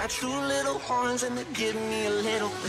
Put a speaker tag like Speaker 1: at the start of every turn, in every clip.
Speaker 1: got two little horns and they give me a little bit.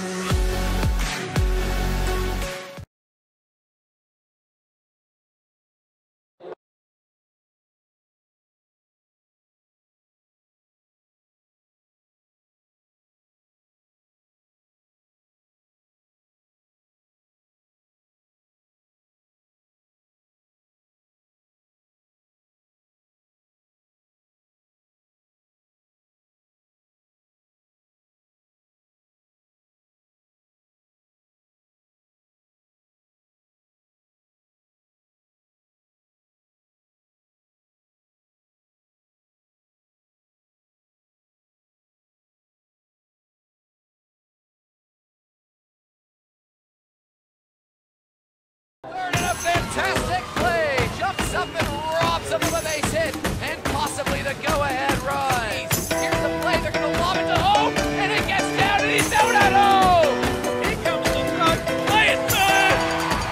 Speaker 2: Fantastic play, jumps up and robs him of a base hit, and possibly the go-ahead run. Here's the play, they're going to lob it to home, and it gets down, and he's out at home. Here comes the run, play it third,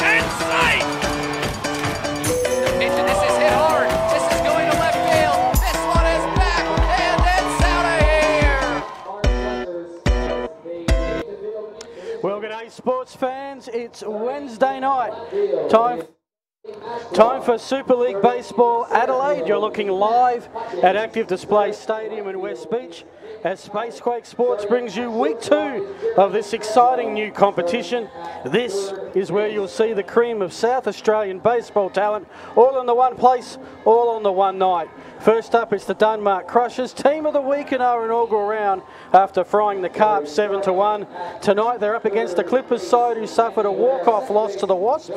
Speaker 2: and sight. This is hit hard, this is going to left field, this one is back, and it's out of here.
Speaker 3: Well, good day, sports fans. It's Wednesday night. Time for Super League Baseball Adelaide. You're looking live at Active Display Stadium in West Beach as Spacequake Sports brings you week 2 of this exciting new competition. This is where you'll see the cream of South Australian baseball talent, all in the one place, all on the one night. First up is the Dunmark Crushers, team of the week in our inaugural round after frying the Carps 7-1. Tonight they're up against the Clippers side who suffered a walk-off loss to the Wasps.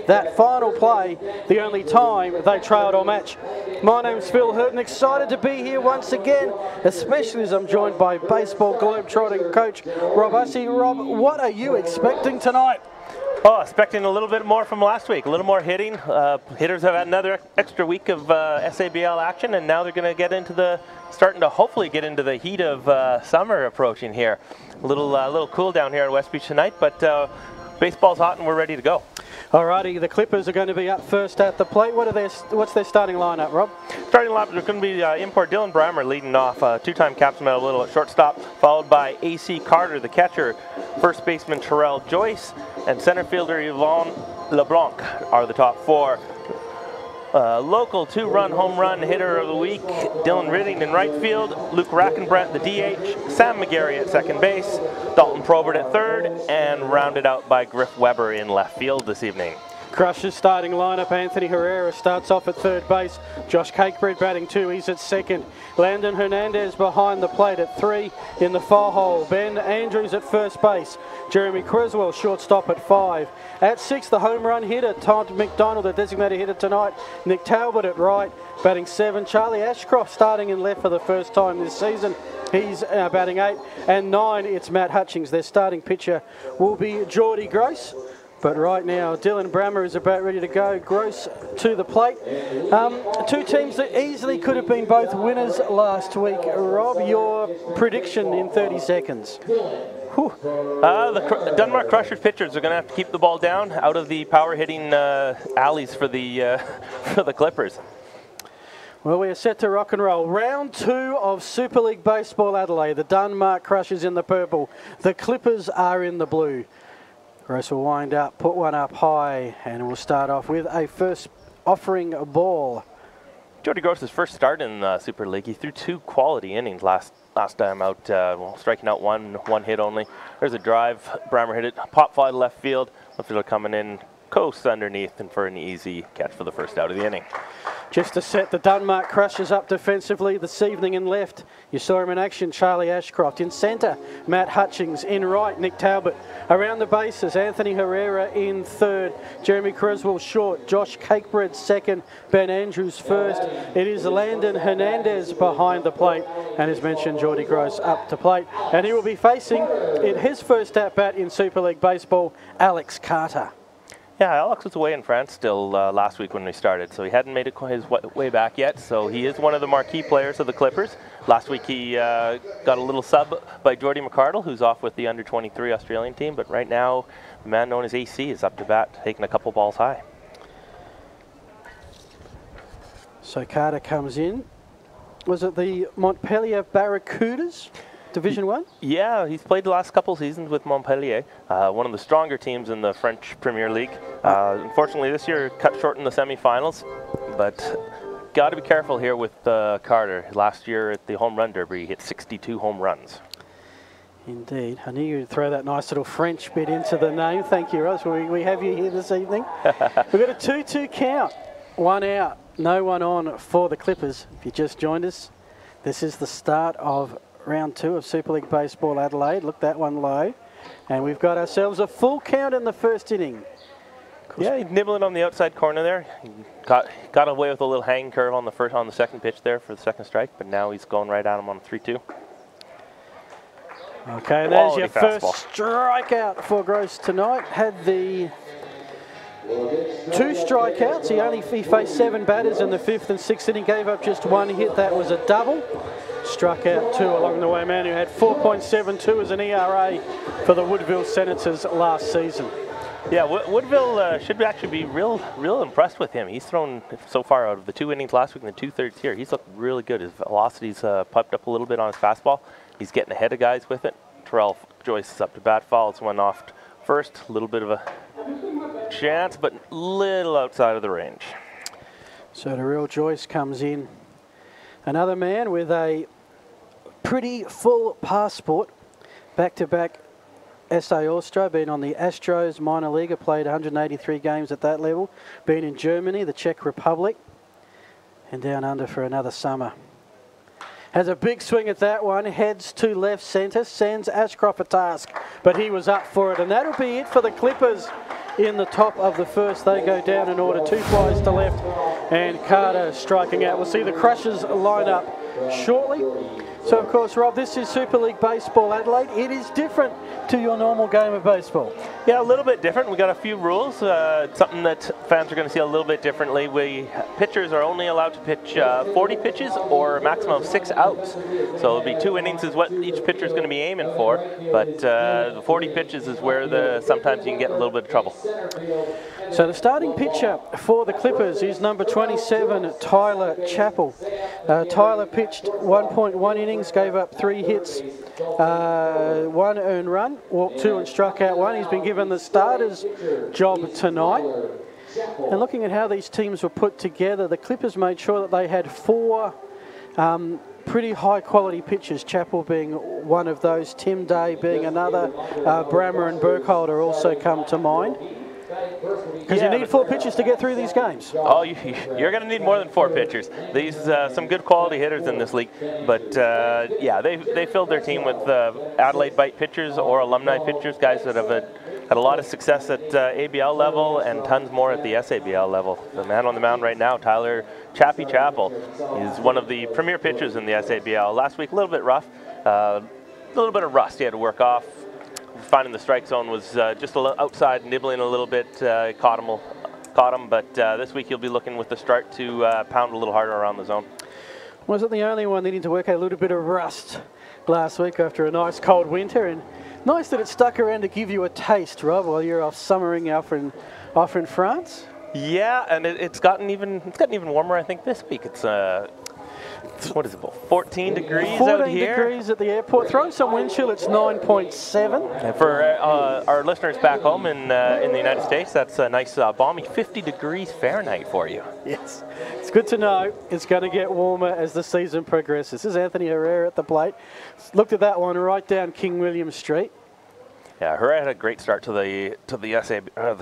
Speaker 3: That final play, the only time they trailed our match. My name's Phil Hurton, excited to be here once again, especially as I'm joined by baseball globetrotting coach Rob Hussey. Rob, what are you expecting tonight?
Speaker 4: Oh, expecting a little bit more from last week, a little more hitting. Hitters have had another extra week of SABL action, and now they're going to get into starting to hopefully get into the heat of summer approaching here. A little cool down here in West Beach tonight, but baseball's hot and we're ready to go.
Speaker 3: Alrighty, the Clippers are going to be up first at the plate. What's their starting lineup, Rob?
Speaker 4: Starting lineup, there's going to be import Dylan Brammer leading off, two-time Caps medal little at shortstop, followed by A.C. Carter, the catcher, first baseman Terrell Joyce, and center fielder Yvonne LeBlanc are the top four. Local two-run home run hitter of the week, Dylan Ridding in right field, Luke Rackenbrandt the DH, Sam McGarry at second base, Dalton Probert at third, and rounded out by Griff Weber in left field this evening.
Speaker 3: Crushers starting lineup, Anthony Herrera starts off at third base, Josh Cakebread batting 2, he's at second, Landon Hernandez behind the plate at 3, in the far hole, Ben Andrews at first base, Jeremy Creswell shortstop at 5, at 6 the home run hitter, Todd McDonald, the designated hitter tonight, Nick Talbot at right, batting 7, Charlie Ashcroft starting in left for the first time this season, he's batting 8, and 9 it's Matt Hutchings. Their starting pitcher will be Geordie Gross. But right now, Dylan Brammer is about ready to go. Gross to the plate. Two teams that easily could have been both winners last week. Rob, your prediction in 30 seconds.
Speaker 4: The Dunmark Crushers pitchers are going to have to keep the ball down out of the power hitting alleys for the Clippers.
Speaker 3: Well, we are set to rock and roll. Round 2 of Super League Baseball Adelaide. The Dunmark Crushers in the purple. The Clippers are in the blue. Gross will wind up, put one up high, and we'll start off with a first offering ball.
Speaker 4: Geordie Gross's first start in the Super League. He threw 2 quality innings last time out, striking out one hit only. There's a drive. Brammer hit it, pop fly to left field. Left fielder coming in, coast underneath, and for an easy catch for the first out of the inning.
Speaker 3: Just to set the Dunmark Crushers up defensively this evening in left, you saw him in action, Charlie Ashcroft. In centre, Matt Hutchings. In right, Nick Talbot. Around the bases, Anthony Herrera in third, Jeremy Creswell short, Josh Cakebread second, Ben Andrews first. It is Landon Hernandez behind the plate, and as mentioned, Geordie Gross up to plate. And he will be facing, in his first at-bat in Super League Baseball, Alex Carter.
Speaker 4: Yeah, Alex was away in France still last week when we started, so he hadn't made his way back yet. So he is one of the marquee players of the Clippers. Last week he got a little sub by Jordy McCardle, who's off with the under-23 Australian team. But right now, the man known as AC is up to bat, taking a couple balls high.
Speaker 3: So Carter comes in. Was it the Montpellier Barracudas? Division 1?
Speaker 4: Yeah, he's played the last couple seasons with Montpellier, one of the stronger teams in the French Premier League. Unfortunately, this year cut short in the semi-finals, but got to be careful here with Carter. Last year at the Home Run Derby, he hit 62 home runs.
Speaker 3: Indeed. I knew you'd throw that nice little French bit into the name. Thank you, Ross. We have you here this evening. We've got a 2-2 count. One out, no one on for the Clippers. If you just joined us, this is the start of round 2 of Super League Baseball Adelaide. Look, that one low. And we've got ourselves a full count in the first inning.
Speaker 4: Yeah, he's nibbling on the outside corner there. He got away with a little hang curve on the second pitch there for the second strike, but now he's going right at him on 3-2.
Speaker 3: Okay, and there's your
Speaker 4: fastball.
Speaker 3: first strikeout for Gross tonight. Had the 2 strikeouts. He faced 7 batters in the 5th and 6th inning. Gave up just 1 hit. That was a double. Struck out 2 along the way. Man who had 4.72 as an ERA for the Woodville Senators last season.
Speaker 4: Yeah, Woodville should actually be real impressed with him. He's thrown so far out of the 2 innings last week and the 2/3 here. He's looked really good. His velocity's piped up a little bit on his fastball. He's getting ahead of guys with it. Terrell Joyce is up to bat, fouls one off first. A little bit of a chance, but little outside of the range.
Speaker 3: So Terrell Joyce comes in. Another man with a pretty full passport. Back-to-back SA Austro, been on the Astros minor league, played 183 games at that level. Been in Germany, the Czech Republic, and down under for another summer. Has a big swing at that one, heads to left centre, sends Ashcroft a task, but he was up for it, and that'll be it for the Clippers in the top of the first. They go down in order, 2 flies to left, and Carter striking out. We'll see the Crushers line up shortly. So, of course, Rob, this is Super League Baseball Adelaide. It is different to your normal game of baseball.
Speaker 4: Yeah, a little bit different. We got a few rules, something that fans are going to see a little bit differently. Pitchers are only allowed to pitch 40 pitches or a maximum of 6 outs. So it'll be 2 innings is what each pitcher is going to be aiming for. But the 40 pitches is where sometimes you can get a little bit of trouble.
Speaker 3: So the starting pitcher for the Clippers is number 27, Tyler Chappell. Tyler pitched 1.1 innings, gave up 3 hits, 1 earned run, walked 2 and struck out 1. He's been given the starter's job tonight. And looking at how these teams were put together, the Clippers made sure that they had 4 pretty high quality pitchers, Chappell being one of those, Tim Day being another, Brammer and Burkholder also come to mind. Because you need 4 pitchers to get through these games.
Speaker 4: Oh, you're going to need more than 4 pitchers. These some good quality hitters in this league. But yeah, they filled their team with Adelaide Bite pitchers or alumni pitchers, guys that have had a lot of success at ABL level and tons more at the SABL level. The man on the mound right now, Tyler Chappie Chappell, is one of the premier pitchers in the SABL. Last week, a little bit rough, a little bit of rust he had to work off. Finding the strike zone was just a little outside, nibbling a little bit, caught him, but this week he'll be looking with the start to pound a little harder around the zone.
Speaker 3: Wasn't the only one needing to work out a little bit of rust last week after a nice cold winter, and nice that it stuck around to give you a taste, Rob, while you're off summering off in France.
Speaker 4: Yeah, and it's gotten even warmer, I think, this week. It's what is it, about 14 degrees out here?
Speaker 3: 14 degrees at the airport. Throw some wind chill, it's 9.7.
Speaker 4: And for our listeners back home in the United States, that's a nice balmy 50 degrees Fahrenheit for you.
Speaker 3: Yes, it's good to know it's going to get warmer as the season progresses. This is Anthony Herrera at the plate. Looked at that one right down King William Street.
Speaker 4: Yeah, Herrera had a great start to the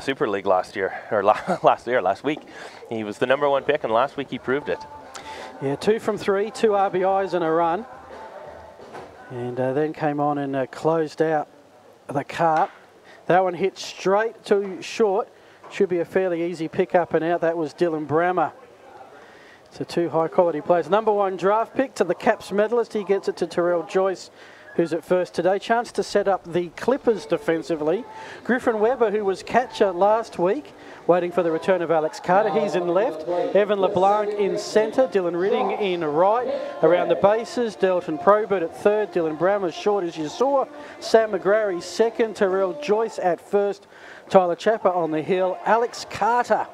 Speaker 4: Super League last week. He was the #1 pick, and last week he proved it.
Speaker 3: Yeah, 2 from 3, 2 RBIs and a run. And then came on and closed out the cart. That one hit straight to short. Should be a fairly easy pick up and out. That was Dylan Brammer. So 2 high quality players. #1 draft pick to the Caps medalist. He gets it to Terrell Joyce, who's at first today. Chance to set up the Clippers defensively. Griffin Weber, who was catcher last week, waiting for the return of Alex Carter. He's in left. Evan LeBlanc in centre. Dylan Ridding in right. Around the bases, Delton Probert at third. Dylan Brammer short, as you saw. Sam McGrary second. Terrell Joyce at first. Tyler Chapper on the hill. Alex Carter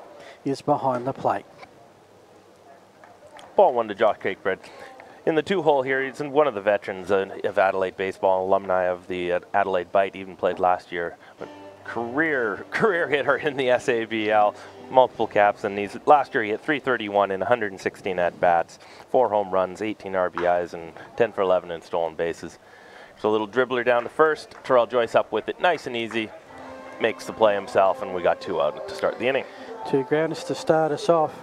Speaker 3: is behind the plate.
Speaker 4: Ball 1 to Josh Cakebread. in the 2-hole here. He's one of the veterans of Adelaide baseball, alumni of the Adelaide Bite, even played last year. But career hitter in the SABL, multiple caps, and last year he hit .331 in 116 at-bats, 4 home runs, 18 RBIs, and 10 for 11 in stolen bases. So a little dribbler down to first, Terrell Joyce up with it, nice and easy, makes the play himself, and we got 2 out to start the inning. 2
Speaker 3: grounders to start us off.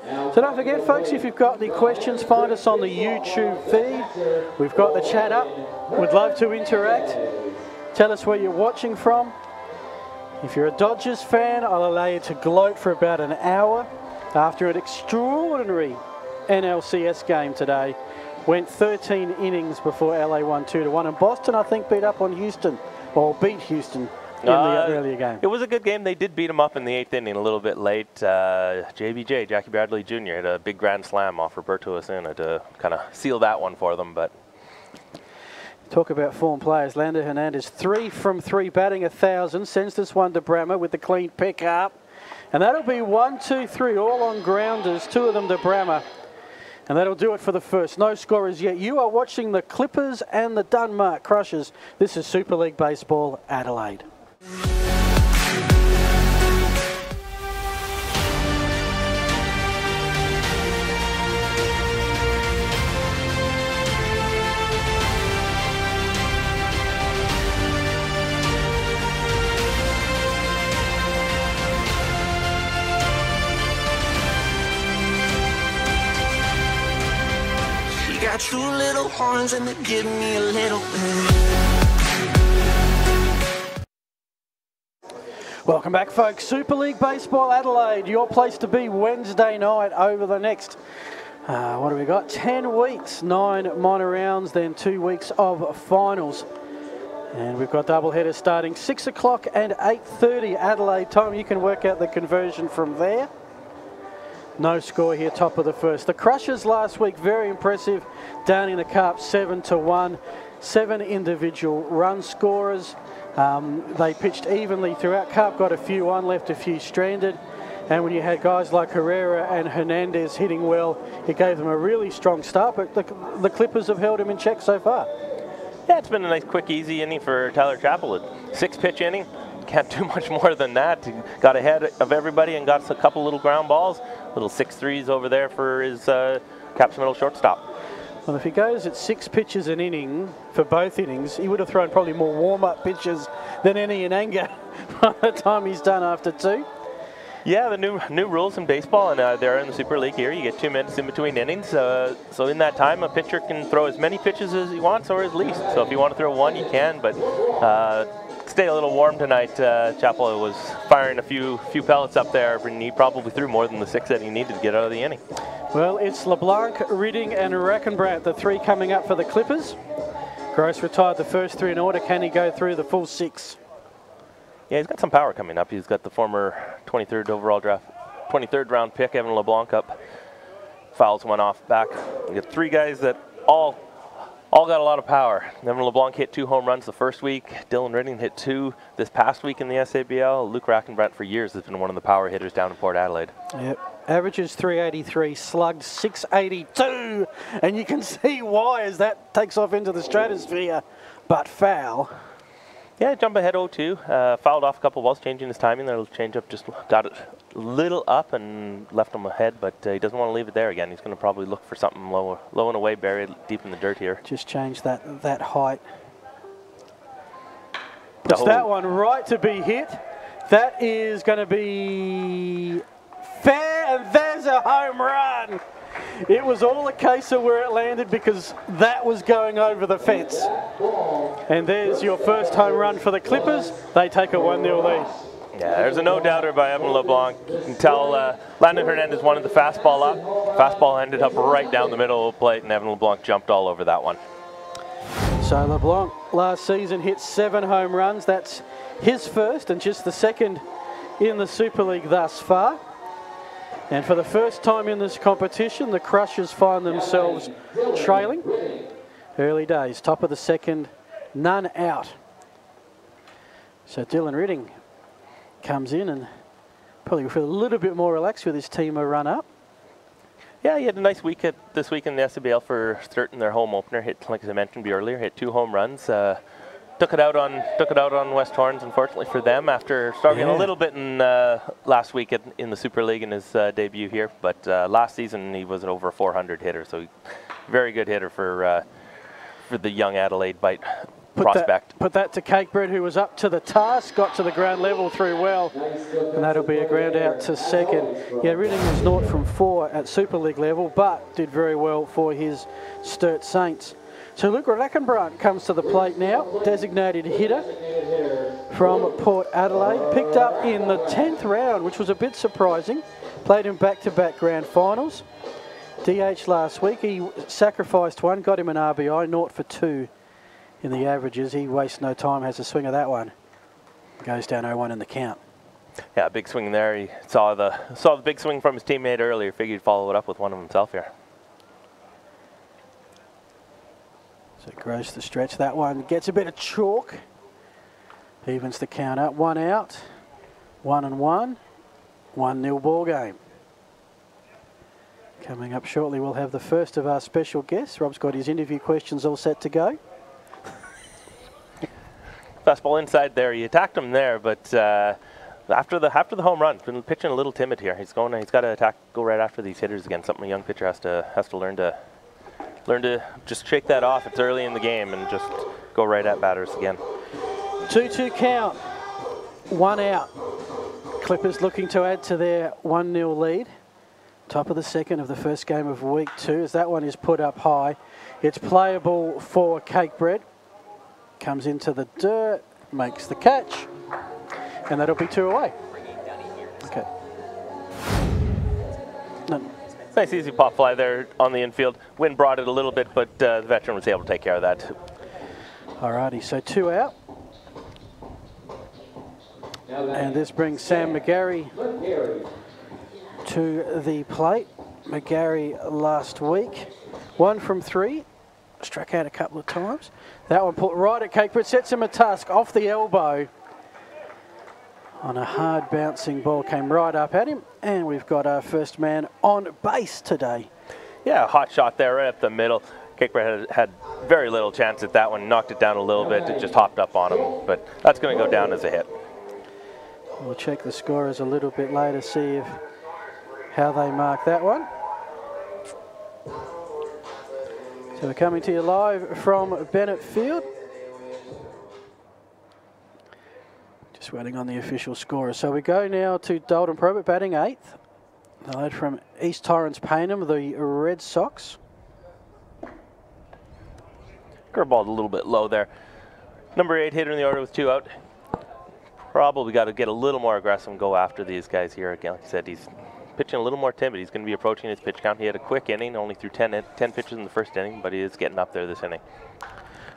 Speaker 3: So don't forget, folks, if you've got any questions, find us on the YouTube feed. We've got the chat up. We'd love to interact. Tell us where you're watching from. If you're a Dodgers fan, I'll allow you to gloat for about an hour after an extraordinary NLCS game today. Went 13 innings before LA won 2-1. And Boston, I think, beat up on Houston, or beat Houston in the earlier game.
Speaker 4: It was a good game. They did beat him up in the 8th inning a little bit late. JBJ, Jackie Bradley Jr., had a big grand slam off Roberto Osuna to kind of seal that one for them. But
Speaker 3: talk about form players. Lander Hernandez, 3 from 3, batting 1,000. Sends this one to Brammer with the clean pick-up. And that'll be 1, 2, 3, all on grounders, 2 of them to Brammer. And that'll do it for the first. No scorers yet. You are watching the Clippers and the Dunmark Crushers. This is Super League Baseball Adelaide.
Speaker 1: Got 2 little horns and they give me a little bit.
Speaker 3: Welcome back, folks. Super League Baseball Adelaide, your place to be Wednesday night over the next, what do we got? 10 weeks, 9 minor rounds, then 2 weeks of finals. And we've got doubleheaders starting 6 o'clock and 8:30 Adelaide time. You can work out the conversion from there. No score here, top of the first. The Crushers last week, very impressive. Down in the cup, 7-1. 7 individual run scorers. They pitched evenly throughout. Cup got a few on, left a few stranded. And when you had guys like Herrera and Hernandez hitting well, it gave them a really strong start. But the Clippers have held him in check so far.
Speaker 4: Yeah, it's been a nice, quick, easy inning for Tyler Chappell. A 6-pitch inning. Can't do much more than that. He got ahead of everybody and got a couple little ground balls. Little 6-3s over there for his Caps middle shortstop.
Speaker 3: Well, if he goes at 6 pitches an inning for both innings, he would have thrown probably more warm-up pitches than any in anger by the time he's done after 2.
Speaker 4: Yeah, the new rules in baseball, and they're in the Super League here. You get 2 minutes in between innings. So in that time, a pitcher can throw as many pitches as he wants or as least. So if you want to throw 1, you can, but stay a little warm tonight. Chappell was firing a few pellets up there, and he probably threw more than the 6 that he needed to get out of the inning.
Speaker 3: Well, it's LeBlanc, Ridding and Rackenbrandt, the 3 coming up for the Clippers. Gross retired the first 3 in order. Can he go through the full 6?
Speaker 4: Yeah, he's got some power coming up. He's got the former 23rd overall draft, 23rd round pick, Evan LeBlanc, up. Fouls one off back. We got 3 guys that all got a lot of power. Evan LeBlanc hit 2 home runs the first week. Dylan Ridding hit 2 this past week in the SABL. Luke Rackenbrandt for years has been one of the power hitters down in Port Adelaide.
Speaker 3: Yep. Averages 383, slugged 682, and you can see why as that takes off into the stratosphere, but foul.
Speaker 4: Yeah, jump ahead 0-2, fouled off a couple balls, changing his timing. That'll change up, just got it a little up and left him ahead, but he doesn't want to leave it there again. He's going to probably look for something low and away, buried deep in the dirt here.
Speaker 3: Just change that height. Puts that one right to be hit. That is going to be fair, and there's a home run. It was all a case of where it landed because that was going over the fence. And there's your first home run for the Clippers. They take a 1-0 lead.
Speaker 4: Yeah, there's a no-doubter by Evan LeBlanc. You can tell Landon Hernandez wanted the fastball up. Fastball ended up right down the middle of the plate, and Evan LeBlanc jumped all over that one.
Speaker 3: So LeBlanc last season hit 7 home runs. That's his first and just the second in the Super League thus far. And for the first time in this competition, the Crushers find themselves trailing. Early days, top of the second, none out. So Dylan Ridding comes in and probably feel a little bit more relaxed with his team a run up.
Speaker 4: Yeah, he had a nice week this week in the SBL for starting their home opener. Hit, like I mentioned earlier, hit 2 home runs. Took it out on West Torrens, unfortunately for them, after struggling a little bit in last week in the Super League in his debut here. But last season he was an over 400 hitter, so very good hitter for the young Adelaide bite prospect.
Speaker 3: Put that to Cakebread, who was up to the task, got to the ground level through well, and that'll be a ground out to second. Yeah, Riding was 0 from 4 at Super League level, but did very well for his Sturt Saints. So Luke Rackenbrandt comes to the plate now, designated hitter from Port Adelaide. Picked up in the 10th round, which was a bit surprising. Played in back-to-back grand finals. DH last week, he sacrificed one, got him an RBI, 0 for 2 in the averages. He wastes no time, has a swing of that one. Goes down 0-1 in the count.
Speaker 4: Yeah, big swing there. He saw the big swing from his teammate earlier. Figured he'd follow it up with one of himself here.
Speaker 3: So grows the stretch. That one gets a bit of chalk. Evens the count up. 1 out. 1-1. 1-0 ball game. Coming up shortly, we'll have the first of our special guests. Rob's got his interview questions all set to go.
Speaker 4: Fastball inside there. He attacked him there, but after the home run, been pitching a little timid here. He's got to go right after these hitters again. Something a young pitcher has to learn to just shake that off. It's early in the game and just go right at batters again. 2-2
Speaker 3: count. 1 out. Clippers looking to add to their 1-0 lead. Top of the second of the first game of week 2 as that one is put up high. It's playable for Cakebread. Comes into the dirt, makes the catch, and that'll be 2 away. Okay. No.
Speaker 4: Nice easy pop fly there on the infield. Wind brought it a little bit, but the veteran was able to take care of that.
Speaker 3: Alrighty, so 2 out. And this brings Sam McGarry to the plate. McGarry last week, 1 from 3. Struck out a couple of times. That one put right at Cakebread, sets him a task off the elbow. On a hard bouncing ball, came right up at him, and we've got our first man on base today.
Speaker 4: Yeah, hot shot there right up the middle. Cakebread had very little chance at that one, knocked it down a little bit, it just hopped up on him, but that's going to go down as a hit.
Speaker 3: We'll check the scorers a little bit later, see how they mark that one. So we're coming to you live from Bennett Field. Just waiting on the official scorer. So we go now to Dalton Probert batting 8th. The lad from East Torrens Paynham, the Red Sox.
Speaker 4: Curveball a little bit low there. Number 8 hitter in the order with 2 out. Probably got to get a little more aggressive and go after these guys here. Again, like I said, he's pitching a little more timid. He's going to be approaching his pitch count. He had a quick inning, only threw 10 pitches in the first inning, but he is getting up there this inning.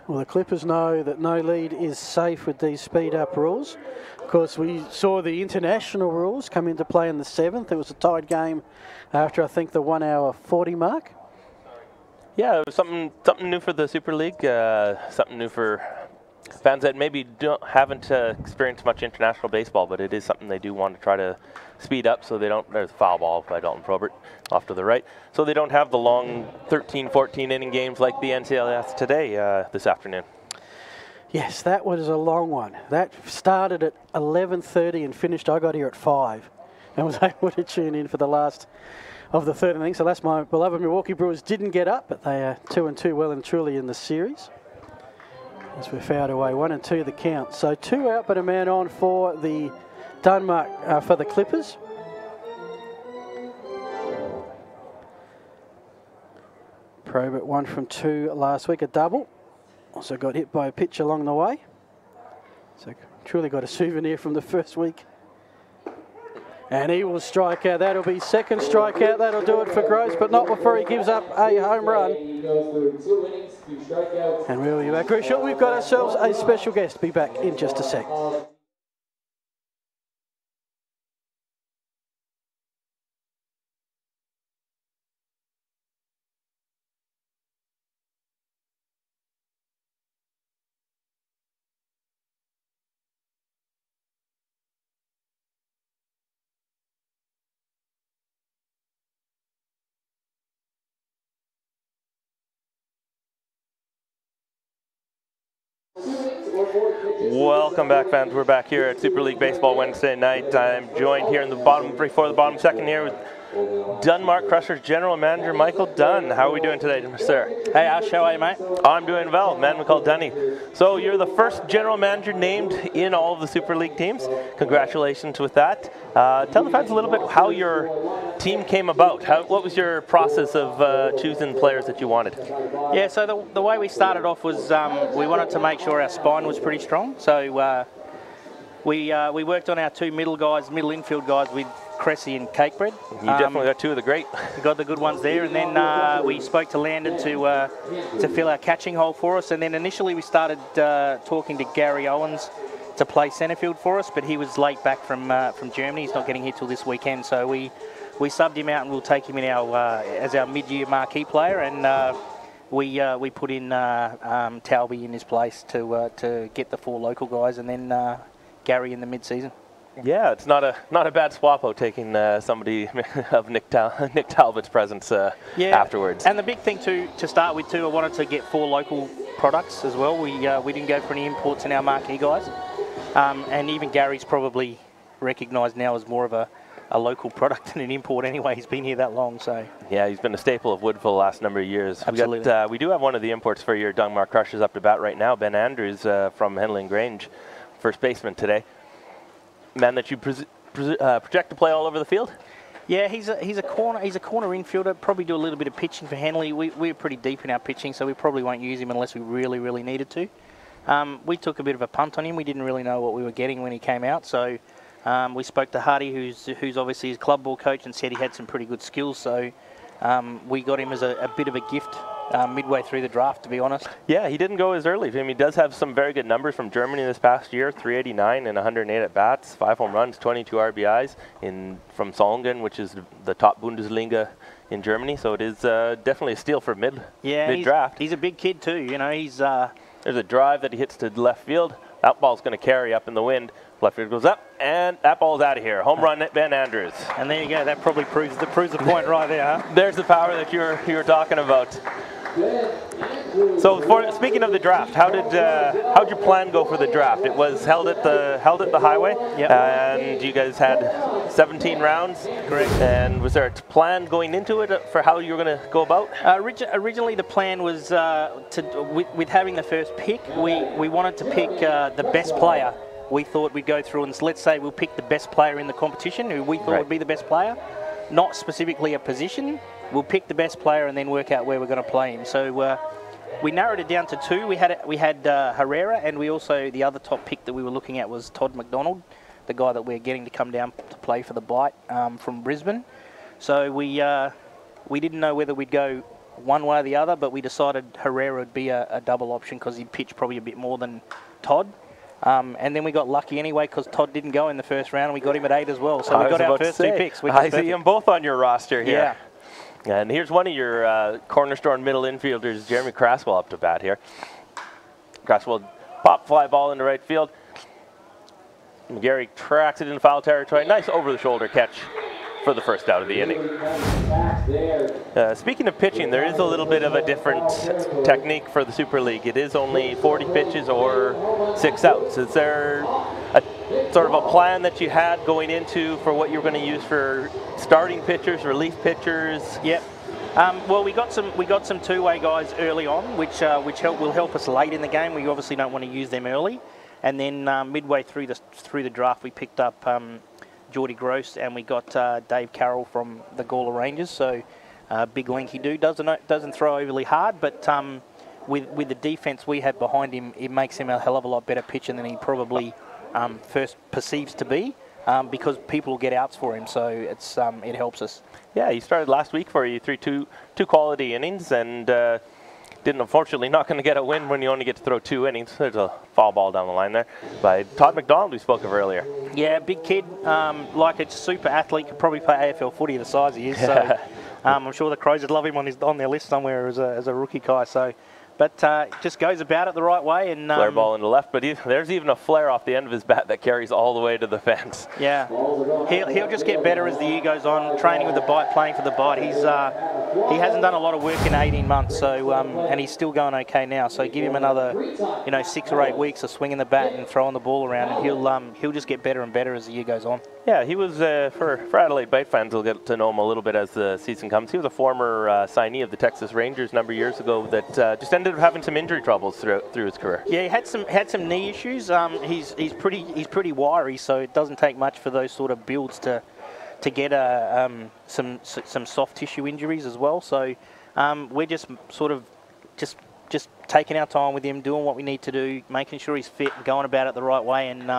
Speaker 3: Well, the Clippers know that no lead is safe with these speed-up rules. Of course, we saw the international rules come into play in the 7th. It was a tied game after, I think, the 1 hour 40 mark.
Speaker 4: Yeah, it was something new for the Super League, something new for fans that maybe haven't experienced much international baseball, but it is something they do want to try to speed up so they don't. There's a foul ball by Dalton Probert off to the right, so they don't have the long 13, 14 inning games like the NCLS today this afternoon.
Speaker 3: Yes, that was a long one. That started at 11:30 and finished. I got here at 5 and was able to tune in for the last of the third inning. So that's my beloved Milwaukee Brewers didn't get up, but they are 2-2 well and truly in the series. As we're fouled away, 1-2 the count. So 2 out, but a man on for the Dunmark, for the Clippers. Probert 1 from 2 last week, a double. Also got hit by a pitch along the way. So truly got a souvenir from the first week. And he will strike out. That'll be second strikeout. That'll do it for Gross, but not before he gives up a home run. And we'll be back very shortly. We've got ourselves a special guest. Be back in just a sec.
Speaker 4: Welcome back, fans. We're back here at Super League Baseball Wednesday night. I'm joined here in the before the bottom second here with Dunmark Crushers General Manager Michael Dunn. How are we doing today, sir?
Speaker 5: Hey Ash, how are you, mate?
Speaker 4: I'm doing well, man. We call Dunny. So you're the first general manager named in all of the Super League teams. Congratulations with that. Tell the fans a little bit how your team came about. What was your process of choosing players that you wanted?
Speaker 5: Yeah, so the way we started off was we wanted to make sure our spine was pretty strong. So we worked on our two middle infield guys with Cressy and Cakebread.
Speaker 4: You definitely got two of the great.
Speaker 5: We got the good ones there, and then we spoke to Landon to fill our catching hole for us. And then initially we started talking to Gary Owens to play centre field for us, but he was late back from Germany. He's not getting here till this weekend, so we subbed him out and we'll take him in as our mid-year marquee player, and we put in Talby in his place to get the four local guys, and then Gary in the mid-season.
Speaker 4: Yeah, it's not a bad swap-o taking somebody of Nick Talbot's presence afterwards.
Speaker 5: And the big thing to start with too, I wanted to get four local products as well. We didn't go for any imports in our marquee guys, and even Gary's probably recognised now as more of a local product than an import anyway. He's been here that long, so.
Speaker 4: Yeah, he's been a staple of Wood for the last number of years.
Speaker 5: Absolutely.
Speaker 4: We do have one of the imports for your Dunmark Crushers up to bat right now, Ben Andrews from Henley and Grange, first baseman today. Man that you project to play all over the field?
Speaker 5: Yeah, he's a corner infielder. Probably do a little bit of pitching for Henley. We're pretty deep in our pitching, so we probably won't use him unless we really, really needed to. We took a bit of a punt on him. We didn't really know what we were getting when he came out, so we spoke to Hardy, who's obviously his club ball coach, and said he had some pretty good skills. So we got him as a bit of a gift midway through the draft, to be honest.
Speaker 4: Yeah, he didn't go as early. I mean, he does have some very good numbers from Germany this past year, 389 and 108 at-bats, 5 home runs, 22 RBIs from Solingen, which is the top Bundesliga in Germany. So it is definitely a steal for mid-draft.
Speaker 5: He's a big kid too, you know.
Speaker 4: There's a drive that he hits to left field. That ball's going to carry up in the wind. Left field goes up, and that ball's out of here. Home run at Ben Andrews.
Speaker 5: And there you go. That probably proves the point right there. Huh?
Speaker 4: There's the power that you were talking about. So, speaking of the draft, how'd your plan go for the draft? It was held at the Highway,
Speaker 5: yep.
Speaker 4: And you guys had 17 rounds.
Speaker 5: Correct.
Speaker 4: And was there a plan going into it for how you were going to go about?
Speaker 5: Originally, the plan was with having the first pick, we wanted to pick the best player. We thought we'd go through and let's say we'll pick the best player in the competition, who we thought would be the best player, not specifically a position. We'll pick the best player and then work out where we're going to play him. So we narrowed it down to two. We had Herrera, and we also, the other top pick that we were looking at was Todd McDonald, the guy that we're getting to come down to play for the Bite from Brisbane. So we didn't know whether we'd go one way or the other, but we decided Herrera would be a double option because he'd pitch probably a bit more than Todd. And then we got lucky anyway because Todd didn't go in the first round, and we got him at 8 as well. So we got our first two picks.
Speaker 4: I see them both on your roster here.
Speaker 5: Yeah.
Speaker 4: And here's one of your cornerstone middle infielders, Jeremy Craswell, up to bat here. Craswell pop fly ball into right field. Gary tracks it in foul territory. Nice over-the-shoulder catch for the first out of the inning. Speaking of pitching, there is a little bit of a different technique for the Super League. It is only 40 pitches or 6 outs. Is there a sort of a plan that you had going into for what you're going to use for starting pitchers, relief pitchers?
Speaker 5: Yep. Well, we got some two-way guys early on, which will help us late in the game. We obviously don't want to use them early. And then midway through the draft, we picked up Geordie Gross, and we got Dave Carroll from the Gawler Rangers. So big lanky dude, doesn't throw overly hard, but with the defense we have behind him, it makes him a hell of a lot better pitcher than he probably first perceives to be, because people will get outs for him. So it helps us.
Speaker 4: Yeah, he started last week for you, threw two quality innings, and unfortunately not going to get a win when you only get to throw 2 innings. There's a foul ball down the line there by Todd McDonald, we spoke of earlier.
Speaker 5: Yeah, big kid, like a super athlete, could probably play AFL footy the size he is. So I'm sure the Crows would love him on their list somewhere as a rookie guy. So But just goes about it the right way. And
Speaker 4: flare ball into left, but there's even a flare off the end of his bat that carries all the way to the fence.
Speaker 5: Yeah, he'll just get better as the year goes on, training with the bite, playing for the bite. He hasn't done a lot of work in 18 months, so and he's still going okay now. So give him another, 6 or 8 weeks of swinging the bat and throwing the ball around, and he'll just get better and better as the year goes on.
Speaker 4: Yeah, he was for Adelaide Bite fans, we'll get to know him a little bit as the season comes. He was a former signee of the Texas Rangers a number of years ago that just ended up having some injury troubles through his career.
Speaker 5: Yeah, he had some knee issues. He's pretty wiry, so it doesn't take much for those sort of builds to get some soft tissue injuries as well. So we're just sort of just taking our time with him, doing what we need to do, making sure he's fit, going about it the right way, and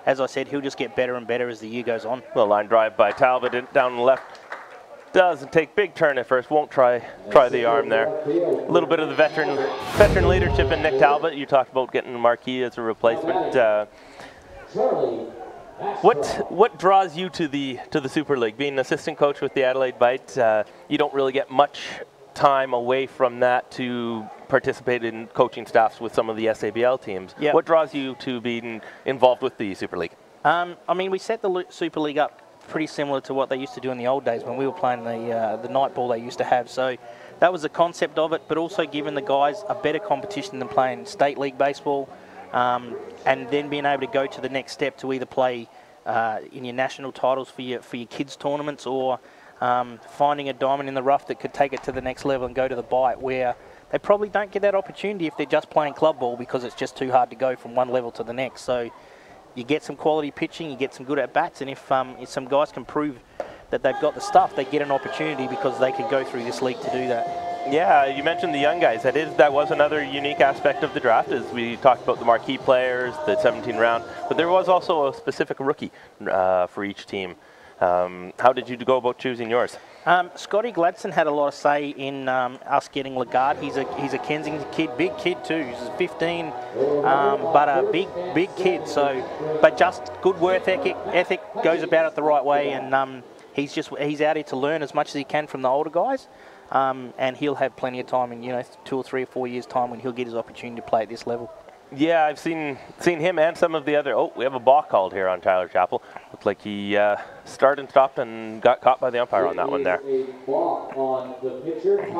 Speaker 5: as I said, he'll just get better and better as the year goes on.
Speaker 4: Well, line drive by Talbot down the left. Doesn't take big turn at first. Won't try the arm there. A little bit of the veteran leadership in Nick Talbot. You talked about getting Marquis as a replacement. What draws you to the Super League? Being an assistant coach with the Adelaide Bite, you don't really get much time away from that to participate in coaching staffs with some of the SABL teams. Yep. What draws you to being involved with the Super League?
Speaker 5: I mean, we set the Super League up pretty similar to what they used to do in the old days when we were playing the night ball they used to have. So that was the concept of it, but also giving the guys a better competition than playing state league baseball, and then being able to go to the next step to either play in your national titles for your kids tournaments, or finding a diamond in the rough that could take it to the next level and go to the Bite, where they probably don't get that opportunity if they're just playing club ball because it's just too hard to go from one level to the next. So you get some quality pitching, you get some good at-bats, and if some guys can prove that they've got the stuff, they get an opportunity because they could go through this league to do that.
Speaker 4: Yeah, you mentioned the young guys. That was another unique aspect of the draft, as we talked about the marquee players, the 17 round, but there was also a specific rookie for each team. How did you go about choosing yours?
Speaker 5: Scotty Gladson had a lot of say in us getting Lagarde. He's a Kensington kid, big kid too. He's 15, but a big kid. So, but just good work ethic, goes about it the right way, and he's out here to learn as much as he can from the older guys, and he'll have plenty of time in 2 or 3 or 4 years' time when he'll get his opportunity to play at this level.
Speaker 4: Yeah, I've seen him and some of the other. Oh, we have a balk called here on Tyler Chappell. Looked like he started and stopped and got caught by the umpire on that one there.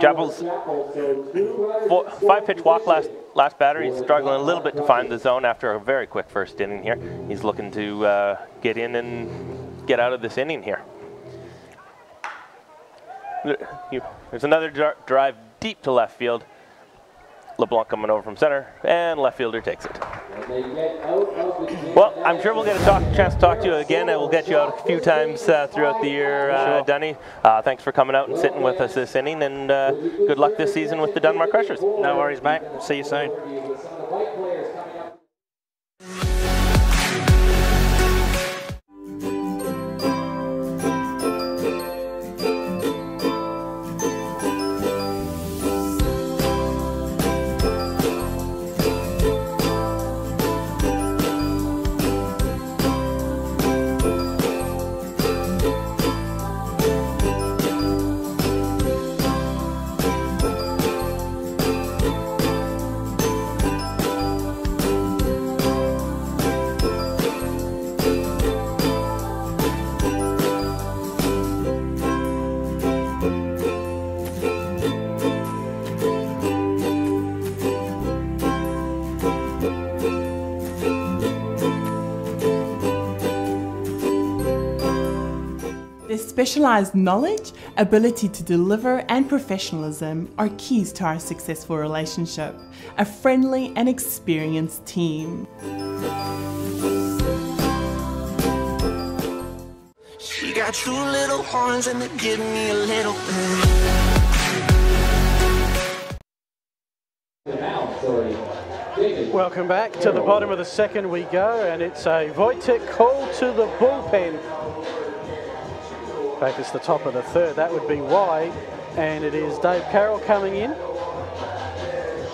Speaker 4: Chappell's 5-pitch walk last batter. He's struggling a little bit to find the zone after a very quick first inning here. He's looking to get in and get out of this inning here. There's another drive deep to left field. LeBlanc coming over from center, and left fielder takes it. Well, I'm sure we'll get a chance to talk to you again, and we'll get you out a few times throughout the year, sure. Dunny. Thanks for coming out and sitting with us this inning, and good luck this season with the Dunmar Crushers.
Speaker 5: No worries, mate. See you soon.
Speaker 6: Specialised knowledge, ability to deliver and professionalism are keys to our successful relationship. A friendly and experienced team.
Speaker 1: She got 2 little horns and they give me a little
Speaker 3: Welcome back. To the bottom of the second we go, and it's a Wojtek call to the bullpen. In fact, it's the top of the third. That would be wide, and it is Dave Carroll coming in.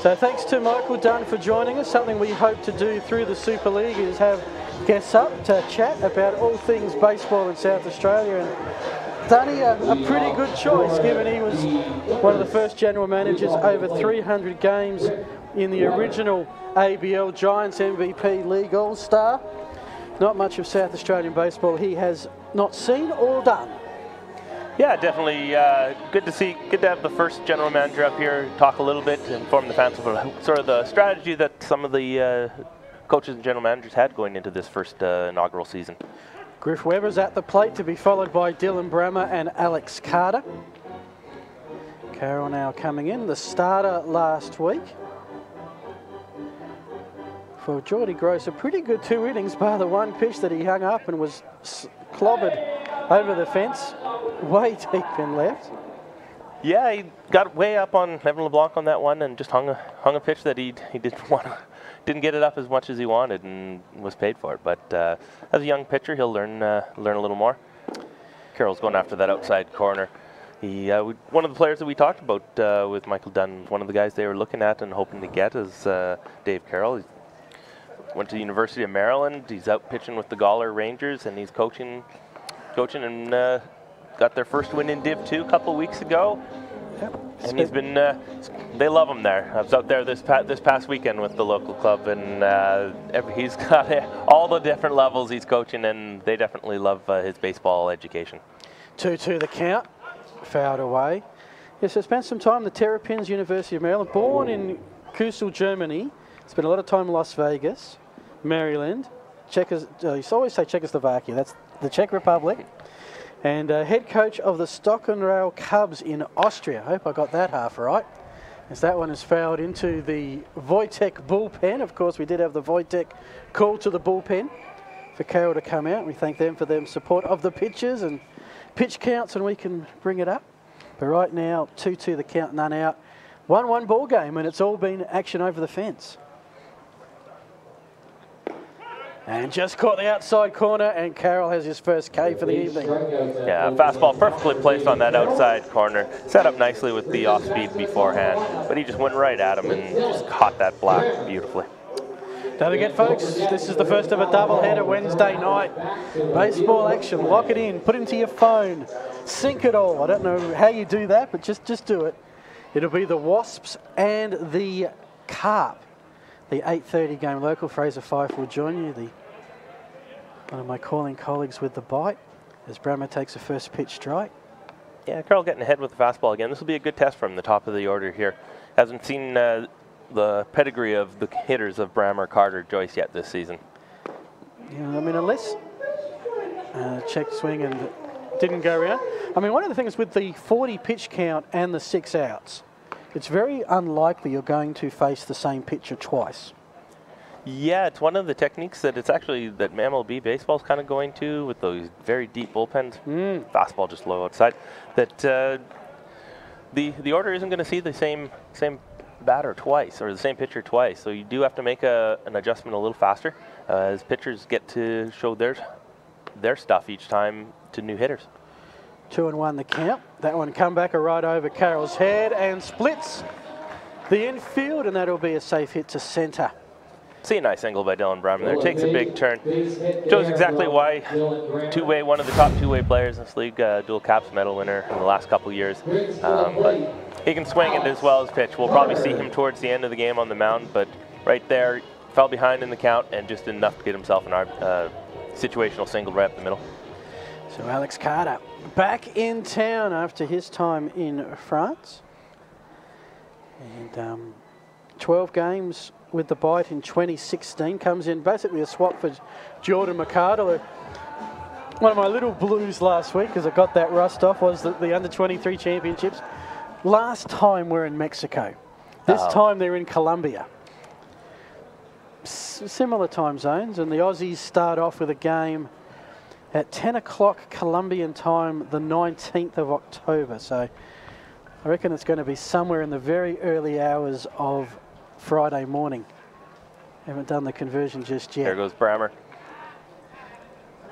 Speaker 3: So thanks to Michael Dunn for joining us. Something we hope to do through the Super League is have guests up to chat about all things baseball in South Australia, and Dunny, a pretty good choice, given he was one of the first general managers over 300 games in the original ABL Giants MVP League All-Star. Not much of South Australian baseball he has not seen or done.
Speaker 4: Yeah, definitely good to have the first general manager up here, talk a little bit, inform the fans about sort of the strategy that some of the coaches and general managers had going into this first inaugural season.
Speaker 3: Griff Webber's at the plate, to be followed by Dylan Brammer and Alex Carter. Carroll now coming in, the starter last week. For Geordie Gross, a pretty good 2 innings, bar the one pitch that he hung up and was clobbered over the fence, way deep in left.
Speaker 4: Yeah, he got way up on Evan LeBlanc on that one and just hung a pitch that he didn't get it up as much as he wanted and was paid for it. But as a young pitcher, he'll learn a little more. Carroll's going after that outside corner. One of the players that we talked about with Michael Dunn, one of the guys they were looking at and hoping to get is Dave Carroll. He went to the University of Maryland. He's out pitching with the Gawler Rangers, and he's coaching and got their first win in Div 2 a couple weeks ago.
Speaker 3: Yep.
Speaker 4: And he's been, they love him there. I was out there this past weekend with the local club, and he's got all the different levels he's coaching, and they definitely love his baseball education. 2-2
Speaker 3: the count, fouled away. Yes, so spent some time at the Terrapins, University of Maryland, born in Kusel, Germany. Spent a lot of time in Las Vegas, Maryland, you always say Czechoslovakia, that's the Czech Republic. And head coach of the Stock and Rail Cubs in Austria. I hope I got that half right, as that one is fouled into the Wojtek bullpen. Of course, we did have the Wojtek call to the bullpen for Carroll to come out. We thank them for their support of the pitches and pitch counts, and we can bring it up. But right now, 2-2 the count, none out. 1-1 ball game, and it's all been action over the fence. And just caught the outside corner, and Carroll has his first K for the evening.
Speaker 4: Yeah, fastball perfectly placed on that outside corner. Set up nicely with the off-speed beforehand, but he just went right at him and just caught that black beautifully.
Speaker 3: Don't forget, folks, this is the first of a doubleheader Wednesday night. Baseball action, lock it in, put it into your phone, sync it all. I don't know how you do that, but just do it. It'll be the Wasps and the Carp. The 8:30 game local. Fraser Fife will join you, one of my calling colleagues with the bite, as Brammer takes a first pitch strike.
Speaker 4: Yeah, Carroll getting ahead with the fastball again. This will be a good test from the top of the order here. Hasn't seen the pedigree of the hitters of Brammer, Carter, Joyce yet this season.
Speaker 3: Yeah, I mean, unless check swing and didn't go around. I mean, one of the things with the 40 pitch count and the 6 outs, it's very unlikely you're going to face the same pitcher twice.
Speaker 4: Yeah, it's one of the techniques that MLB baseball's kind of going to, with those very deep bullpens. Fastball just low outside. That the order isn't going to see the same batter twice, or the same pitcher twice. So you do have to make an adjustment a little faster as pitchers get to show their stuff each time to new hitters.
Speaker 3: 2-1 the count. That one come back right over Carroll's head and splits the infield, and that'll be a safe hit to centre.
Speaker 4: See a nice angle by Dylan Brammer there. Takes a big turn. Shows exactly why one of the top two-way players in this league, dual caps medal winner in the last couple of years. But he can swing it as well as pitch. We'll probably see him towards the end of the game on the mound, but right there, fell behind in the count and just enough to get himself an situational single right up the middle.
Speaker 3: So Alex Carter back in town after his time in France. And 12 games with the bite in 2016. Comes in basically a swap for Jordan McArdle. One of my little blues last week, because I got that rust off, was the under-23 championships. Last time we're in Mexico. This time they're in Colombia. Similar time zones, and the Aussies start off with a game at 10 o'clock Colombian time, the 19th of October. So I reckon it's going to be somewhere in the very early hours of Friday morning. Haven't done the conversion just yet.
Speaker 4: There goes Brammer.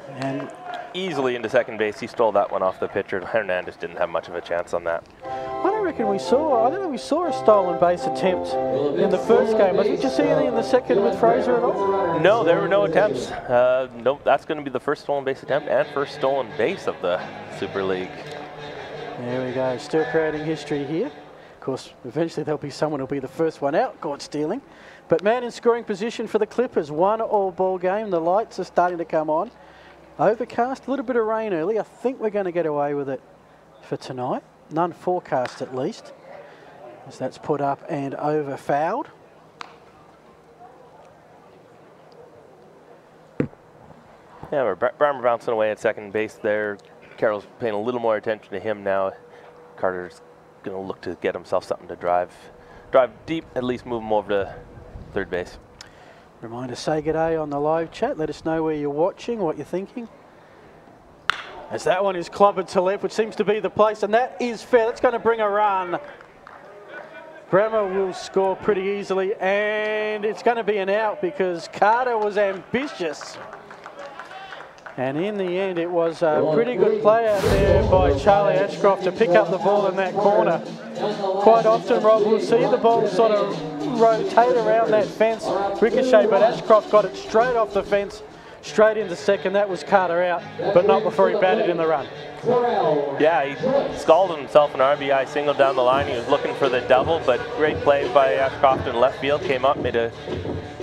Speaker 3: And
Speaker 4: easily into second base. He stole that one off the pitcher. Hernandez didn't have much of a chance on that.
Speaker 3: I wonder don't reckon we saw. I don't know. We saw a stolen base attempt in the first game. Did you see any in the second with Fraser at all?
Speaker 4: No, there were no attempts. Nope, that's going to be the first stolen base attempt and first stolen base of the Super League.
Speaker 3: There we go. Still creating history here. Of course, eventually there'll be someone who'll be the first one out caught stealing. But man in scoring position for the Clippers. 1-all ball game. The lights are starting to come on. Overcast, a little bit of rain early. I think we're going to get away with it for tonight. None forecast at least, as that's put up and over fouled.
Speaker 4: Yeah, we're Brammer bouncing away at second base there. Carroll's paying a little more attention to him now. Carter's going to look to get himself something to drive deep, at least move him over to third base.
Speaker 3: Reminder, say good day on the live chat. Let us know where you're watching, what you're thinking. As that one is clobbered to left, which seems to be the place, and that is fair. That's going to bring a run. Brammer will score pretty easily, and it's going to be an out because Carter was ambitious. And in the end, it was a pretty good play out there by Charlie Ashcroft to pick up the ball in that corner. Quite often, Rob, we'll see the ball sort of rotate around that fence, ricochet, but Ashcroft got it straight off the fence, straight into second. That was Carter out, but not before he batted in the run.
Speaker 4: Yeah, he scalded himself an RBI single down the line. He was looking for the double, but great play by Ashcroft in left field. Came up, made a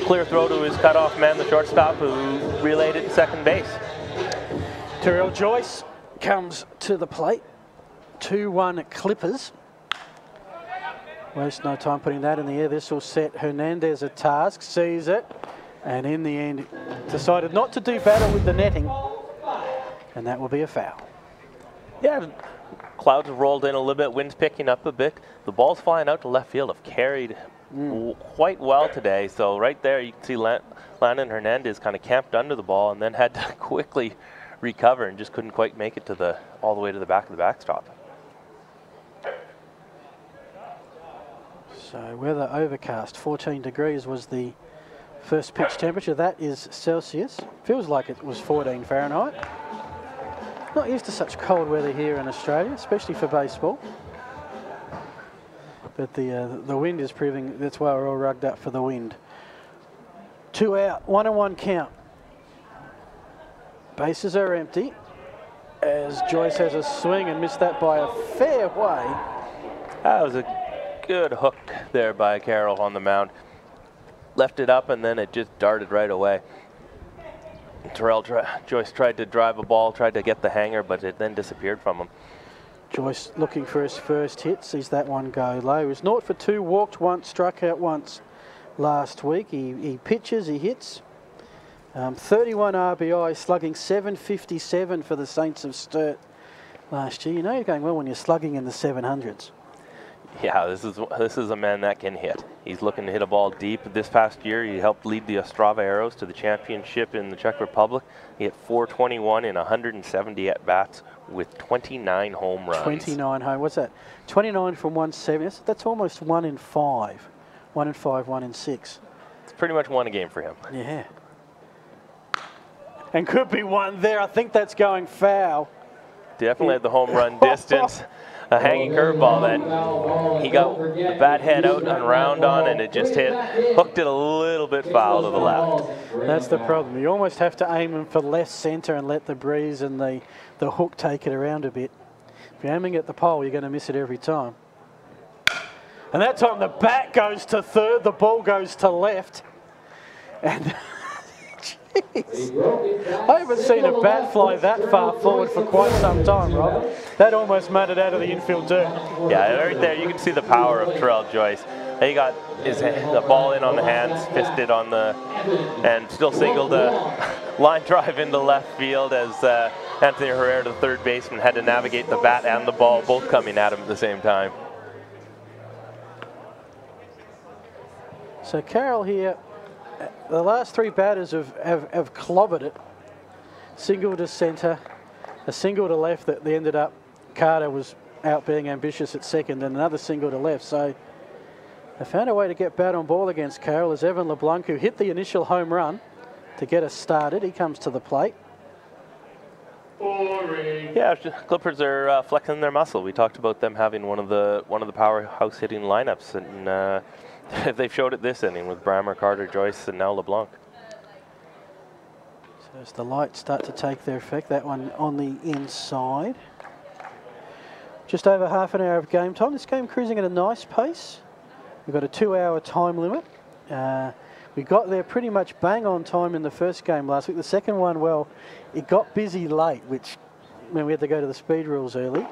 Speaker 4: clear throw to his cutoff man, the shortstop, who relayed it to second base.
Speaker 3: Terrell Joyce comes to the plate. 2-1 Clippers. Waste no time putting that in the air. This will set Hernandez a task, sees it, and in the end decided not to do battle with the netting, and that will be a foul.
Speaker 4: Yeah, clouds have rolled in a little bit, wind's picking up a bit. The balls flying out to left field have carried quite well today, so right there you can see Landon Hernandez kind of camped under the ball and then had to quickly recover and just couldn't quite make it to all the way to the back of the backstop.
Speaker 3: So weather overcast, 14 degrees was the first pitch temperature. That is Celsius. Feels like it was 14 Fahrenheit. Not used to such cold weather here in Australia, especially for baseball. But the wind is proving, that's why we're all rugged up for the wind. 2 out, 1-1 count. Bases are empty as Joyce has a swing and missed that by a fair way.
Speaker 4: That was a good hook there by Carroll on the mound. Left it up and then it just darted right away. Joyce tried to drive a ball, tried to get the hanger, but it then disappeared from him.
Speaker 3: Joyce looking for his first hit, sees that one go low. He was 0 for 2, walked once, struck out once last week. He pitches, he hits. 31 RBI, slugging 757 for the Saints of Sturt last year. You know you're going well when you're slugging in the 700s.
Speaker 4: Yeah, this is a man that can hit. He's looking to hit a ball deep. This past year, he helped lead the Ostrava Arrows to the championship in the Czech Republic. He hit 421 in 170 at-bats with 29 home runs. 29 home,
Speaker 3: what's that? 29 from 170, that's almost 1 in 5. 1 in 5, 1 in 6.
Speaker 4: It's pretty much won a game for him.
Speaker 3: Yeah. And could be one there. I think that's going foul.
Speaker 4: Definitely at the home run distance. A hanging curveball that he got the bat head out and round on, and it just hooked it a little bit foul to the left.
Speaker 3: That's the problem. You almost have to aim him for left centre and let the breeze and the hook take it around a bit. If you're aiming at the pole, you're going to miss it every time. And that time the bat goes to third, the ball goes to left. And jeez, I haven't seen a bat fly that far forward for quite some time, Rob. That almost made it out of the infield dirt.
Speaker 4: Yeah, right there you can see the power of Terrell Joyce. He got the ball in on the hands, fisted on and still singled a line drive into left field as Anthony Herrera, the third baseman, had to navigate the bat and the ball both coming at him at the same time.
Speaker 3: So Carroll here, the last 3 batters have clobbered it. Single to centre, a single to left that they ended up, Carter was out being ambitious at second, and another single to left. So they found a way to get bat on ball against Carroll as Evan LeBlanc, who hit the initial home run to get us started. He comes to the plate.
Speaker 7: Boring.
Speaker 4: Yeah, Clippers are flexing their muscle. We talked about them having one of the powerhouse hitting lineups, and they've showed it this inning with Brammer, Carter, Joyce, and now LeBlanc.
Speaker 7: So as the lights start to take their effect, that one on the inside. Just over half an hour of game time. This game cruising at a nice pace. We've got a 2-hour time limit. We got there pretty much bang on time in the first game last week. The second one, well, it got busy late, which meant we had to go to the speed rules early.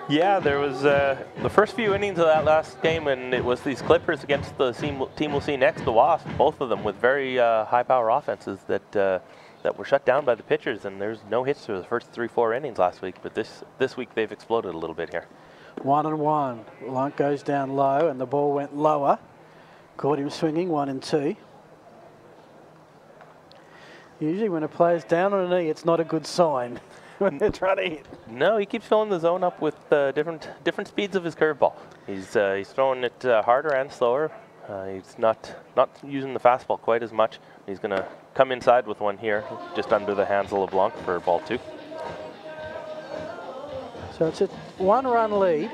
Speaker 4: Yeah, there was the first few innings of that last game, and it was these Clippers against the team we'll see next, the Wasps, both of them with very high-power offenses that were shut down by the pitchers, and there's no hits through the first 3-4 innings last week, but this week they've exploded a little bit here.
Speaker 7: 1-1. Blanc goes down low, and the ball went lower. Caught him swinging, 1-2. Usually when a player's down on a knee, it's not a good sign when they're trying to hit.
Speaker 4: No, he keeps filling the zone up with different speeds of his curveball. He's throwing it harder and slower. He's not using the fastball quite as much. He's going to come inside with one here, just under the hands of LeBlanc for ball 2.
Speaker 7: So it's a 1-run lead.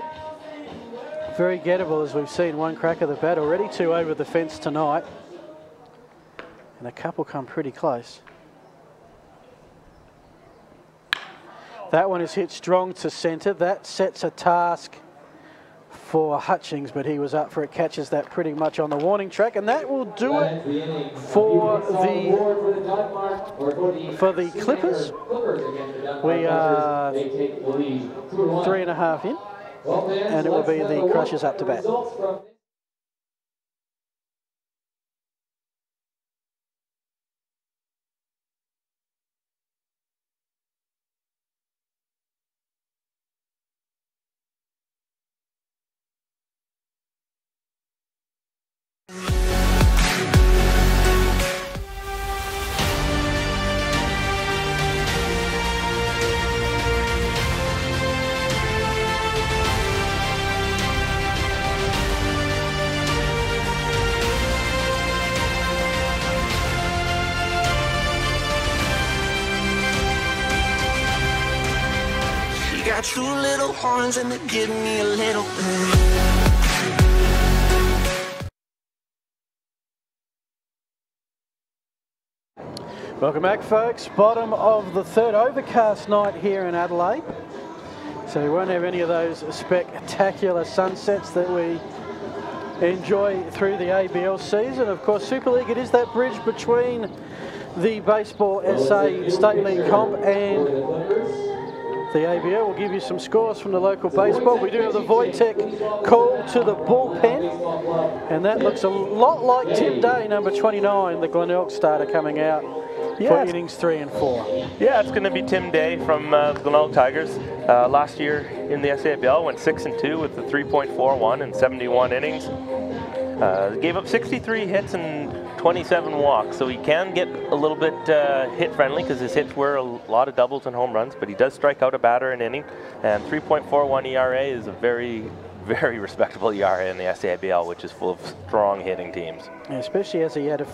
Speaker 7: Very gettable, as we've seen. One crack of the bat, already 2 over the fence tonight. And a couple come pretty close. That one is hit strong to centre. That sets a task for Hutchings, but he was up for it. Catches that pretty much on the warning track, and that will do it for the Clippers. We are 3.5 in. And it will be the Crushers up to bat.
Speaker 1: Got 2 little horns and they give me a little bit.
Speaker 7: Welcome back, folks. Bottom of the 3rd, overcast night here in Adelaide. So we won't have any of those spectacular sunsets that we enjoy through the ABL season. Of course, Super League, it is that bridge between the Baseball SA State League comp and the ABL. Will give you some scores from the local baseball. We do have the Wojtek call to the bullpen, and that looks a lot like Tim Day, number 29, the Glenelg starter, coming out for innings 3 and 4.
Speaker 4: Yeah, it's going to be Tim Day from the Glenelg Tigers. Last year in the SABL went 6-2 with the 3.41 and 71 innings. Gave up 63 hits and 27 walks, so he can get a little bit hit friendly because his hits were a lot of doubles and home runs, but he does strike out a batter an inning, and 3.41 ERA is a very, very respectable ERA in the SABL, which is full of strong hitting teams.
Speaker 7: Yeah, especially as he had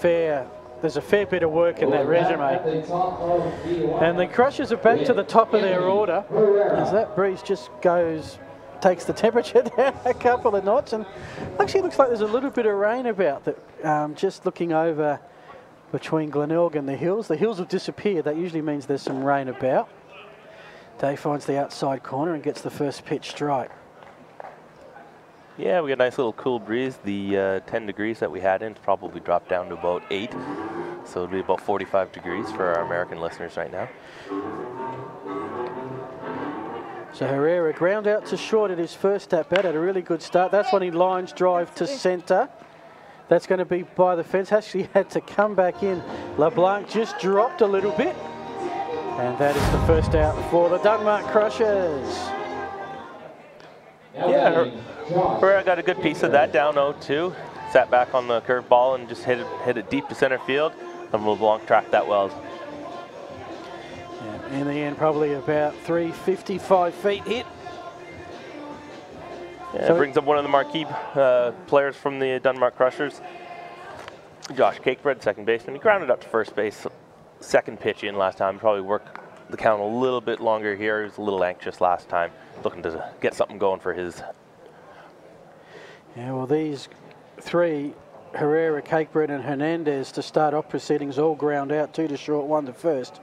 Speaker 7: there's a fair bit of work in that resume. And the Crushers are back to the top of their order as that breeze just takes the temperature down a couple of knots, and actually looks like there's a little bit of rain about that. Just looking over between Glenelg and the hills. The hills have disappeared. That usually means there's some rain about. Day finds the outside corner and gets the first pitch strike.
Speaker 4: Yeah, we got a nice little cool breeze. The 10 degrees that we had in probably dropped down to about 8. So it'll be about 45 degrees for our American listeners right now.
Speaker 7: So Herrera ground out to short at his first at bat, had a really good start. That's when he lines drive to centre. That's going to be by the fence. Actually had to come back in. LeBlanc just dropped a little bit. And that is the first out for the Dunmark Crushers.
Speaker 4: Yeah, Herrera got a good piece of that, down 0-2. Sat back on the curve ball and just hit it deep to center field. And LeBlanc tracked that well.
Speaker 7: In the end, probably about 355 feet hit.
Speaker 4: Yeah, so it brings up one of the marquee players from the Dunmark Crushers, Josh Cakebread, second baseman. He grounded up to first base, second pitch in last time. Probably work the count a little bit longer here. He was a little anxious last time, looking to get something going for his.
Speaker 7: Yeah, well, these three, Herrera, Cakebread and Hernandez, to start off proceedings, all ground out, 2 to short, 1 to first.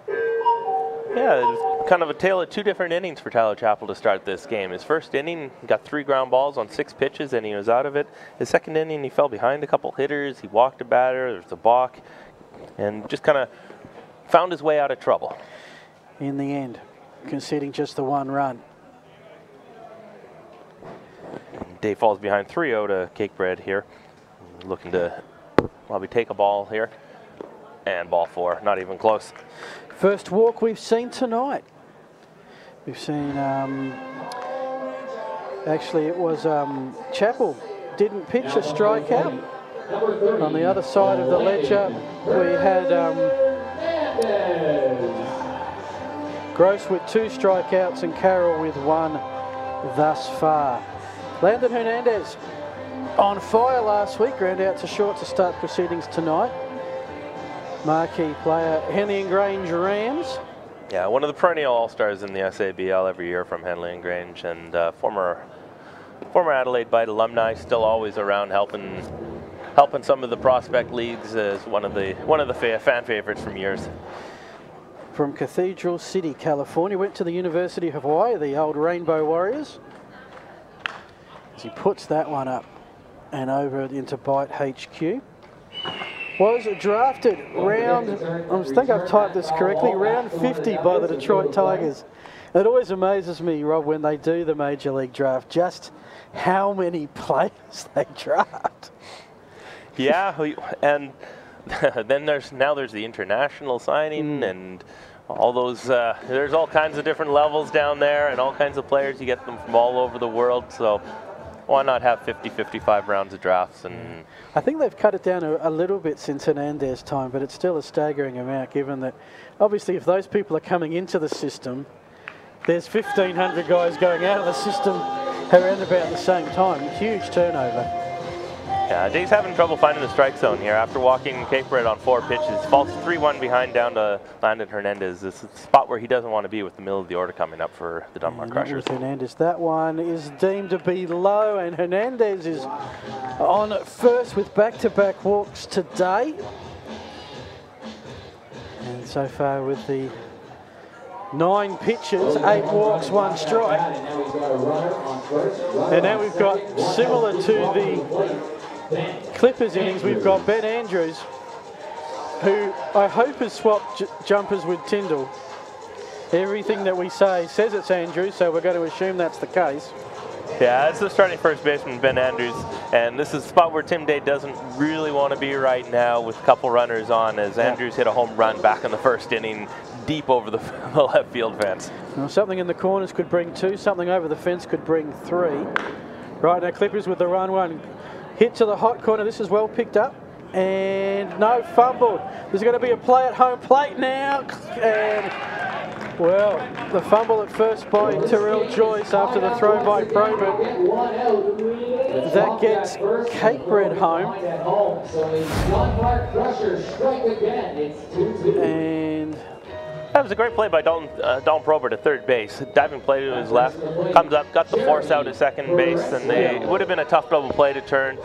Speaker 4: Yeah, it was kind of a tale of two different innings for Tyler Chappell to start this game. His first inning, he got 3 ground balls on 6 pitches, and he was out of it. His second inning, he fell behind a couple hitters. He walked a batter. There was a balk, and just kind of found his way out of trouble.
Speaker 7: In the end, conceding just the 1 run.
Speaker 4: Dave falls behind 3-0 to Cakebread here. Looking to probably take a ball here. And ball 4, not even close.
Speaker 7: First walk we've seen tonight. We've seen, actually it was Chappell didn't pitch a strikeout. On the other side of the ledger, we had Gross with 2 strikeouts and Carroll with 1 thus far. Landon Hernandez on fire last week, ground out to short to start proceedings tonight. Marquee player, Henley and Grange Rams.
Speaker 4: Yeah, one of the perennial all-stars in the SABL every year from Henley and Grange, and former Adelaide Bite alumni, still always around helping some of the prospect leagues as one of the fan favorites from years.
Speaker 7: From Cathedral City, California, went to the University of Hawaii, the old Rainbow Warriors. As he puts that one up and over into Bite HQ. Was drafted round, I think I've typed this correctly, round 50 by the Detroit Tigers. It always amazes me, Rob, when they do the Major League draft, just how many players they draft.
Speaker 4: Yeah, and then there's the international signing and all those, there's all kinds of different levels down there and all kinds of players. You get them from all over the world, so why not have 50, 55 rounds of drafts? And
Speaker 7: I think they've cut it down a little bit since Hernandez time, but it's still a staggering amount given that obviously if those people are coming into the system, there's 1,500 guys going out of the system around about the same time. Huge turnover.
Speaker 4: yeah, Dave's having trouble finding the strike zone here after walking Cakebread on 4 pitches. Falls 3-1 behind down to Landon Hernandez. This is the spot where he doesn't want to be with the middle of the order coming up for the Dunmore Crushers.
Speaker 7: Hernandez, that one is deemed to be low, and Hernandez is on first with back-to-back walks today. And so far with the 9 pitches, 8 walks, 1 strike. And now we've got, similar to the Clippers innings, we've got Ben Andrews, who I hope has swapped jumpers with Tyndall. Everything that we say says it's Andrews, so we're going to assume that's the case.
Speaker 4: Yeah, it's the starting first baseman, Ben Andrews, and this is a spot where Tim Day doesn't really want to be right now with a couple runners on, as Andrews hit a home run back in the first inning, deep over the left field fence.
Speaker 7: Well, something in the corners could bring 2, something over the fence could bring 3. Right now, Clippers with the run 1. Hit to the hot corner, this is well picked up, and no, fumbled. There's going to be a play at home plate now, and well, the fumble at first by Terrell Joyce after the throw by Probert. That gets Cakebread home. And
Speaker 4: that was a great play by Dalton Probert at third base. Diving play to his left, comes up, got the force out at second base, and it would have been a tough double play to turn.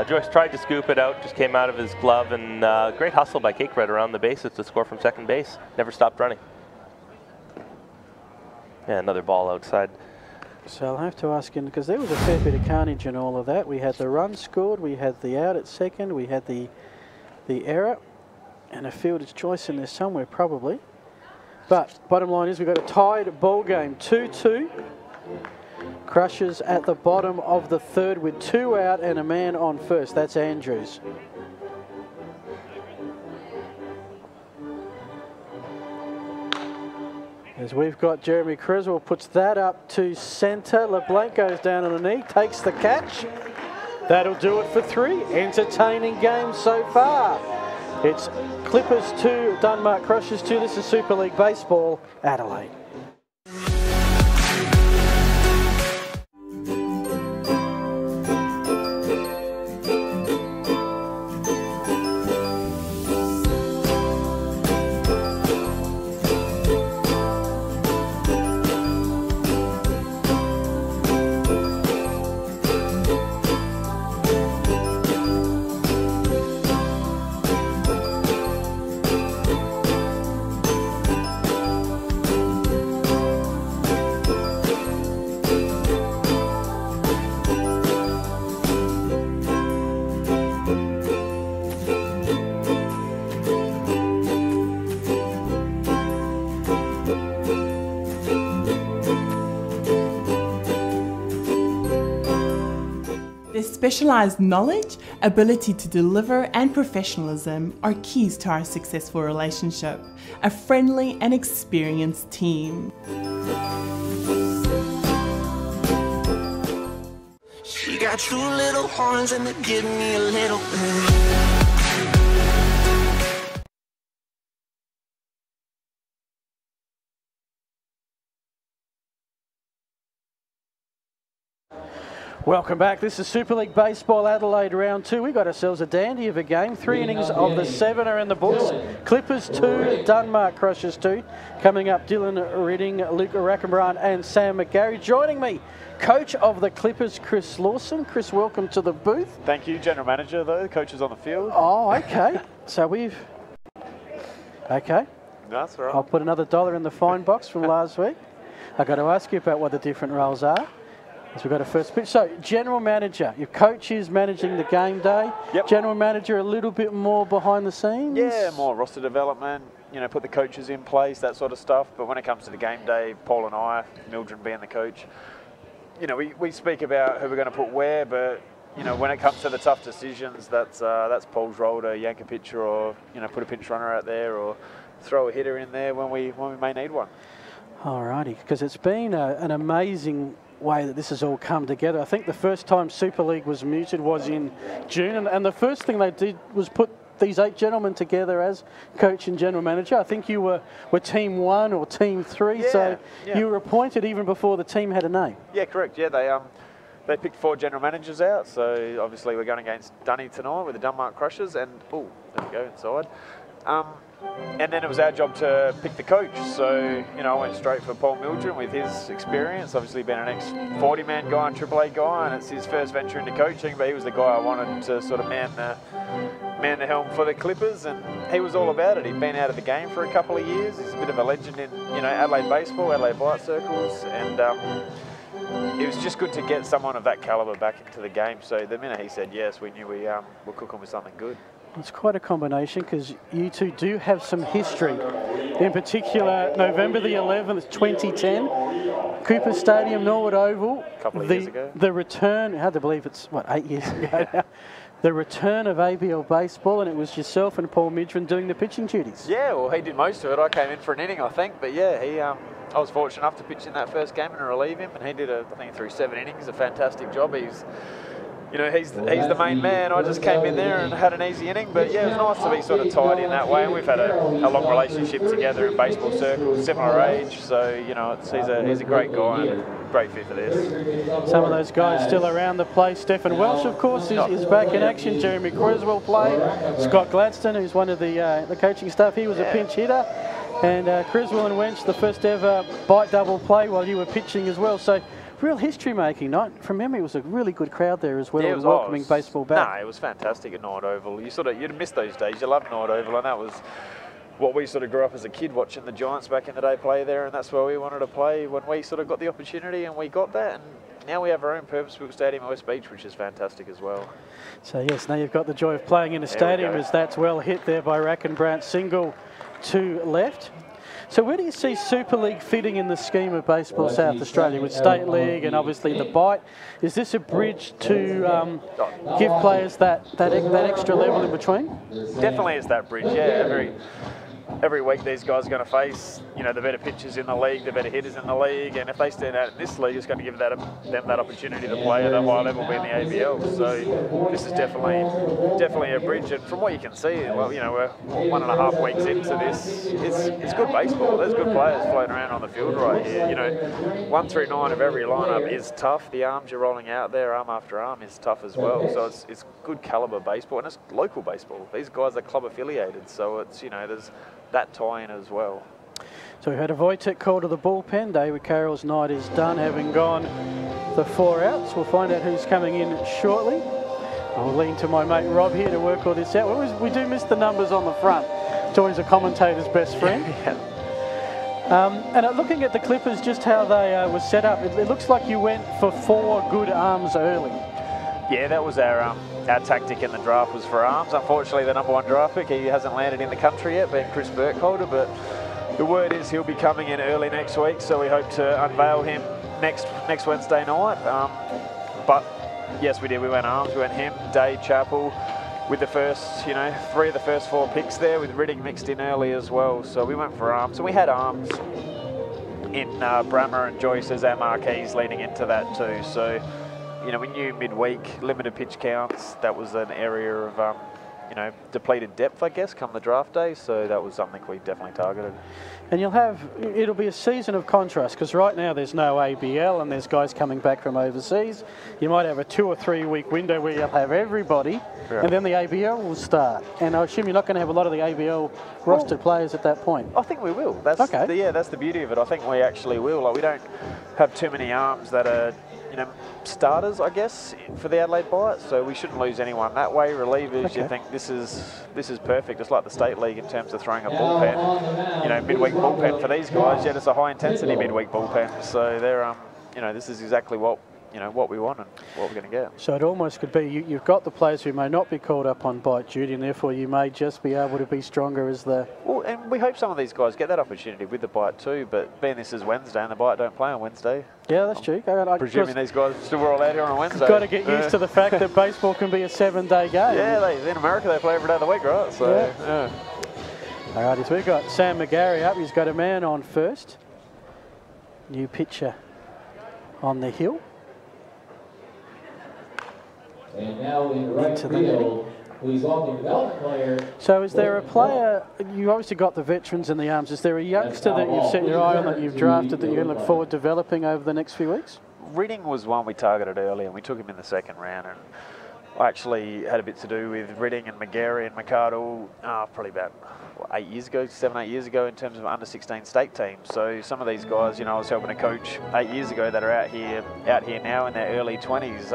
Speaker 4: Joyce tried to scoop it out, just came out of his glove, and great hustle by Cakebread around the bases to score from second base. Never stopped running. Yeah, another ball outside.
Speaker 7: So I'll have to ask him, because there was a fair bit of carnage in all of that. We had the run scored, we had the out at second, we had the error, and a fielder's choice in there somewhere probably. But bottom line is we've got a tied ball game, 2-2. Crushers at the bottom of the third with 2 out and a man on first. That's Andrews. As we've got Jeremy Creswell puts that up to centre. LeBlanc goes down on the knee, takes the catch. That'll do it for 3. Entertaining game so far. It's Clippers 2, Dunmore Crushers 2. This is Super League Baseball Adelaide.
Speaker 6: Specialised knowledge, ability to deliver and professionalism are keys to our successful relationship. A friendly and experienced team.
Speaker 1: She got two little horns and they give me a little bit.
Speaker 7: Welcome back. This is Super League Baseball Adelaide round 2. We got ourselves a dandy of a game. 3 innings of the 7 are in the books. Clippers 2, Denmark Crushers 2. Coming up, Dylan Redding, Luke Rackenbrand and Sam McGarry. Joining me, coach of the Clippers, Chris Lawson. Chris, welcome to the booth.
Speaker 8: Thank you, general manager though. The coach is on the field.
Speaker 7: Oh, okay. So we've... Okay.
Speaker 8: That's all right.
Speaker 7: I'll put another $1 in the fine box from last week. I've got to ask you about what the different roles are. As we've got a first pitch. So, general manager, your coach is managing the game day.
Speaker 8: Yep.
Speaker 7: General manager, a little bit more behind the scenes.
Speaker 8: Yeah, more roster development, you know, put the coaches in place, that sort of stuff. But when it comes to the game day, Paul and I, Mildred being the coach, you know, we speak about who we're going to put where, but, you know, when it comes to the tough decisions, that's Paul's role to yank a pitcher or, you know, put a pinch runner out there or throw a hitter in there when we may need one.
Speaker 7: Alrighty, because it's been an amazing way that this has all come together. I think the first time Super League was mooted was in June, and the first thing they did was put these 8 gentlemen together as coach and general manager. I think you were team 1 or team 3, so you were appointed even before the team had a name.
Speaker 8: Yeah, correct. Yeah, they picked 4 general managers out, so obviously we're going against Dunny tonight with the Denmark Crushers, and there we go inside. And then it was our job to pick the coach. So, you know, I went straight for Paul Mildred with his experience, obviously being an ex-40-man guy and AAA guy, and it's his first venture into coaching, but he was the guy I wanted to sort of man the helm for the Clippers, and he was all about it. He'd been out of the game for a couple of years. He's a bit of a legend in, you know, Adelaide baseball, Adelaide Blight circles, and it was just good to get someone of that calibre back into the game. So the minute he said yes, we knew we'll cook him with something good.
Speaker 7: It's quite a combination because you two do have some history. In particular, November the 11th, 2010, Cooper Stadium, Norwood Oval.
Speaker 8: A couple of years ago.
Speaker 7: The return, hard to believe it's, 8 years ago now. The return of ABL baseball, and it was yourself and Paul Midran doing the pitching duties.
Speaker 8: Yeah, well, he did most of it. I came in for an inning, I think, but yeah, I was fortunate enough to pitch in that first game and relieve him, and he did, I think, through 7 innings, a fantastic job. You know, he's the main man. I just came in there and had an easy inning, but yeah, it was nice to be sort of tied in that way. And we've had a long relationship together in baseball circles, similar age. So you know, he's a great guy and a great fit for this.
Speaker 7: Some of those guys still around the place. Stephen Welsh, of course, is back in action. Jeremy Creswell played. Scott Gladstone, who's one of the coaching staff, he was a pinch hitter. And Creswell and Wench, the first ever bite double play while you were pitching as well. So. Real history-making night. From memory, it was a really good crowd there as well,
Speaker 8: yeah,
Speaker 7: welcoming baseball back.
Speaker 8: No, it was fantastic at Norwood Oval. You'd miss those days. You loved Norwood Oval, and that was what we sort of grew up as a kid watching the Giants back in the day play there, and that's where we wanted to play when we sort of got the opportunity, and we got that. And now we have our own purpose-built stadium at West Beach, which is fantastic as well.
Speaker 7: So yes, now you've got the joy of playing in a stadium, as that's well hit there by Rackenbrand, single to left. So where do you see Super League fitting in the scheme of Baseball South Australia with State League and obviously the bite? Is this a bridge to give players that extra level in between?
Speaker 8: Definitely is that bridge, yeah. Every week these guys are going to face, you know, the better pitchers in the league, the better hitters in the league, and if they stand out in this league, it's going to give them that opportunity to play at a high level, being the ABL. So this is definitely a bridge, and from what you can see, well, you know, we're 1.5 weeks into this. It's good baseball. There's good players floating around on the field right here. You know, 1 through 9 of every lineup is tough. The arms you're rolling out there, arm after arm, is tough as well. So it's good caliber baseball, and it's local baseball. These guys are club affiliated, so it's, you know, there's that tie-in as well.
Speaker 7: So we had a Wojtek call to the bullpen. David Carroll's night is done, having gone the 4 outs. We'll find out who's coming in shortly. I'll lean to my mate Rob here to work all this out. We do miss the numbers on the front. It's always a commentator's best friend. And looking at the Clippers, just how they were set up, it looks like you went for 4 good arms early.
Speaker 8: Yeah, that was our tactic in the draft, was for arms. Unfortunately, the #1 draft pick, he hasn't landed in the country yet, being Chris Burkholder, but the word is he'll be coming in early next week, so we hope to unveil him next Wednesday night. But Yes, we did. We went arms. We went him, Day, Chappell, with the first, 3 of the first 4 picks there, with Ridding mixed in early as well. So we went for arms. And we had arms in Brammer and Joyce as our marquees leading into that too. So, we knew midweek, limited pitch counts. That was an area of, depleted depth, I guess, come the draft day. So that was something we definitely targeted.
Speaker 7: And it'll be a season of contrast, because right now there's no ABL and there's guys coming back from overseas. You might have a 2 or 3 week window where you'll have everybody, and then the ABL will start. And I assume you're not going to have a lot of the ABL rostered players at that point.
Speaker 8: I think we will. That's okay. That's the beauty of it. I think we actually will. Like, we don't have too many arms that are, starters, I guess, for the Adelaide bite. So we shouldn't lose anyone that way. Relievers, you think this is perfect. It's like the state league in terms of throwing a bullpen. Midweek bullpen for these guys. Yet it's a high intensity midweek bullpen. So they're this is exactly what we want and what we're going to get.
Speaker 7: So it almost could be you've got the players who may not be called up on bite duty, and therefore you may just be able to be stronger as the...
Speaker 8: Well, and we hope some of these guys get that opportunity with the bite too, but being this is Wednesday and the bite don't play on Wednesday.
Speaker 7: Yeah, that's true.
Speaker 8: Presuming these guys still were all out here on a Wednesday.
Speaker 7: Got to get used to the fact that baseball can be a 7-day game.
Speaker 8: Yeah, in America they play every day of the week, right? So, yeah.
Speaker 7: All right, so we've got Sam McGarry up. He's got a man on first. New pitcher on the hill.
Speaker 9: And now in right field, please welcome development player.
Speaker 7: So is there a player, you obviously got the veterans in the arms, is there a youngster that you've set your eye on that you've drafted that you're going to look forward to developing over the next few weeks?
Speaker 8: Ridding was one we targeted early, and we took him in the 2nd round, and I actually had a bit to do with Ridding and McGarry and McArdle probably about 8 years ago, 7, 8 years ago in terms of under-16 state teams. So some of these guys, I was helping to coach 8 years ago that are out here now in their early 20s.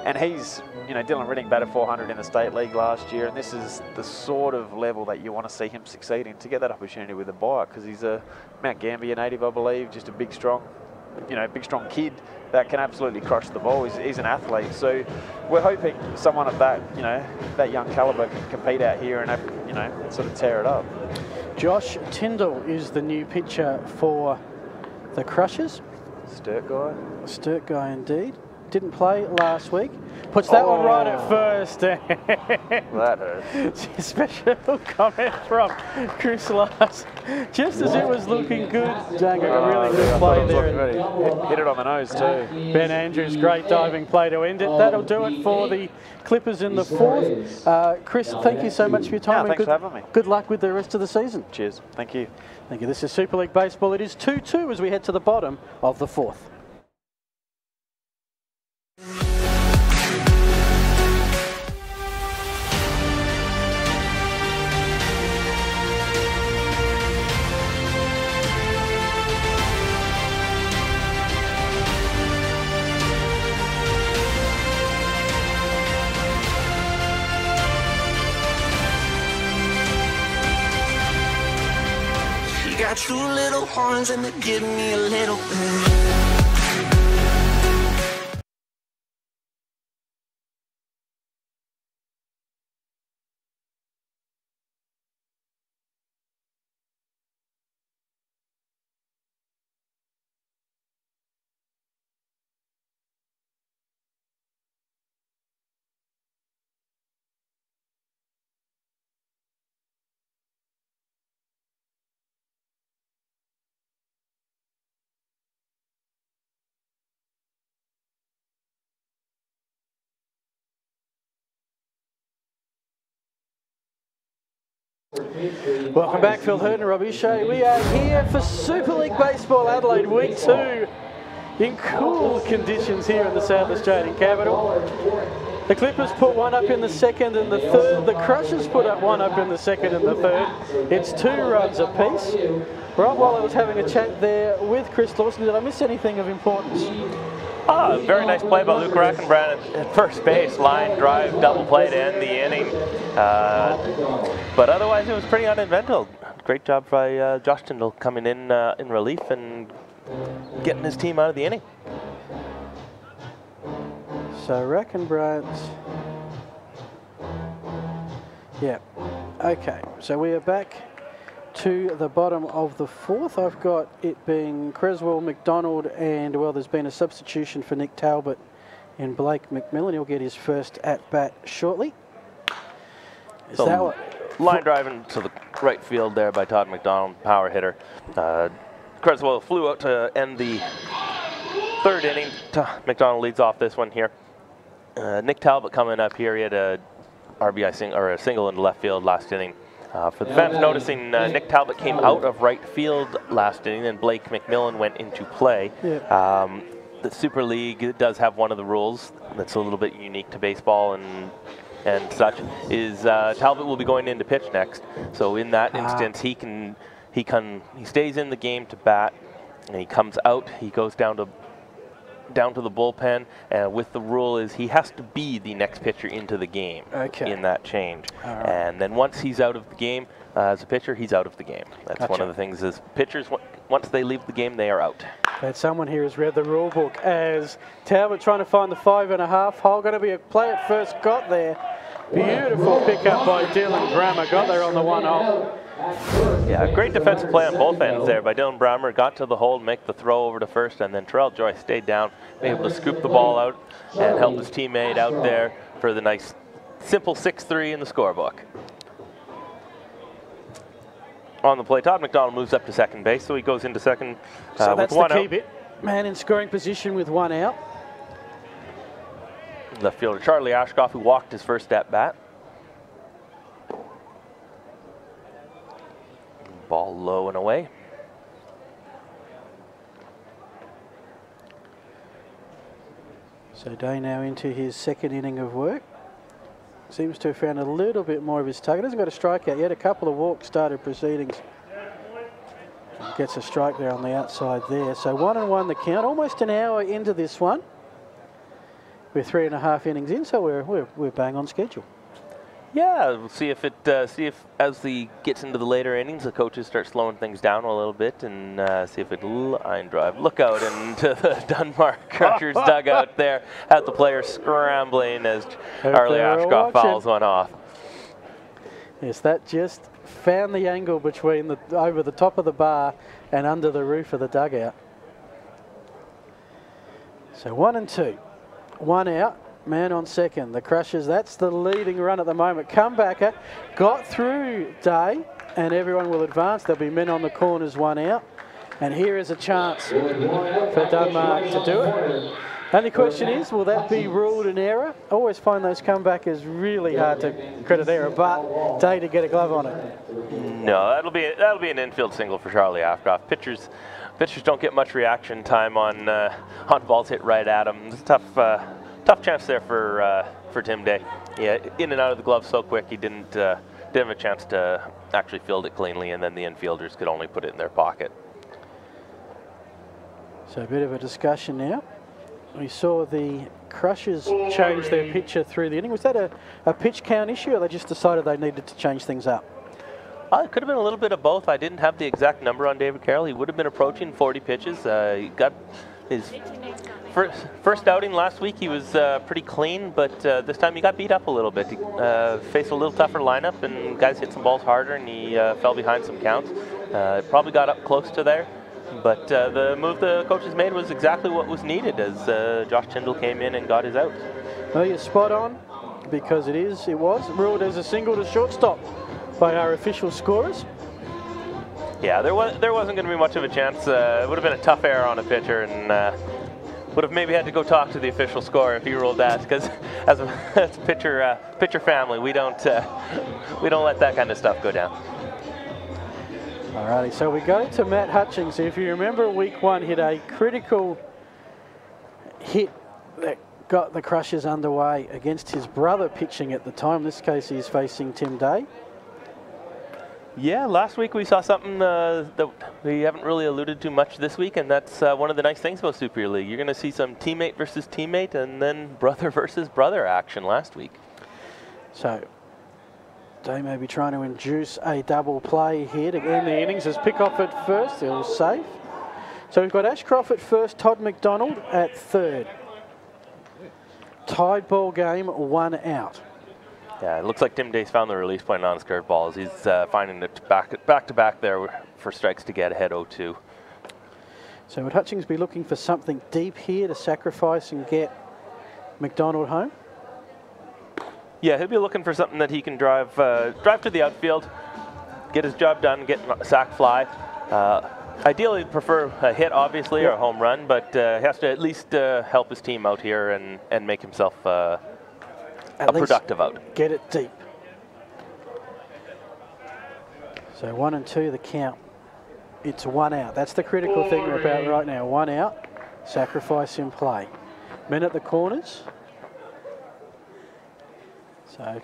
Speaker 8: And he's, Dylan Ridding batted 400 in the state league last year, and this is the sort of level that you want to see him succeed in to get that opportunity with the bite, because he's a Mount Gambier native, I believe, just a big, strong kid that can absolutely crush the ball. He's an athlete, so we're hoping someone of that, that young caliber can compete out here and, sort of tear it up.
Speaker 7: Josh Tyndall is the new pitcher for the Crushers. Sturt guy indeed. Didn't play last week. Puts that one right at first.
Speaker 8: That hurt.
Speaker 7: Special comment from Chris Lawson. Just as it was looking good, Django, a really good play there.
Speaker 8: Hit it on the nose too.
Speaker 7: Ben Andrews, great diving play to end it. That'll do it for the Clippers in the 4th. Chris, thank you so much for your time.
Speaker 8: Thanks for having me.
Speaker 7: Good luck with the rest of the season.
Speaker 8: Cheers. Thank you.
Speaker 7: Thank you. This is Super League Baseball. It is 2-2 as we head to the bottom of the 4th.
Speaker 1: Got 2 little horns and they give me a little bit.
Speaker 7: Welcome back, Phil Hurd and Robbie Shea. We are here for Super League Baseball Adelaide Week 2 in cool conditions here in the South Australian capital. The Clippers put one up in the 2nd and the 3rd. The Crushers put up one up in the 2nd and the 3rd. It's 2 runs apiece. Right while I was having a chat there with Chris Lawson, did I miss anything of importance?
Speaker 4: Very nice play by Luke Rackenbrand at first base. Line drive, double play to end the inning. But otherwise, it was pretty uneventful. Great job by Josh Tyndall coming in relief and getting his team out of the inning.
Speaker 7: So Rackenbrand. Yeah. Okay. So we are back to the bottom of the 4th. I've got it being Creswell, McDonald, and, well, there's been a substitution for Nick Talbot in Blake McMillan. He'll get his first at-bat shortly. Is
Speaker 4: So
Speaker 7: that what?
Speaker 4: line driving to the right field there by Todd McDonald, power hitter. Creswell flew out to end the third inning. McDonald leads off this one here. Nick Talbot coming up here. He had a RBI or a single in the left field last inning. For the fans noticing, Nick Talbot came out of right field last inning, and Blake McMillan went into play.
Speaker 7: Yeah.
Speaker 4: The Super League does have one of the rules that's a little bit unique to baseball and such, is Talbot will be going in to pitch next. So in that instance, he stays in the game to bat, and he comes out. He goes down to the bullpen, and with the rule is he has to be the next pitcher into the game in that change.
Speaker 7: Right.
Speaker 4: And then once he's out of the game as a pitcher, he's out of the game. That's one of the things is pitchers, once they leave the game, they are out.
Speaker 7: But someone here has read the rule book as Talbot trying to find the 5.5 hole. Going to be a play at first, got there. Beautiful pickup by Dylan Brammer, got there on the 1 hole.
Speaker 4: Yeah, great defensive play on both ends there by Dylan Brammer. Got to the hole, make the throw over to first, and then Terrell Joyce stayed down, able to scoop the ball out and help his teammate out there for the nice, simple 6-3 in the scorebook. On the play, Todd McDonald moves up to second base, so he goes into second
Speaker 7: So
Speaker 4: with
Speaker 7: that's
Speaker 4: one
Speaker 7: the key
Speaker 4: out.
Speaker 7: bit. Man in scoring position with 1 out.
Speaker 4: Left fielder Charlie Ashkoff, who walked his first at bat. Ball low and away.
Speaker 7: So Day now into his second inning of work. Seems to have found a little bit more of his target. Hasn't got a strikeout yet. A couple of walks started proceedings. Gets a strike there on the outside there. So 1-1 the count. Almost an hour into this one. We're 3.5 innings in, so we're bang on schedule.
Speaker 4: Yeah, we'll see if as the gets into the later innings, the coaches start slowing things down a little bit and see if it line drive. Look out into the Dunbar Crushers dugout there at the player scrambling as Charlie Ashkoff fouls one off.
Speaker 7: Yes, that just found the angle between over the top of the bar and under the roof of the dugout. So 1-2, 1 out. Man on second. The Crushers, that's the leading run at the moment. Comebacker got through Day, and everyone will advance. There'll be men on the corners, 1 out. And here is a chance for Denmark to do it. Only question is, will that be ruled an error? I always find those comebackers really hard to credit error, but Day to get a glove on it.
Speaker 4: No, that'll be an infield single for Charlie Ashkoff. Pitchers don't get much reaction time on balls hit right at them. It's tough chance there for Tim Day. Yeah, in and out of the glove so quick, he didn't have a chance to actually field it cleanly, and then the infielders could only put it in their pocket.
Speaker 7: So a bit of a discussion now. We saw the Crushers change their pitcher through the inning. Was that a pitch count issue, or they just decided they needed to change things up?
Speaker 4: It could have been a little bit of both. I didn't have the exact number on David Carroll. He would have been approaching 40 pitches. He got his first outing last week. He was pretty clean, but this time he got beat up a little bit. He faced a little tougher lineup, and guys hit some balls harder, and he fell behind some counts. Probably got up close to there. But the move the coaches made was exactly what was needed as Josh Tyndall came in and got his out.
Speaker 7: Well, you're spot on, because it was ruled as a single to shortstop by our official scorers.
Speaker 4: Yeah, there wasn't going to be much of a chance. It would have been a tough error on a pitcher, and would have maybe had to go talk to the official scorer if he ruled that, because as a pitcher family, we don't let that kind of stuff go down.
Speaker 7: Alrighty, so we go to Matt Hutchings. If you remember, week 1 hit a critical hit that got the Crushers underway against his brother pitching at the time. In this case, he's facing Tim Day.
Speaker 4: Yeah, last week we saw something that we haven't really alluded to much this week, and that's one of the nice things about Super League. You're going to see some teammate versus teammate and then brother versus brother action last week.
Speaker 7: So Day may be trying to induce a double play here to end the innings as Pickoff at first. It was safe. So we've got Ashcroft at first, Todd McDonald at third. Tied ball game, 1 out.
Speaker 4: Yeah, it looks like Tim Day's found the release point on his curveballs. He's finding it back to back there for strikes to get ahead 0-2.
Speaker 7: So would Hutchings be looking for something deep here to sacrifice and get McDonald home?
Speaker 4: Yeah, he'll be looking for something that he can drive to the outfield, get his job done, get a sac fly. Ideally, prefer a hit, obviously, or a home run, but he has to at least help his team out here and make himself a productive out.
Speaker 7: Get it deep. So 1 and 2 the count. It's 1 out. That's the critical thing about right now. 1 out, sacrifice in play. Men at the corners. So I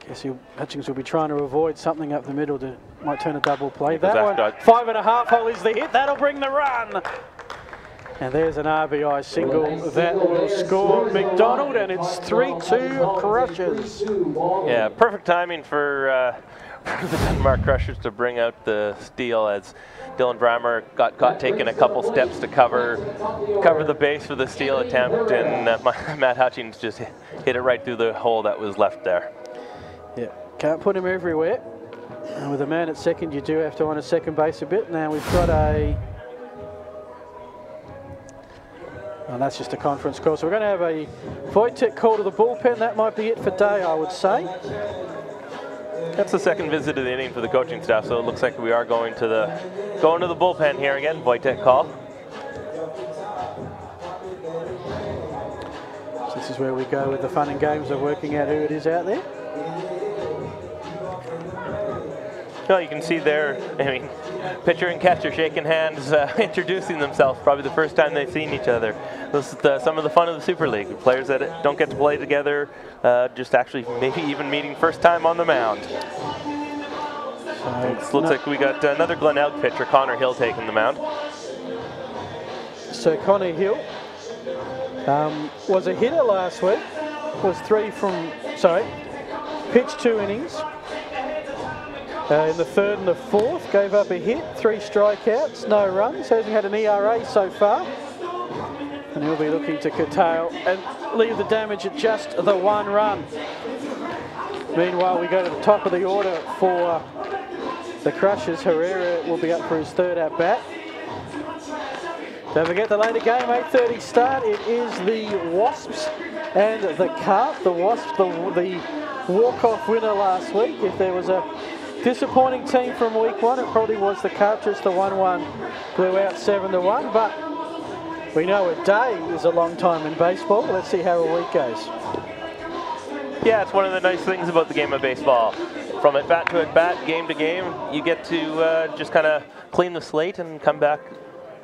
Speaker 7: guess Hutchings will be trying to avoid something up the middle that might turn a double play. That one, 5.5 hole is the hit. That'll bring the run. And there's an RBI single that will score McDonald, and it's 3-2 Crushers.
Speaker 4: Yeah, perfect timing for the Denmark Crushers to bring out the steal as Dylan Brammer got caught taking a couple steps to cover the base for the steal attempt, and Matt Hutchings just hit it right through the hole that was left there.
Speaker 7: Yeah, can't put him everywhere. And with a man at second, you do have to on a second base a bit. Now we've got a... And that's just a conference call. So we're going to have a Wojtek call to the bullpen. That might be it for day, I would say.
Speaker 4: That's the second visit of the inning for the coaching staff, so it looks like we are going to the bullpen here again. Wojtek call.
Speaker 7: So this is where we go with the fun and games of working out who it is out there.
Speaker 4: Well, you can see there, I mean, pitcher and catcher shaking hands, introducing themselves, probably the first time they've seen each other. This is some of the fun of the Super League. Players that don't get to play together, just actually maybe even meeting first time on the mound. It looks like we got another Glenelg pitcher, Connor Hill, taking the mound.
Speaker 7: So Connor Hill was a hitter last week, pitched 2 innings. In the third and the fourth, gave up a hit, 3 strikeouts, no runs, hasn't had an ERA so far. And he'll be looking to curtail and leave the damage at just the 1 run. Meanwhile, we go to the top of the order for the Crushers. Herrera will be up for his 3rd at bat. Don't forget the later game, 8:30 start. It is the Wasps and the Carp. The Wasps, the walk-off winner last week. If there was a disappointing team from week 1, it probably was the Carp. Just the 1-1 blew out 7-1, but we know a day is a long time in baseball. Let's see how a week goes.
Speaker 4: Yeah, it's one of the nice things about the game of baseball. From at bat to at bat, game to game, you get to just kind of clean the slate and come back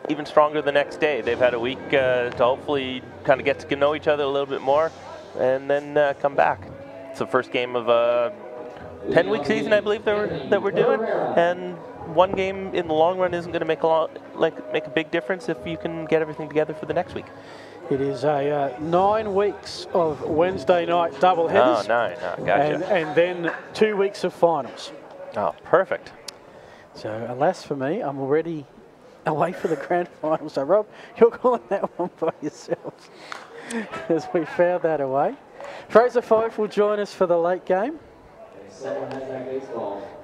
Speaker 4: even stronger the next day. They've had a week to hopefully kind of get to know each other a little bit more and then come back. It's the first game of a 10-week season, I believe, that we're doing, and 1 game in the long run isn't going to make a big difference if you can get everything together for the next week.
Speaker 7: It is a 9 weeks of Wednesday night doubleheaders.
Speaker 4: Oh, 9, oh, gotcha.
Speaker 7: And then 2 weeks of finals.
Speaker 4: Oh, perfect.
Speaker 7: So, alas for me, I'm already away for the grand final. So, Rob, you're calling that one by yourself as we found that away. Fraser Fife will join us for the late game.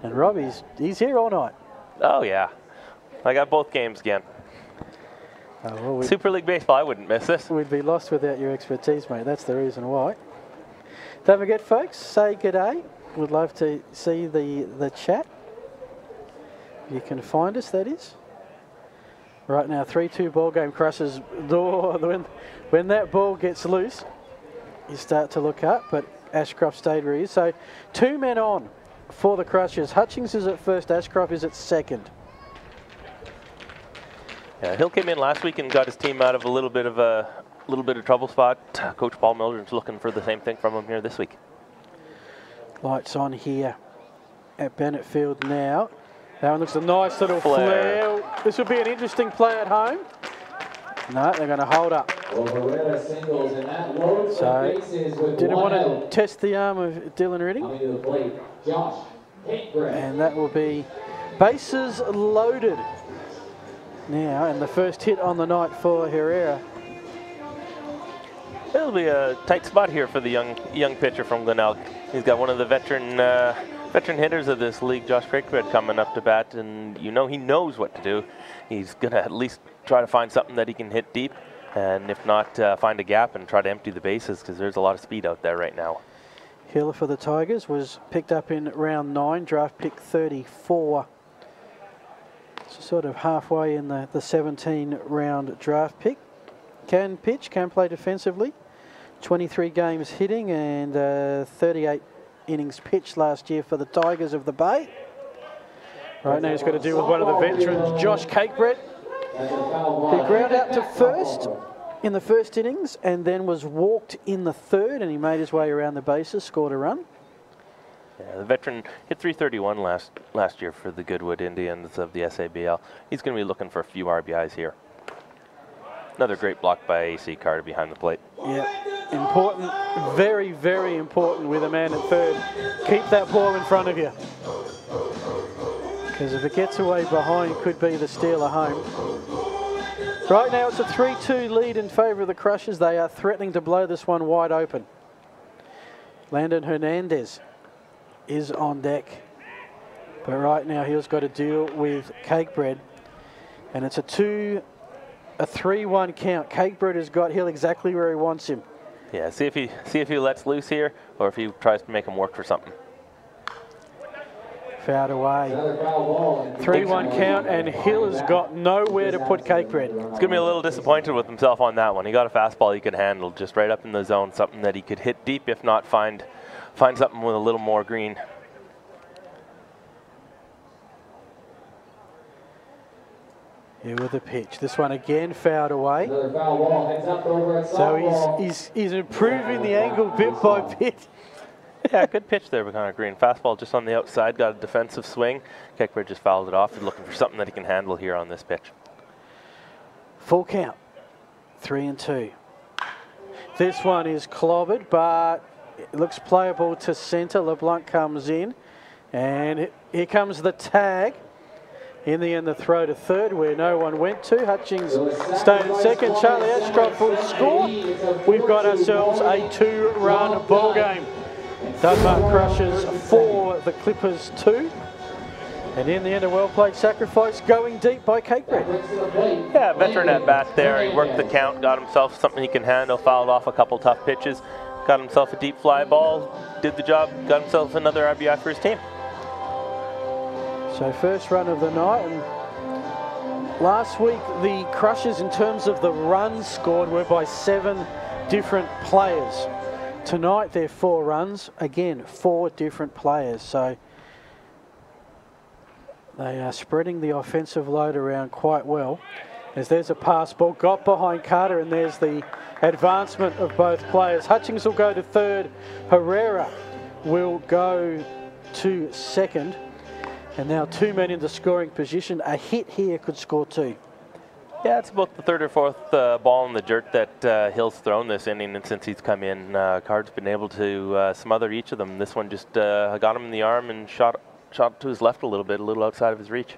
Speaker 7: And Rob, he's here all night.
Speaker 4: Oh, yeah. I got both games again.
Speaker 7: Well,
Speaker 4: Super League Baseball, I wouldn't miss this.
Speaker 7: We'd be lost without your expertise, mate. That's the reason why. Don't forget, folks, say good day. We'd love to see the chat. You can find us, that is. Right now, 3-2 ball game. Crushers. When that ball gets loose, you start to look up, but Ashcroft stayed where he is. So 2 men on for the Crushers. Hutchings is at first, Ashcroft is at second.
Speaker 4: Yeah, Hill came in last week and got his team out of a little bit of trouble spot. Coach Paul Mildred's looking for the same thing from him here this week.
Speaker 7: Lights on here at Bennett Field now. That one looks a nice little flare. This will be an interesting play at home. No, they're going to hold up. So, didn't want to test the arm of Dylan Redding. And that will be bases loaded now, and the first hit on the night for Herrera.
Speaker 4: It'll be a tight spot here for the young pitcher from Glenelg. He's got one of the veteran hitters of this league, Josh Craighead, coming up to bat, and you know he knows what to do. He's going to at least try to find something that he can hit deep. and if not, find a gap and try to empty the bases, because there's a lot of speed out there right now.
Speaker 7: Hill for the Tigers was picked up in round 9, draft pick 34. So sort of halfway in the 17-round draft pick. Can pitch, can play defensively. 23 games hitting and 38 innings pitched last year for the Tigers of the Bay. Right now he's got to deal with one of the veterans, Josh Cakebread. He ground out to first in the first innings and then was walked in the third, and he made his way around the bases, scored a run.
Speaker 4: Yeah, the veteran hit 331 last year for the Goodwood Indians of the SABL. He's going to be looking for a few RBIs here. Another great block by AC Carter behind the plate.
Speaker 7: Yeah, important, very, very important with a man at third. Keep that ball in front of you. Because if it gets away behind, it could be the steal at home. Right now it's a 3-2 lead in favour of the Crushers. They are threatening to blow this one wide open. Landon Hernandez is on deck. But right now he's got to deal with Cakebread. And it's a 3-1 count. Cakebread has got Hill exactly where he wants him.
Speaker 4: Yeah, see if he lets loose here, or if he tries to make him work for something.
Speaker 7: Fouled away. 3-1 count, and Hill has got nowhere to put Cakebread.
Speaker 4: He's going to be a little disappointed with himself on that one. He got a fastball he could handle just right up in the zone, something that he could hit deep, if not find something with a little more green.
Speaker 7: Here with the pitch. This one again fouled away. So he's improving the angle bit by bit.
Speaker 4: Yeah, good pitch there, Connor Green. Fastball just on the outside, got a defensive swing. Cakebread just fouled it off. He's looking for something that he can handle here on this pitch.
Speaker 7: Full count, 3-2. This one is clobbered, but it looks playable to centre. LeBlanc comes in, and here comes the tag. In the end, the throw to third, where no one went to. Hutchings stayed at second. Charlie Ashcroft will score. We've got ourselves a 2-run ball game. Dunbar Crushers 4, the Clippers 2. And in the end, a well-played sacrifice going deep by Cakebread.
Speaker 4: Yeah, veteran at bat there. He worked the count, got himself something he can handle, fouled off a couple tough pitches, got himself a deep fly ball, did the job, got himself another RBI for his team.
Speaker 7: So first run of the night, and last week the Crushers in terms of the runs scored were by 7 different players. Tonight they're 4 runs, again 4 different players, so they are spreading the offensive load around quite well. As there's a pass ball, got behind Carter, and there's the advancement of both players. Hutchings will go to third, Herrera will go to second, and now 2 men in the scoring position. A hit here could score 2.
Speaker 4: Yeah, it's about the 3rd or 4th ball in the dirt that Hill's thrown this inning, and since he's come in, Card's been able to smother each of them. This one just got him in the arm and shot to his left a little outside of his reach.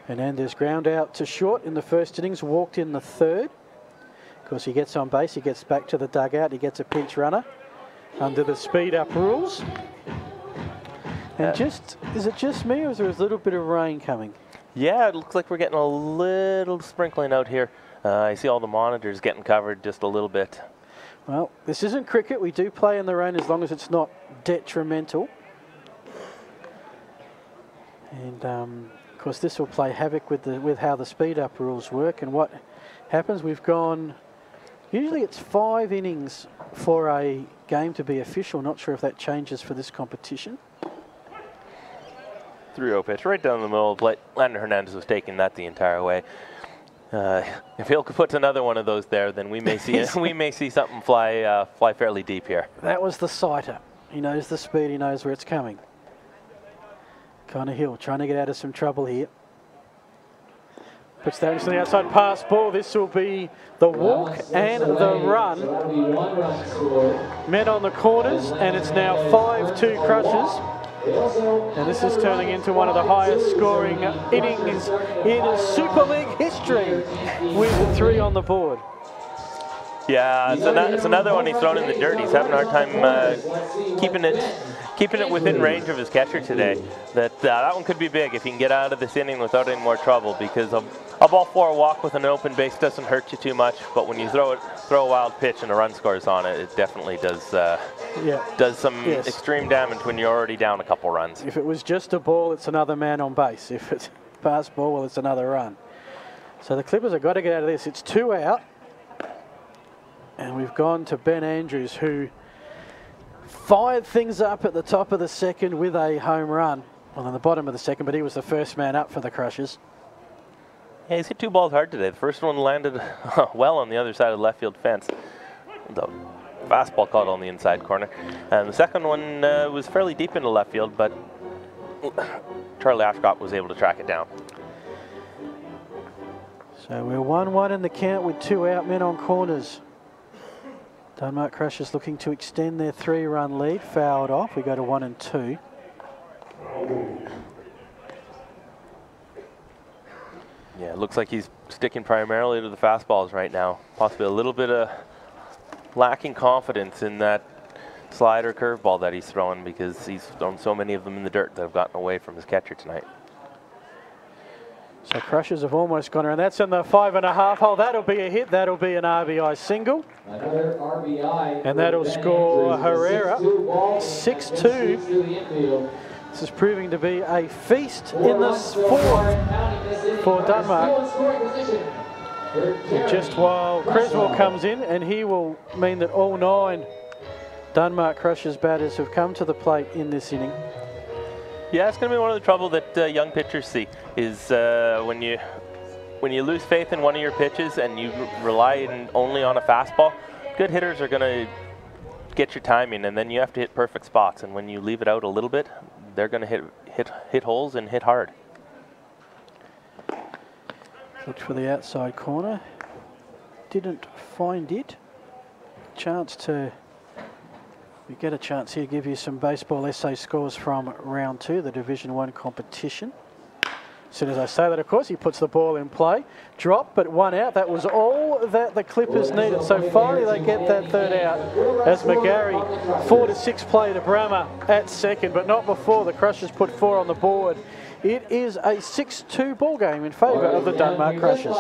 Speaker 7: Hernandez ground out to short in the first innings, walked in the third. Of course, he gets on base, he gets back to the dugout, he gets a pinch runner under the speed up rules. And is it just me, or is there a little bit of rain coming?
Speaker 4: Yeah, it looks like we're getting a little sprinkling out here. I see all the monitors getting covered just a little bit.
Speaker 7: Well, this isn't cricket. We do play in the rain as long as it's not detrimental. And of course, this will play havoc with how the speed up rules work. And what happens? We've gone. Usually, it's 5 innings for a game to be official. Not sure if that changes for this competition.
Speaker 4: 3-0 pitch right down the middle of the plate. Landon Hernandez was taking that the entire way. If Hill puts another one of those there, then we may see something fly fairly deep here.
Speaker 7: That was the sighter. He knows the speed. He knows where it's coming. Connor Hill trying to get out of some trouble here. Puts that into the outside pass ball. This will be the walk and the run. Met on the corners, and it's now 5-2 Crushers. And this is turning into one of the highest scoring innings in Super League history with 3 on the board.
Speaker 4: Yeah, it's another one he's thrown in the dirt. He's having a hard time keeping it within range of his catcher today. That one could be big if he can get out of this inning without any more trouble, because a ball four walk with an open base doesn't hurt you too much, but when you throw a wild pitch and a run scores on it, it definitely does some extreme damage when you're already down a couple runs.
Speaker 7: If it was just a ball, it's another man on base. If it's fast ball, well, it's another run. So the Clippers have got to get out of this. It's 2 out. And we've gone to Ben Andrews, who fired things up at the top of the second with a home run. Well, in the bottom of the second, but he was the first man up for the Crushers.
Speaker 4: Yeah, he's hit 2 balls hard today. The first one landed well on the other side of the left field fence. The fastball caught on the inside corner. And the second one was fairly deep into left field, but Charlie Ashcroft was able to track it down.
Speaker 7: So we're 1-1 in the count with 2 out, men on corners. Denmark Crushers looking to extend their 3-run lead. Fouled off. We go to 1 and 2.
Speaker 4: Yeah, it looks like he's sticking primarily to the fastballs right now. Possibly a little bit of lacking confidence in that slider curveball that he's throwing, because he's thrown so many of them in the dirt that have gotten away from his catcher tonight.
Speaker 7: So Crushers have almost gone around. That's in the 5.5 hole. That'll be a hit. That'll be an RBI single.
Speaker 9: Another RBI.
Speaker 7: And that'll score Herrera 6-2. This is proving to be a feast in the fourth for Denmark. Just while Creswell comes in, and he will mean that all 9 Denmark Crushers batters have come to the plate in this inning.
Speaker 4: Yeah, it's going to be one of the trouble that young pitchers see, is when you lose faith in one of your pitches and you rely only on a fastball. Good hitters are going to get your timing, and then you have to hit perfect spots. And when you leave it out a little bit, they're going to hit holes and hit hard.
Speaker 7: Looked for the outside corner, didn't find it. Chance to. We get a chance here to give you some baseball essay scores from round 2, the Division 1 competition. As soon as I say that, of course, he puts the ball in play. Drop, but 1 out. That was all that the Clippers needed. So finally they get that 3rd out as McGarry 4-6 play to Brammer at second, but not before the Crushers put 4 on the board. It is a 6-2 ball game in favour of the Denmark Crushers.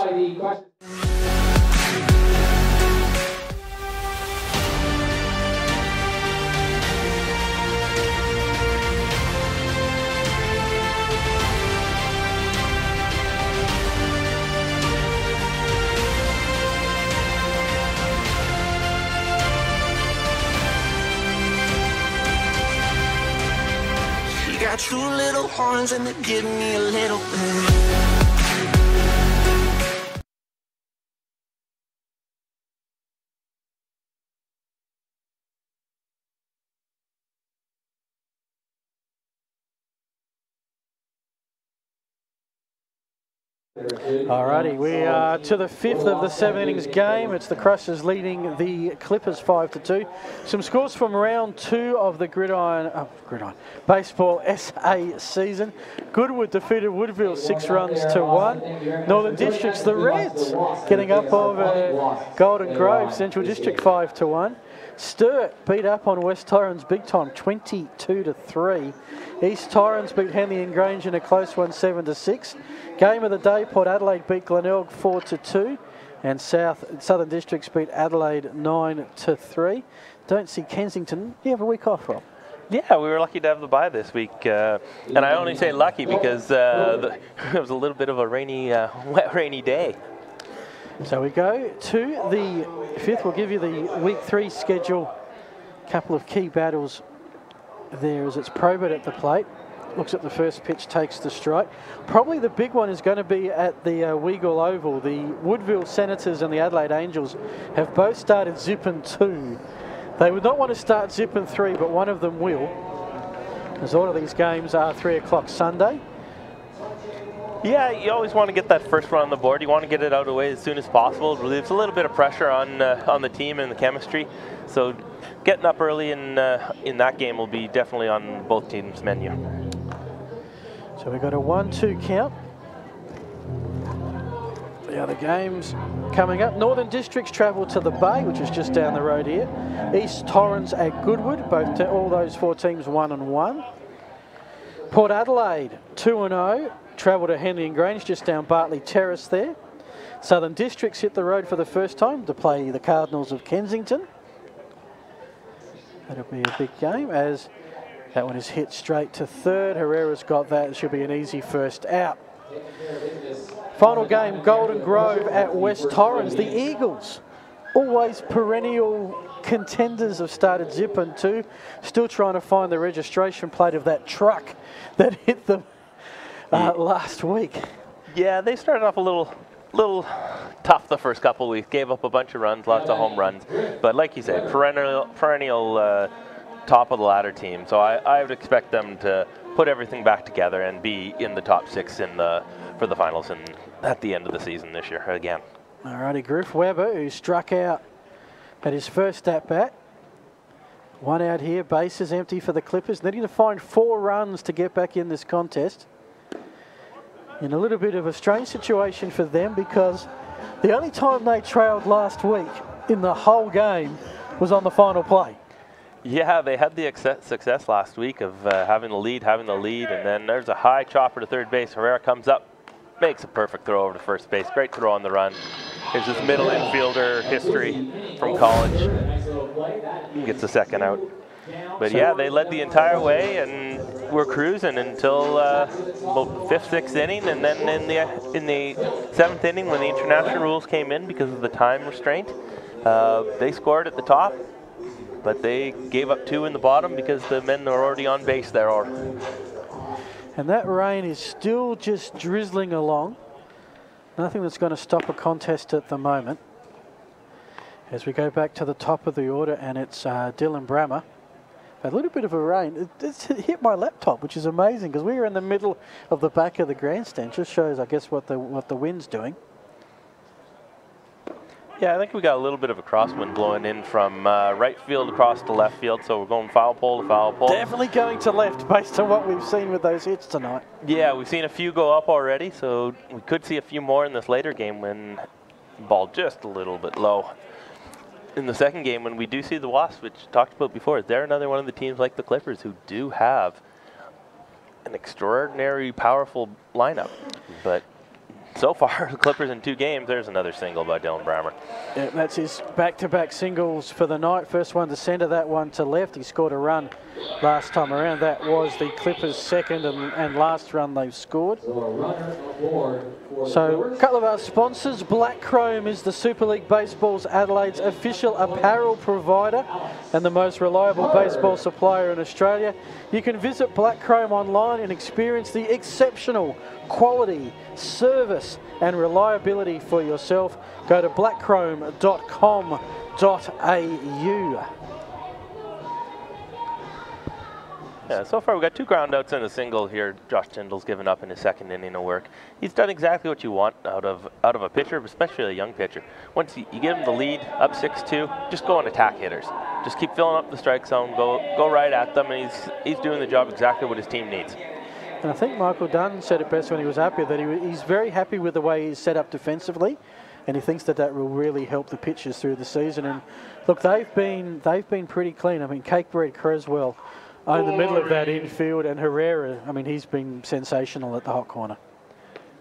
Speaker 1: Got 2 little horns and they give me a little bit.
Speaker 7: Alrighty, we are to the 5th of the 7 innings game. It's the Crushers leading the Clippers 5-2. Some scores from round 2 of the Gridiron Baseball SA season. Goodwood defeated Woodville 6-1. Northern Districts, the Reds, getting up over Golden Grove, Central District 5-1. Sturt beat up on West Torrens big time 22-3. East Torrens beat Henley and Grange in a close one 7-6. Game of the day, Port Adelaide beat Glenelg 4-2, and Southern Districts beat Adelaide 9-3. Don't see Kensington. You have a week off, Rob?
Speaker 4: Yeah, we were lucky to have the bye this week, and I only say lucky because it was a little bit of a rainy, wet, rainy day.
Speaker 7: So we go to the 5th. We'll give you the week 3 schedule. Couple of key battles there as it's Probert at the plate. Looks at the first pitch, takes the strike. Probably the big one is going to be at the Weagle Oval. The Woodville Senators and the Adelaide Angels have both started Zippin 2. They would not want to start Zippin 3, but one of them will, as all of these games are 3 o'clock Sunday.
Speaker 4: Yeah, you always want to get that first run on the board. You want to get it out of the way as soon as possible. It relieves a little bit of pressure on the team and the chemistry. So getting up early in that game will be definitely on both teams' menu.
Speaker 7: So we've got a 1-2 count. The other games coming up. Northern Districts travel to the Bay, which is just down the road here. East Torrens at Goodwood, all those 4 teams 1-1. Port Adelaide 2-0, travel to Henley and Grange, just down Bartley Terrace there. Southern Districts hit the road for the first time to play the Cardinals of Kensington. That'll be a big game as that one is hit straight to third. Herrera's got that. It should be an easy first out. Final game, Golden Grove at West Torrens. The Eagles, always perennial contenders, have started zipping too. Still trying to find the registration plate of that truck that hit them last week.
Speaker 4: Yeah, they started off a little tough the first couple of weeks. Gave up a bunch of runs, lots of home runs. But like you said, perennial top of the ladder team. So I would expect them to put everything back together and be in the top 6 for the finals and at the end of the season this year again.
Speaker 7: Alrighty, Griff Webber, who struck out at his first at-bat. 1 out here, bases empty for the Clippers. Needing to find 4 runs to get back in this contest. In a little bit of a strange situation for them because the only time they trailed last week in the whole game was on the final play.
Speaker 4: Yeah, they had the success last week of having the lead, and then there's a high chopper to third base. Herrera comes up, makes a perfect throw over to first base. Great throw on the run. Here's his middle infielder history from college. Gets the second out. But yeah, they led the entire way and were cruising until about the 5th, 6th inning, and then in the 7th inning, when the international rules came in because of the time restraint, they scored at the top. But they gave up 2 in the bottom because the men are already on base there.
Speaker 7: And that rain is still just drizzling along. Nothing that's going to stop a contest at the moment. As we go back to the top of the order, and it's Dylan Brammer. A little bit of a rain. It's hit my laptop, which is amazing because we were in the middle of the back of the grandstand. Just shows, I guess, what the wind's doing.
Speaker 4: Yeah, I think we got a little bit of a crosswind blowing in from right field across to left field, so we're going foul pole to foul pole.
Speaker 7: Definitely going to left based on what we've seen with those hits tonight.
Speaker 4: Yeah, we've seen a few go up already, so we could see a few more in this later game when the ball just a little bit low. In the second game, when we do see the Wasps, which talked about before, they're another one of the teams like the Clippers who do have an extraordinary, powerful lineup. But so far, the Clippers in 2 games, there's another single by Dylan Brammer.
Speaker 7: Yeah, that's his back-to-back singles for the night. First one to centre, that one to left. He scored a run last time around. That was the Clippers' second and last run they've scored. So a couple of our sponsors. Black Chrome is the Super League Baseball Adelaide's official apparel provider and the most reliable baseball supplier in Australia. You can visit Black Chrome online and experience the exceptional quality, service and reliability for yourself. Go to blackchrome.com.au.
Speaker 4: Yeah, so far we've got 2 ground outs and a single here. Josh Tyndall's given up in his second inning of work. He's done exactly what you want out of a pitcher, especially a young pitcher. Once you give him the lead, up 6-2, just go and attack hitters. Just keep filling up the strike zone, go right at them, and he's doing the job exactly what his team needs.
Speaker 7: And I think Michael Dunn said it best when he was up here, that he's very happy with the way he's set up defensively, and he thinks that will really help the pitchers through the season. And look, they've been pretty clean. I mean, Cakebread Creswell in the middle of that infield, and Herrera, I mean, he's been sensational at the hot corner.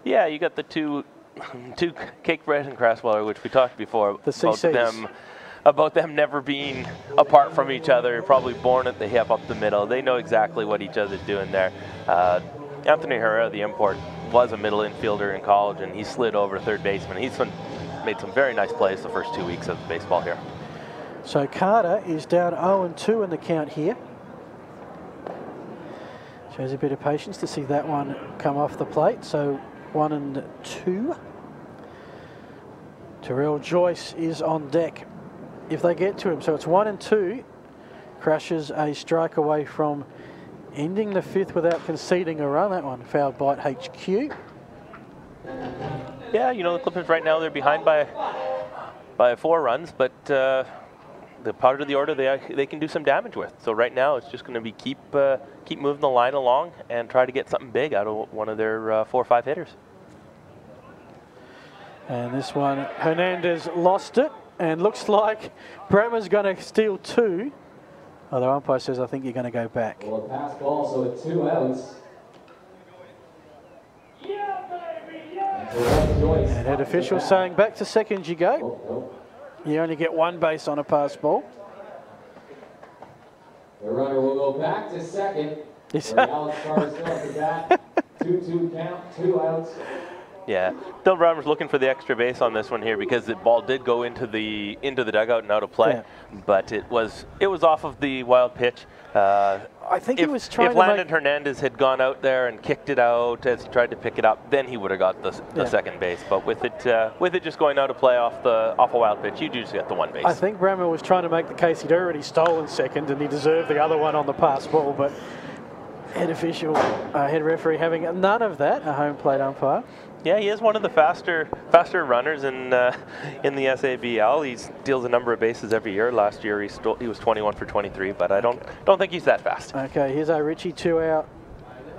Speaker 4: Yeah, you got the two Cakebread and Creswell, which we talked before about them never being apart from each other, probably born at the hip up the middle. They know exactly what each other's doing there. Anthony Herrera, the import, was a middle infielder in college, and he slid over to third baseman. He's made some very nice plays the first 2 weeks of baseball here.
Speaker 7: So Carter is down 0-2 in the count here. Shows a bit of patience to see that one come off the plate. So 1-2. Terrell Joyce is on deck if they get to him. So it's 1-2. Crushes a strike away from ending the 5th without conceding a run. That one fouled by HQ.
Speaker 4: Yeah, you know, the Clippers right now, they're behind by 4 runs, but the part of the order they can do some damage with. So right now it's just going to be keep moving the line along and try to get something big out of one of their 4 or 5 hitters.
Speaker 7: And this one, Hernandez lost it, and looks like Brammer's going to steal 2. Although umpire says, I think you're going to go back.
Speaker 9: Well, a pass ball, so it's 2 outs.
Speaker 7: And head official saying, back to second you go. You only get 1 base on a pass ball.
Speaker 9: The runner will go back to second. Alex Carter's still at the bat. 2-2 count, 2 outs.
Speaker 4: Yeah, Dylan Brammer's looking for the extra base on this one here because the ball did go into the dugout and out of play, but it was off of the wild pitch.
Speaker 7: I think he was trying
Speaker 4: to. If Landon Hernandez had gone out there and kicked it out as he tried to pick it up, then he would have got the second base. But with it just going out of play off a wild pitch, you do just get the 1 base.
Speaker 7: I think Brammer was trying to make the case he'd already stolen second and he deserved the other one on the pass ball, but head official, head referee having none of that, a home plate umpire.
Speaker 4: Yeah, he is one of the faster runners in the SABL. He steals a number of bases every year. Last year he was 21 for 23, but I don't think he's that fast.
Speaker 7: Okay, here's our Richie, 2 out,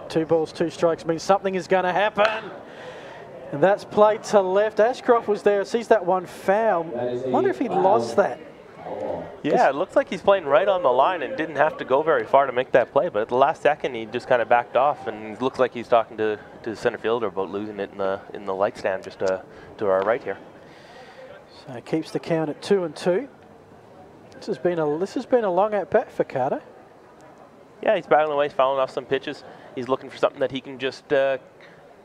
Speaker 7: 2 balls, 2 strikes. Means something is going to happen. And that's played to left. Ashcroft was there, sees that one foul. I wonder if he lost that.
Speaker 4: Yeah, it looks like he's playing right on the line and didn't have to go very far to make that play. But at the last second, he just kind of backed off, and it looks like he's talking to the center fielder about losing it in the light stand just to our right here.
Speaker 7: So it keeps the count at 2-2. This has been a long at bat for Carter.
Speaker 4: Yeah, he's battling away, he's fouling off some pitches. He's looking for something that he can just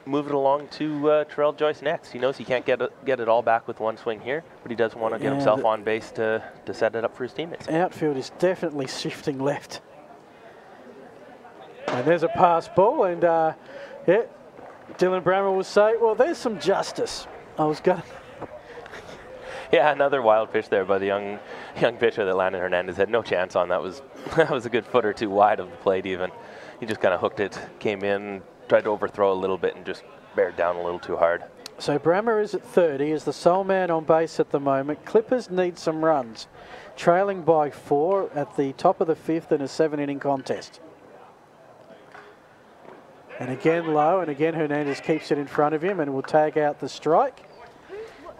Speaker 4: move it along to Terrell Joyce next. He knows he can't get it all back with 1 swing here, but he does want to get himself on base to set it up for his teammates.
Speaker 7: Outfield is definitely shifting left. And there's a pass ball, and Dylan Brammer will say, well, there's some justice. I was going to...
Speaker 4: Yeah, another wild pitch there by the young pitcher that Landon Hernandez had no chance on. That was a good foot or 2 wide of the plate even. He just kind of hooked it, came in, tried to overthrow a little bit and just bared down a little too hard.
Speaker 7: So Brammer is at 30, is the sole man on base at the moment. Clippers need some runs, trailing by 4 at the top of the 5th in a 7-inning contest. And again low, and again Hernandez keeps it in front of him and will tag out the strike.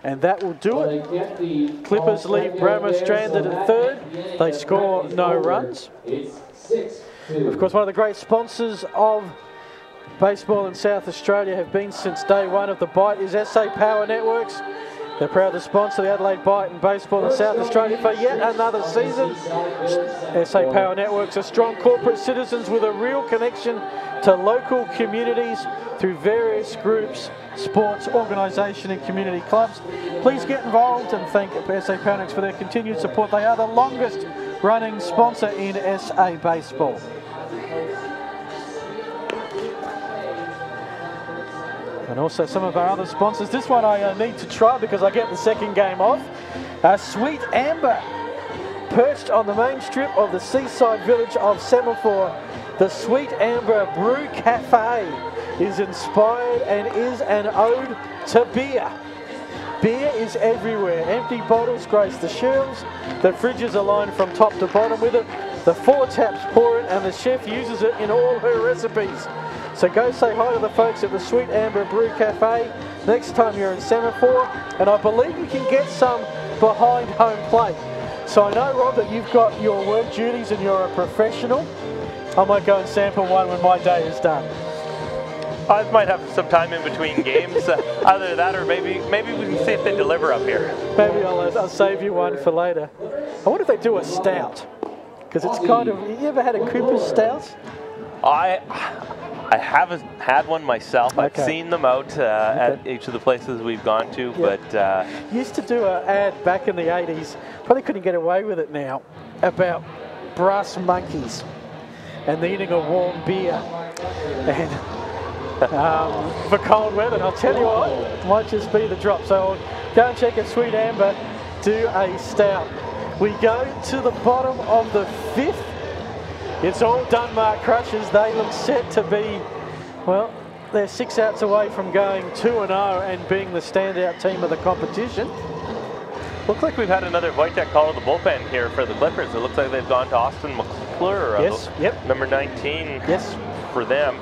Speaker 7: And that will do it. Clippers leave Brammer stranded at 3rd. They score no runs. Of course, one of the great sponsors of baseball in South Australia have been since day one of the Bite is SA Power Networks. They're proud to sponsor the Adelaide Bite and baseball in South Australia for yet another season. SA Power Networks are strong corporate citizens with a real connection to local communities through various groups, sports, organisation and community clubs. Please get involved and thank SA Power Networks for their continued support. They are the longest running sponsor in SA baseball. And also some of our other sponsors. This one I need to try because I get the second game off. Sweet Amber, perched on the main strip of the seaside village of Semaphore. The Sweet Amber Brew Cafe is inspired and is an ode to beer. Beer is everywhere. Empty bottles grace the shelves. The fridges are lined from top to bottom with it. The 4 taps pour it and the chef uses it in all her recipes. So go say hi to the folks at the Sweet Amber Brew Cafe next time you're in Semaphore. And I believe you can get some behind home plate. So I know, Rob, that you've got your work duties and you're a professional. I might go and sample one when my day is done.
Speaker 4: I might have some time in between games. Either that or maybe we can see if they deliver up here.
Speaker 7: Maybe I'll save you one for later. I wonder if they do a stout. Because it's kind of, you ever had a Cooper's stout?
Speaker 4: I haven't had one myself. I've seen them out at each of the places we've gone to, but...
Speaker 7: Used to do an ad back in the 80s, probably couldn't get away with it now, about brass monkeys and needing a warm beer and for cold weather. And I'll tell you what, it might just be the drop. So I'll go and check a Sweet Amber, do a stout. We go to the bottom of the 5th. It's all Dunmark Crushers. They look set to be, well, they're 6 outs away from going 2-0 and being the standout team of the competition.
Speaker 4: Looks like we've had another Wojtek call to the bullpen here for the Clippers. It looks like they've gone to Austin McClure, number 19 for them.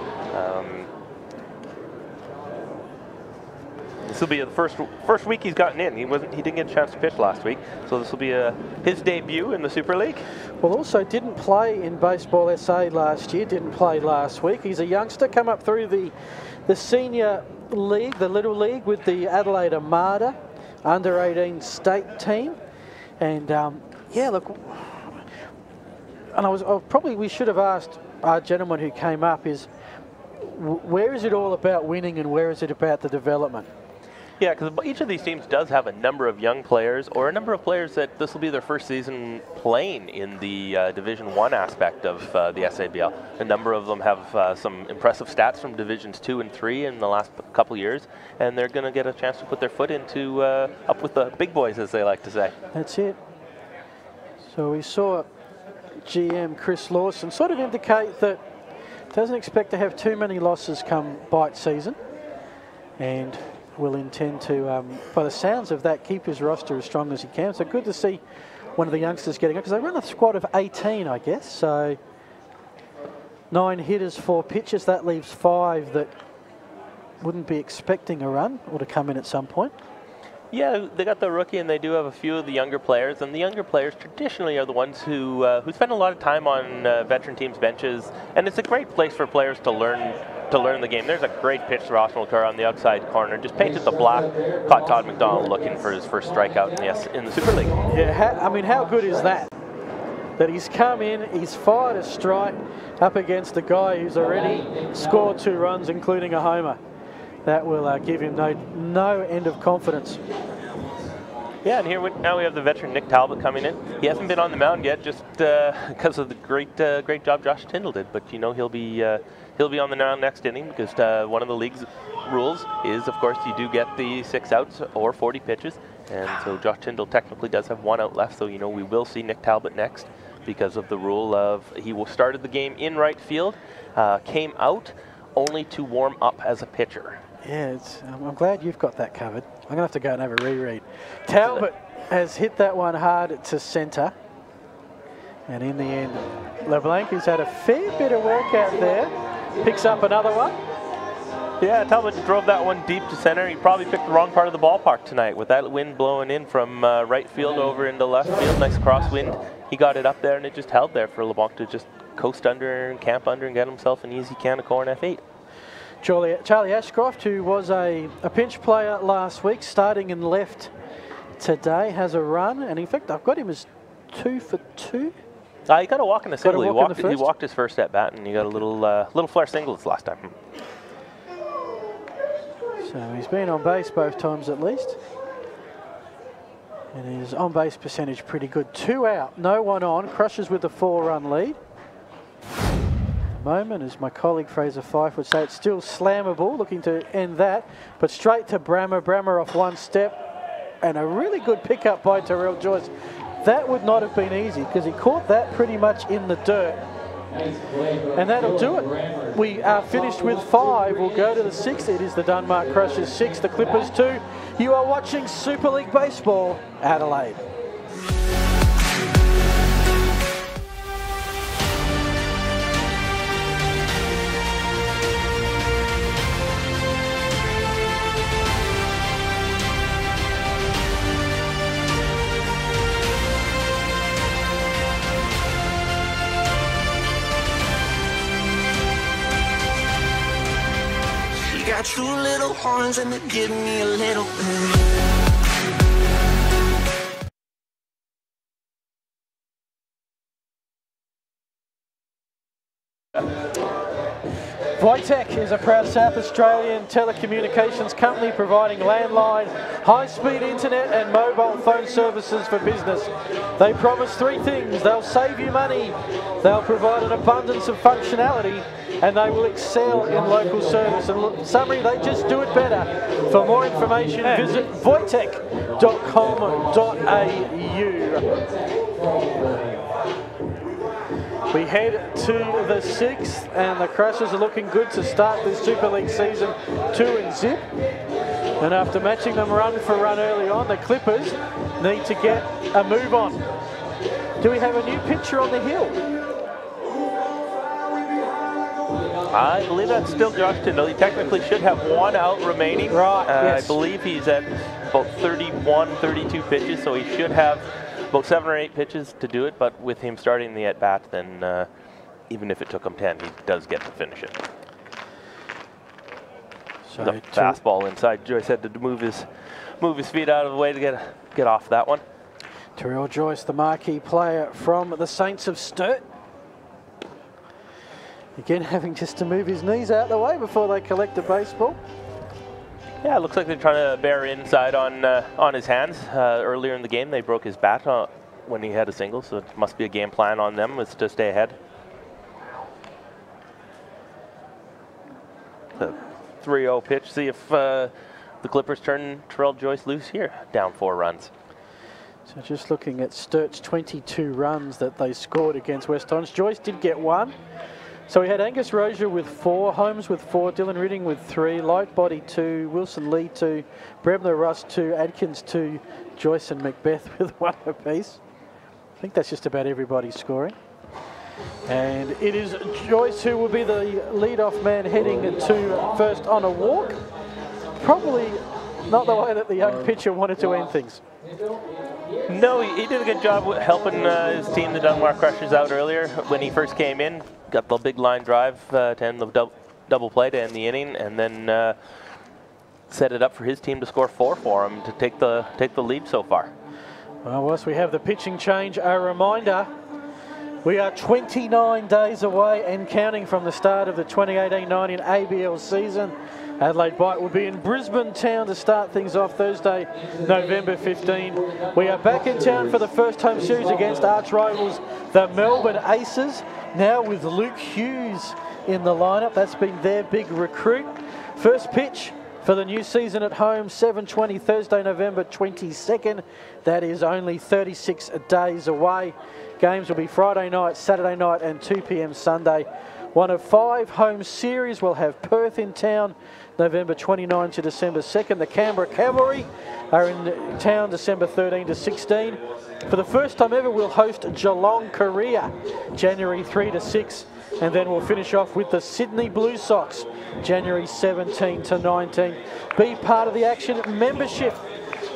Speaker 4: This will be the first week he's gotten in. He didn't get a chance to pitch last week, so this will be his debut in the Super League.
Speaker 7: Well, also didn't play in Baseball SA last year. Didn't play last week. He's a youngster, come up through the senior league, the little league with the Adelaide Armada under 18 state team, and yeah, look. And probably we should have asked our gentleman who came up is, where is it all about winning and where is it about the development?
Speaker 4: Yeah, because each of these teams does have a number of young players or a number of players that this will be their first season playing in the Division 1 aspect of the SABL. A number of them have some impressive stats from Divisions 2 and 3 in the last couple years, and they're going to get a chance to put their foot into up with the big boys, as they like to say.
Speaker 7: That's it. So we saw GM Chris Lawson sort of indicate that doesn't expect to have too many losses come bite season, and will intend to, by the sounds of that, keep his roster as strong as he can. So good to see one of the youngsters getting up, because they run a squad of 18, I guess. So 9 hitters, 4 pitchers. That leaves 5 that wouldn't be expecting a run or to come in at some point.
Speaker 4: Yeah, they got the rookie, and they do have a few of the younger players. And the younger players traditionally are the ones who spend a lot of time on veteran teams' benches. And it's a great place for players to learn the game. There's a great pitch to Ross Mulcair on the outside corner. Just painted the black, caught Todd McDonald looking for his first strikeout in the Super League.
Speaker 7: Yeah, I mean, how good is that? That he's come in, he's fired a strike up against a guy who's already scored 2 runs, including a homer. That will give him no end of confidence.
Speaker 4: Yeah, and now we have the veteran Nick Talbot coming in. He hasn't been on the mound yet, just because of the great job Josh Tyndall did. But you know he'll be on the mound next inning, because one of the league's rules is, of course, you do get the 6 outs or 40 pitches, and so Josh Tyndall technically does have 1 out left. So you know we will see Nick Talbot next, because of the rule of he started the game in right field, came out only to warm up as a pitcher.
Speaker 7: Yeah, I'm glad you've got that covered. I'm going to have to go and have a reread. Talbot has hit that one hard to centre. And in the end, LeBlanc, who's had a fair bit of work out there, picks up another one.
Speaker 4: Yeah, Talbot drove that one deep to center. He probably picked the wrong part of the ballpark tonight with that wind blowing in from right field over into left field. Nice crosswind. He got it up there, and it just held there for LeBlanc to just coast under and camp under and get himself an easy can of corn F8.
Speaker 7: Charlie Ashcroft, who was a pinch player last week, starting in left today, has a run. And in fact, I've got him as 2 for 2.
Speaker 4: He got a walk in the single. He walked his first at bat, and he got a little flare single this last time.
Speaker 7: So he's been on base both times at least. And his on-base percentage pretty good. 2 out, no one on. Crushes with the 4-run lead. Moment, as my colleague Fraser Fife would say, it's still slammable, looking to end that, but straight to Brammer off 1 step, and a really good pickup by Terrell Joyce. That would not have been easy, because he caught that pretty much in the dirt, and that'll do it. We are finished with 5. We'll go to the 6th. It is the Dunmark Crushers 6, the Clippers 2. You are watching Super League Baseball Adelaide.
Speaker 1: Got 2 little horns and they give me a little bit.
Speaker 7: Voitech is a proud South Australian telecommunications company providing landline, high-speed internet and mobile phone services for business. They promise 3 things. They'll save you money, they'll provide an abundance of functionality, and they will excel in local service. And in summary, they just do it better. For more information, visit voitech.com.au. We head to the 6th, and the Crushers are looking good to start this Super League season 2 in zip. And after matching them run for run early on, the Clippers need to get a move on. Do we have a new pitcher on the hill?
Speaker 4: I believe that's still Josh Tyndall. He technically should have 1 out remaining.
Speaker 7: Right, yes.
Speaker 4: I believe he's at about 31, 32 pitches, so he should have about 7 or 8 pitches to do it, but with him starting the at-bat, then even if it took him 10, he does get to finish it. So the fastball inside. Joyce had to move his feet out of the way to get off that one.
Speaker 7: Terrell Joyce, the marquee player from the Saints of Sturt. Again, having just to move his knees out the way before they collect the baseball.
Speaker 4: Yeah, it looks like they're trying to bear inside on his hands. Earlier in the game, they broke his bat when he had a single, so it must be a game plan on them is to stay ahead. The 3-0 pitch. See if the Clippers turn Terrell Joyce loose here. Down 4 runs.
Speaker 7: So just looking at Sturt's 22 runs that they scored against West Torrens. Joyce did get 1. So we had Angus Rozier with 4, Holmes with 4, Dylan Ridding with 3, Lightbody 2, Wilson Lee 2, Bremner Russ 2, Adkins 2, Joyce and Macbeth with 1 apiece. I think that's just about everybody scoring. And it is Joyce who will be the lead-off man heading to first on a walk. Probably not the way that the young pitcher wanted to end things.
Speaker 4: No, he did a good job with helping his team, the Dunmore Crushers, out earlier when he first came in. Got the big line drive to end the double play to end the inning, and then set it up for his team to score 4 for him to take the lead so far.
Speaker 7: Well, whilst we have the pitching change, a reminder, we are 29 days away and counting from the start of the 2018-19 ABL season. Adelaide Bite will be in Brisbane town to start things off Thursday, November 15. We are back in town for the first home series against arch rivals, the Melbourne Aces, now with Luke Hughes in the lineup. That's been their big recruit. First pitch for the new season at home, 7:20 Thursday, November 22nd. That is only 36 days away. Games will be Friday night, Saturday night and 2 p.m. Sunday. One of 5 home series. We'll have Perth in town November 29 to December 2nd. The Canberra Cavalry are in town December 13 to 16. For the first time ever, we'll host Geelong Korea January 3 to 6. And then we'll finish off with the Sydney Blue Sox January 17 to 19. Be part of the action. Membership.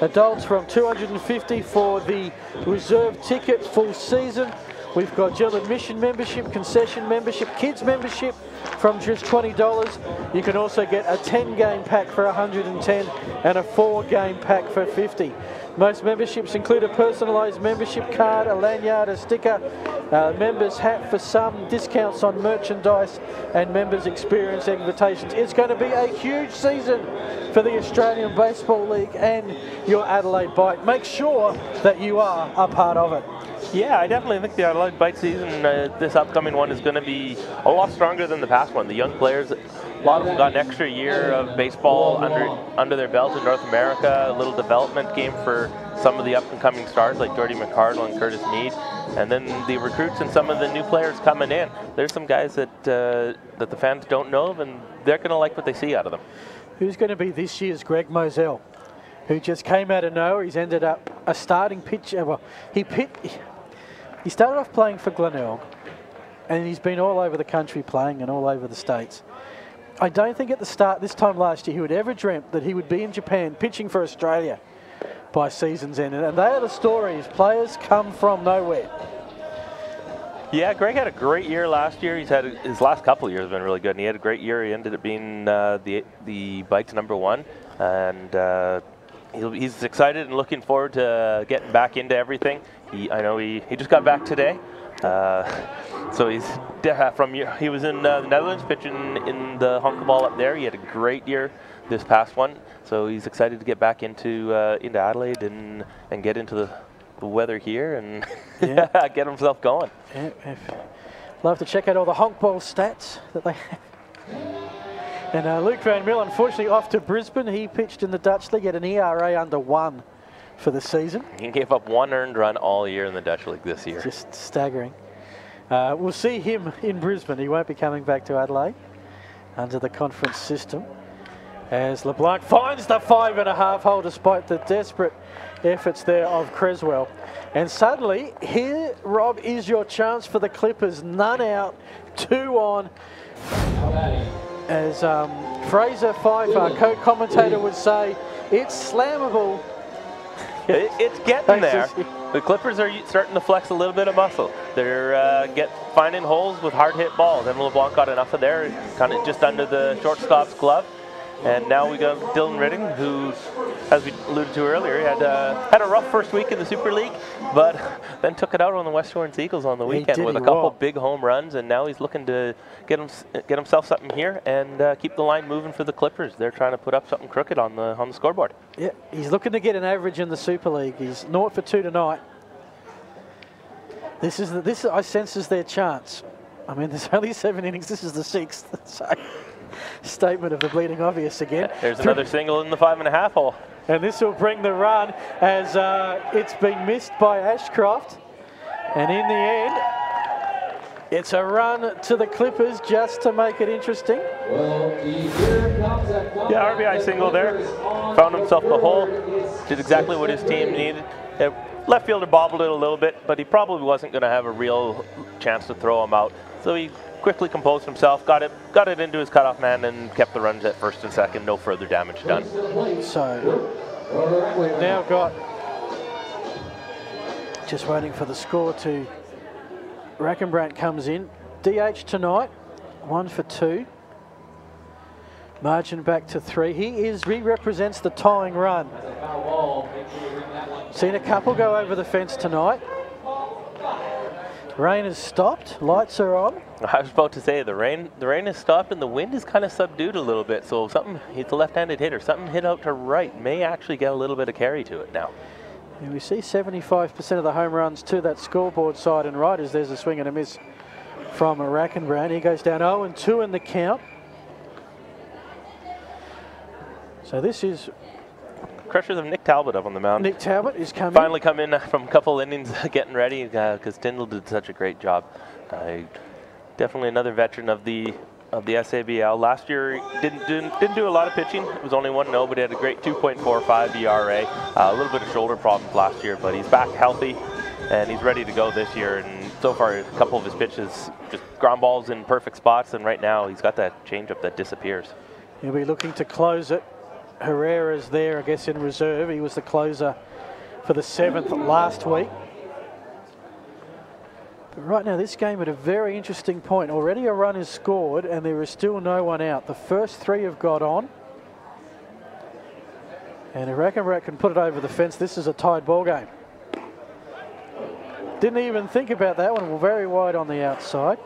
Speaker 7: Adults from $250 for the reserve ticket full season. We've got general admission membership, concession membership, kids membership from just $20. You can also get a 10-game pack for $110 and a 4-game pack for $50. Most memberships include a personalised membership card, a lanyard, a sticker, members hat for some, discounts on merchandise and members experience invitations. It's going to be a huge season for the Australian Baseball League and your Adelaide Bite. Make sure that you are a part of it.
Speaker 4: Yeah, I definitely think the Adelaide Bite season, this upcoming one, is going to be a lot stronger than the past one. The young players, a lot of them got an extra year of baseball under their belt in North America, a little development game for some of the up-and-coming stars like Jordy McCardle and Curtis Mead, and then the recruits and some of the new players coming in. There's some guys that the fans don't know of, and they're going to like what they see out of them. Who's going to be this year's Greg Moselle, who just came out of nowhere? He's ended up a starting pitcher. Well, he started off playing for Glenelg, and he's been all over the country playing and all over the states. I don't think at the start, this time last year, he would ever dreamt that he would be in Japan pitching for Australia by season's end. And they are the stories. Players come from nowhere. Yeah, Greg had a great year last year. He's had his last couple of years have been really good, and he had a great year. He ended up being the Bite's #1, and he's excited and looking forward to getting back into everything. I know he just got back today, so he's he was in the Netherlands pitching in the honkball up there. He had a great year this past one, so he's excited to get back into Adelaide and get into the weather here and get himself going. Yeah, love to check out all the honkball stats that they have. And Luke Van Mil, unfortunately, off to Brisbane. He pitched in the Dutch League at an ERA under 1 for the season. He gave up 1 earned run all year in the Dutch League this year. Just staggering. We'll see him in Brisbane. He won't be coming back to Adelaide under the conference system. As LeBlanc finds the 5.5 hole despite the desperate efforts there of Creswell. And suddenly, here, Rob, is your chance for the Clippers. None out, 2 on.
Speaker 7: As Fraser Fife, our co-commentator, would say, it's slammable.
Speaker 4: It's getting there. The Clippers are starting to flex a little bit of muscle. They're finding holes with hard hit balls. And LeBlanc got enough of there, kind of just under the shortstop's glove. And now we got Dylan Ridding, who, as we alluded to earlier, had a rough first week in the Super League, but then took it out on the West Torrance Eagles on the weekend with a couple big home runs, and now he's looking to get himself something here and keep the line moving for the Clippers. They're trying to put up something crooked on the scoreboard.
Speaker 7: Yeah, he's looking to get an average in the Super League. He's 0 for 2 tonight. This I sense is their chance. I mean, there's only 7 innings. This is the 6th. So. Statement of the bleeding obvious again.
Speaker 4: There's another single in the 5.5 hole.
Speaker 7: And this will bring the run as it's been missed by Ashcroft. And in the end, it's a run to the Clippers just to make it interesting.
Speaker 4: Yeah, RBI single there. Found himself the hole. Did exactly what his team needed. Left fielder bobbled it a little bit, but he probably wasn't going to have a real chance to throw him out. So he quickly composed himself, got it into his cutoff man, and kept the runs at first and second. No further damage done.
Speaker 7: So we've now got, just waiting for the score to, Rackenbrandt comes in. DH tonight, 1 for 2. Margin back to 3. He represents the tying run. Seen a couple go over the fence tonight. Rain has stopped, lights are on.
Speaker 4: I was about to say, the rain has stopped and the wind is kind of subdued a little bit, so it's a left-handed hitter, something hit out to right may actually get a little bit of carry to it now.
Speaker 7: And we see 75% of the home runs to that scoreboard side and right as there's a swing and a miss from Rackenbrandt. He goes down 0-2 in the count. So this is...
Speaker 4: Crushers of Nick Talbot up on the mound.
Speaker 7: Nick Talbot is coming.
Speaker 4: Finally come in from a couple innings getting ready because Tyndall did such a great job. Definitely another veteran of the SABL. Last year didn't do a lot of pitching. It was only 1-0, but he had a great 2.45 ERA. A little bit of shoulder problems last year, but he's back healthy and he's ready to go this year. And so far, a couple of his pitches just ground balls in perfect spots, and right now he's got that changeup that disappears.
Speaker 7: He'll be looking to close it. Herrera's there, I guess, in reserve. He was the closer for the 7th last week. But right now, this game at a very interesting point. Already a run is scored, and there is still no one out. The first 3 have got on. And if Rackenbrandt can put it over the fence, this is a tied ball game. Didn't even think about that one. We're very wide on the outside.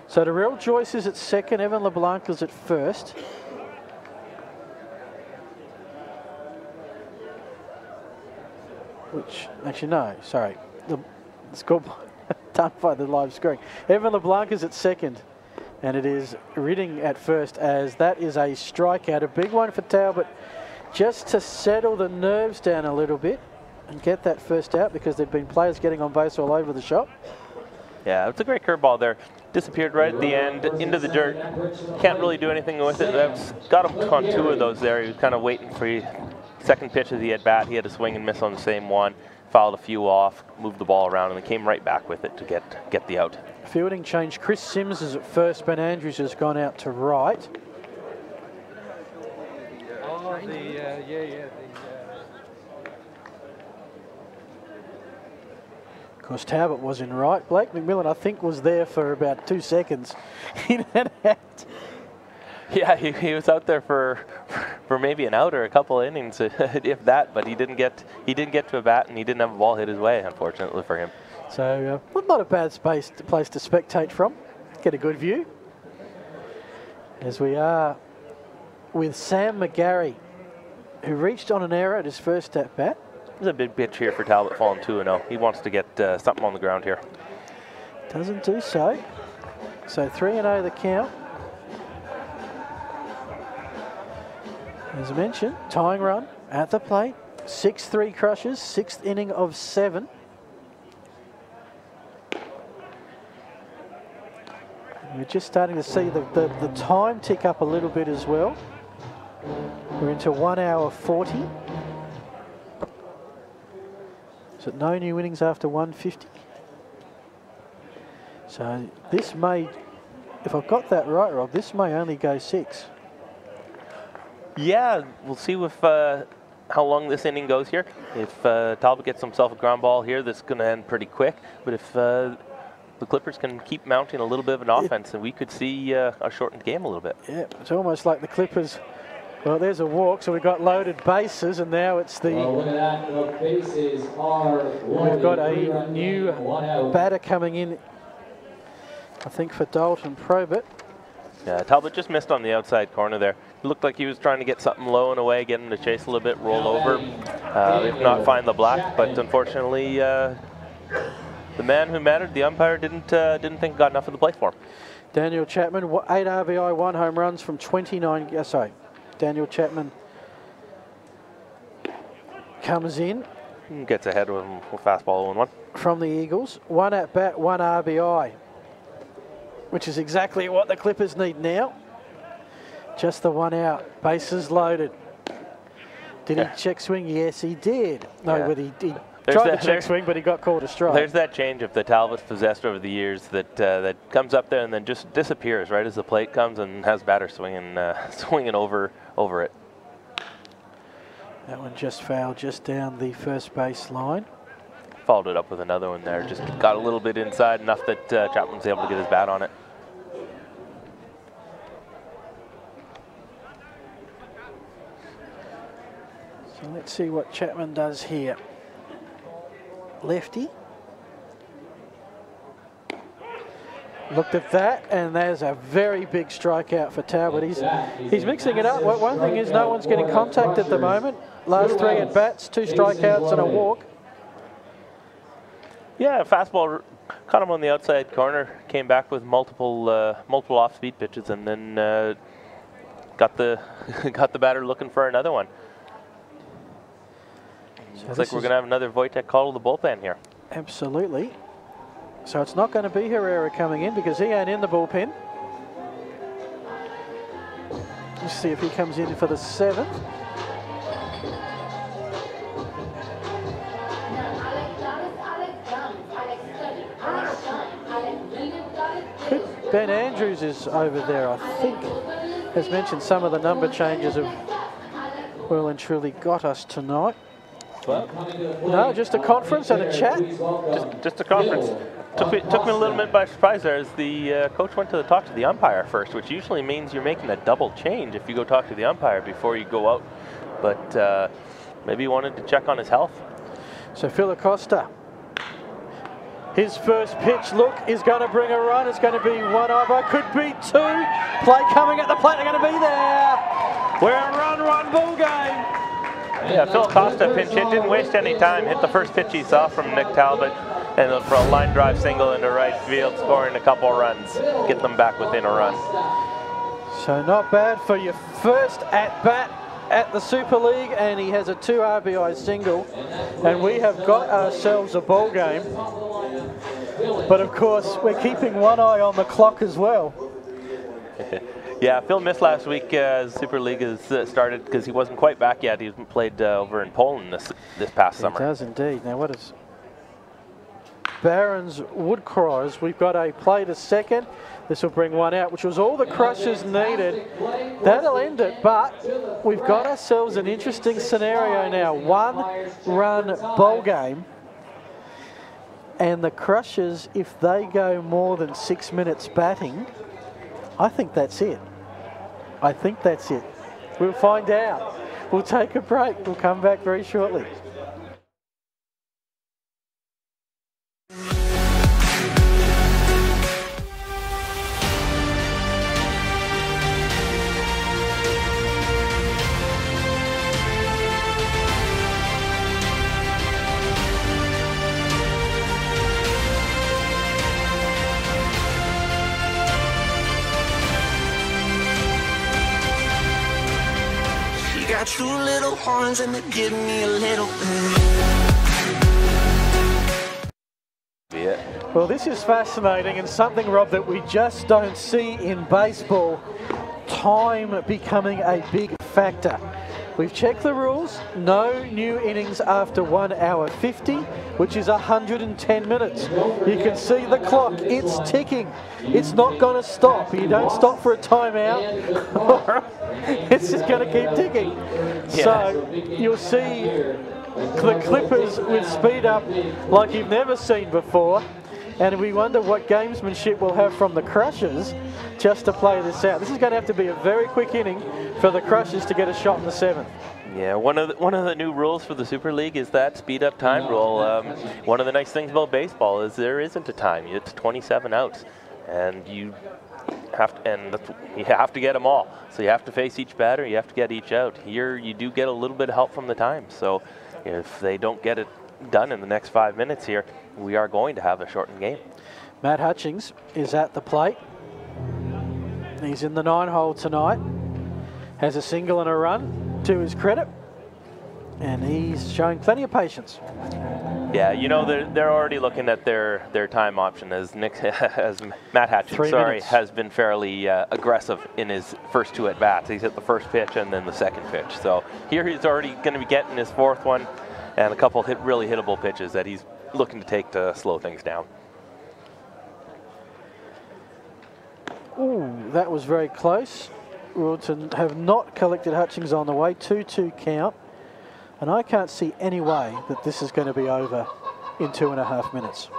Speaker 7: So Darrell Joyce is at second. Evan LeBlanc is at first. Which, actually no, sorry. The scoreboard done by the live screen. Evan LeBlanc is at second. And it is Ridding at first, as that is a strikeout. A big one for Talbot, just to settle the nerves down a little bit and get that first out, because there've been players getting on base all over the shop.
Speaker 4: Yeah, it's a great curveball there. Disappeared right at the end, into the dirt. Can't really do anything with it. That's got him on 2 of those there. He was kind of waiting for second pitch as he had bat. He had a swing and miss on the same one. Fouled a few off, moved the ball around, and then came right back with it to get the out.
Speaker 7: Fielding change. Chris Sims is at first. Ben Andrews has gone out to right.
Speaker 10: Oh,
Speaker 7: Of course, Talbot was in right. Blake McMillan, I think, was there for about 2 seconds in and out.
Speaker 4: Yeah, he was out there for maybe an out or a couple of innings, if that. But he didn't get to a bat, and he didn't have a ball hit his way, unfortunately for him.
Speaker 7: So not a bad place to spectate from. Get a good view. As we are with Sam McGarry, who reached on an error at his first at bat.
Speaker 4: There's a big pitch here for Talbot, falling 2-0. He wants to get something on the ground here.
Speaker 7: Doesn't do so. So 3-0 the count. As mentioned, tying run at the plate. 6-3 Crushers, 6th inning of 7. We're just starting to see the time tick up a little bit as well. We're into 1 hour 40. So no new innings after 150. So this may if I've got that right, Rob, this may only go 6.
Speaker 4: Yeah, we'll see with how long this inning goes here. If Talbot gets himself a ground ball here, this is going to end pretty quick. But if the Clippers can keep mounting a little bit of an offense, then we could see a shortened game a little bit.
Speaker 7: Yeah, it's almost like the Clippers. Well, there's a walk, so we've got loaded bases, and now it's the...
Speaker 9: Look at that, the bases are
Speaker 7: we've got a new batter coming in, I think, for Dalton Probert.
Speaker 4: Yeah, Talbot just missed on the outside corner there. It looked like he was trying to get something low and away, get him to chase a little bit, roll over, if not find the black. But unfortunately, the man who mattered, the umpire, didn't think got enough of the play for him.
Speaker 7: Daniel Chapman, 8 RBI, 1 home runs from 29. Sorry, Daniel Chapman comes in.
Speaker 4: Gets ahead of him with fastball 0-1.
Speaker 7: From the Eagles, 1 at bat, 1 RBI, which is exactly what the Clippers need now. Just the 1 out, bases loaded. Did he check swing? Yes, he did. No, but he tried to check swing, but he got called a strike.
Speaker 4: There's that change of the Talbot's possessed over the years that that comes up there and then just disappears right as the plate comes and has batter swinging swinging over it.
Speaker 7: That one just fouled just down the first base line.
Speaker 4: Followed it up with another one there. Just got a little bit inside, enough that Chapman was able to get his bat on it.
Speaker 7: So let's see what Chapman does here. Lefty. Looked at that, and there's a very big strikeout for Talbot. He's mixing it up. One thing is no one's getting contact at the moment. Last 3 at bats, 2 strikeouts and a walk.
Speaker 4: Yeah, fastball caught him on the outside corner. Came back with multiple off-speed pitches, and then got the batter looking for another one. So looks like we're going to have another Wojtek call to the bullpen here.
Speaker 7: Absolutely. So it's not going to be Herrera coming in because he ain't in the bullpen. Let's see if he comes in for the 7th. Ben Andrews is over there, I think, has mentioned some of the number changes have well and truly got us tonight. No, just a conference and a chat.
Speaker 4: Just a conference. Took me a little bit by surprise there as the coach went to talk to the umpire first, which usually means you're making a double change if you go talk to the umpire before you go out. But maybe he wanted to check on his health.
Speaker 7: So Phil Acosta, his first pitch look is going to bring a run. It's going to be 1 over, could be 2. Play coming at the plate, they're going to be there. We're a run ball game.
Speaker 4: Yeah, Phil Acosta pinch hit, didn't waste any time. Hit the first pitch he saw from Nick Talbot, and for a line drive single into right field, scoring a couple runs, get them back within a run.
Speaker 7: So not bad for your first at bat at the Super League, and he has a 2 RBI single, and we have got ourselves a ball game. But of course, we're keeping one eye on the clock as well.
Speaker 4: Yeah, Phil missed last week as Super League has started because he wasn't quite back yet. He played over in Poland this past summer.
Speaker 7: He does indeed. Now what is Barron's Woodcross? We've got a play to second. This will bring 1 out, which was all the Crushers needed. That'll end it, but we've got ourselves an interesting scenario now. 1-run ball game. And the Crushers, if they go more than 6 minutes batting, I think that's it. I think that's it. We'll find out. We'll take a break. We'll come back very shortly.
Speaker 1: Got 2 little horns and they give me a little
Speaker 4: bit.
Speaker 7: Well, this is fascinating and something, Rob, that we just don't see in baseball. Time becoming a big factor. We've checked the rules. No new innings after 1 hour 50, which is 110 minutes. You can see the clock. It's ticking. It's not going to stop. You don't stop for a timeout. It's just going to keep ticking. So you'll see the Clippers with speed up like you've never seen before. And we wonder what gamesmanship we'll have from the Crushers just to play this out. This is going to have to be a very quick inning for the Crushers to get a shot in the 7th.
Speaker 4: Yeah, one of the new rules for the Super League is that speed up time rule. One of the nice things about baseball is there isn't a time. It's 27 outs, and you have to get them all. So you have to face each batter. You have to get each out. Here you do get a little bit of help from the time. So if they don't get it done in the next 5 minutes here, we are going to have a shortened game.
Speaker 7: Matt Hutchings is at the plate. He's in the 9-hole tonight. Has a single and a run to his credit. And he's showing plenty of patience.
Speaker 4: Yeah, you know, they're already looking at their time option as Matt Hutchings, has been fairly aggressive in his first 2 at-bats. He's hit the first pitch and then the second pitch. So here he's already going to be getting his 4th one and a couple really hittable pitches that he's looking to take to slow things down.
Speaker 7: Ooh, that was very close. Wilton have not collected Hutchings on the way. 2-2 count. And I can't see any way that this is going to be over in 2.5 minutes.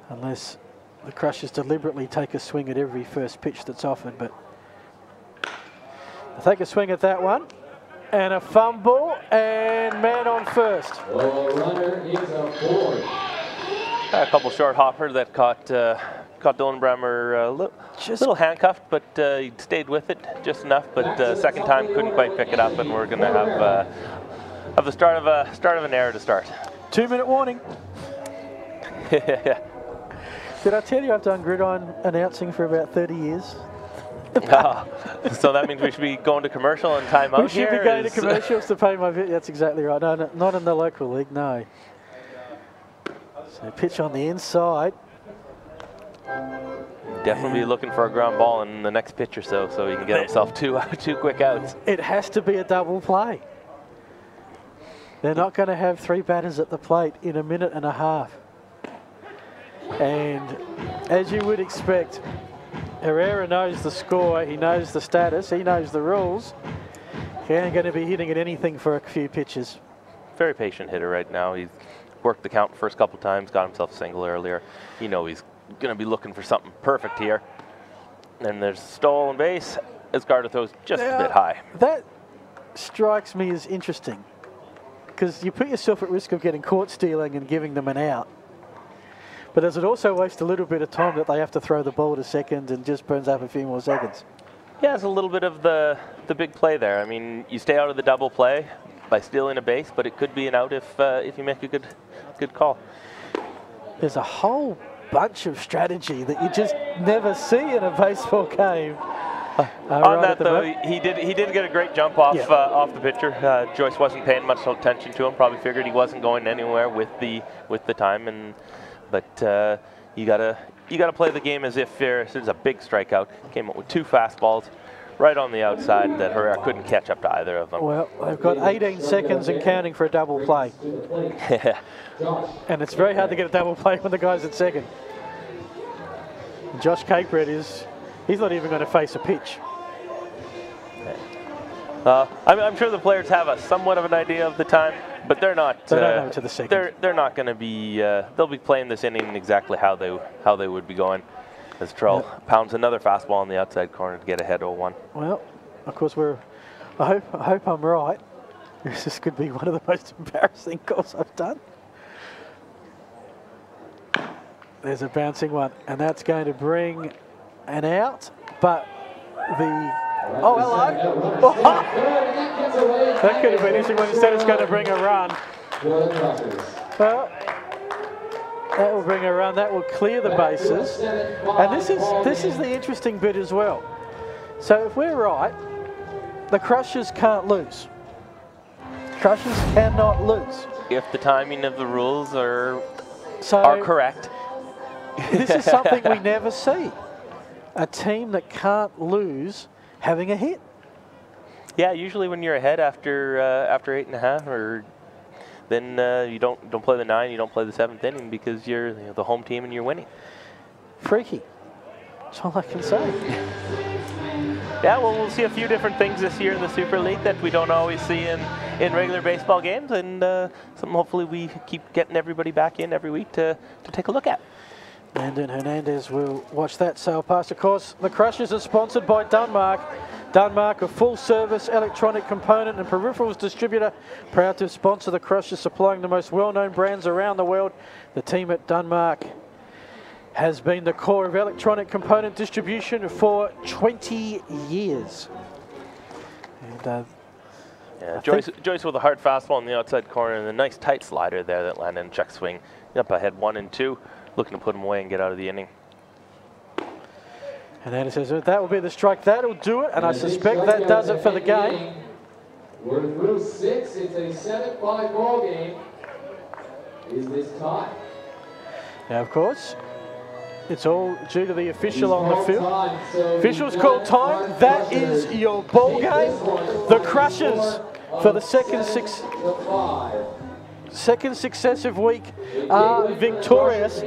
Speaker 7: Unless the Crushers deliberately take a swing at every first pitch that's offered, but they'll take a swing at that one. And a fumble, and man on first.
Speaker 9: Runner is aboard.
Speaker 4: A couple short hoppers that caught Dylan Bremer a little handcuffed, but he stayed with it just enough. But second time couldn't quite pick it up, and we're going to have the start of an error to start.
Speaker 7: 2-minute warning. Did I tell you I've done gridiron announcing for about 30 years?
Speaker 4: So that means we should be going to commercial and time out.
Speaker 7: We should be going to commercials to pay my That's exactly right. No, not in the local league, no. So pitch on the inside.
Speaker 4: Definitely looking for a ground ball in the next pitch or so he can get himself two quick outs.
Speaker 7: It has to be a double play. They're not going to have 3 batters at the plate in 1.5 minutes. And as you would expect, Herrera knows the score, he knows the status, he knows the rules. He ain't going to be hitting at anything for a few pitches.
Speaker 4: Very patient hitter right now. He's worked the count the first couple times, got himself a single earlier. You know he's going to be looking for something perfect here. And there's stolen base. Escarda throws just a bit high.
Speaker 7: That strikes me as interesting because you put yourself at risk of getting caught stealing and giving them an out. But does it also waste a little bit of time that they have to throw the ball to second and just burns up a few more seconds?
Speaker 4: Yeah, it's a little bit of the big play there. I mean, you stay out of the double play by stealing a base, but it could be an out if you make a good call.
Speaker 7: There's a whole bunch of strategy that you just never see in a baseball game.
Speaker 4: On that though, he did get a great jump off off the pitcher. Joyce wasn't paying much attention to him. Probably figured he wasn't going anywhere with the time, but you gotta play the game as if there's a big strikeout. Came up with 2 fastballs right on the outside that Herrera couldn't catch up to either of them.
Speaker 7: Well, they've got 18 seconds and counting for a double play. And it's very hard to get a double play when the guy's at second. Josh Capred he's not even going to face a pitch.
Speaker 4: I'm sure the players have somewhat of an idea of the time, but they're not.
Speaker 7: They don't know to the second.
Speaker 4: They're not going to be. They'll be playing this inning exactly how they would be going. As Troll pounds another fastball on the outside corner to get ahead 0-1.
Speaker 7: Well, of course I hope I'm right. This could be one of the most embarrassing calls I've done. There's a bouncing one, and that's going to bring an out, but oh, hello. That could have been interesting when instead it's going to bring a run. Well, that will bring a run. That will clear the bases. And this is the interesting bit as well. So if we're right, the Crushers can't lose. Crushers cannot lose.
Speaker 4: If the timing of the rules are correct.
Speaker 7: This is something we never see. a team that can't lose having a hit.
Speaker 4: Yeah, usually when you're ahead after 8.5, or then you don't play the 9, you don't play the 7th inning because you're the home team and you're winning.
Speaker 7: Freaky. That's all I can say.
Speaker 4: Yeah, well, we'll see a few different things this year in the Super League that we don't always see in regular baseball games, and something hopefully we keep getting everybody back in every week to take a look at.
Speaker 7: Landon Hernandez will watch that sail past. Of course, the Crushers are sponsored by Dunmark. Dunmark, a full-service electronic component and peripherals distributor, proud to sponsor the Crushers, supplying the most well-known brands around the world. The team at Dunmark has been the core of electronic component distribution for 20 years. And
Speaker 4: yeah, Joyce with a hard fastball on the outside corner and a nice tight slider there that landed in check swing. Up ahead 1-2, looking to put him away and get out of the inning.
Speaker 7: And Andy says that will be the strike. That'll do it, and I suspect that does it for the game.
Speaker 9: We're through 6. It's a 7-5 ball game. Is this tie?
Speaker 7: Now, of course, it's all due to the official on the field. Officials call time. That is your ball game. The Crushers, for the second successive week, are victorious.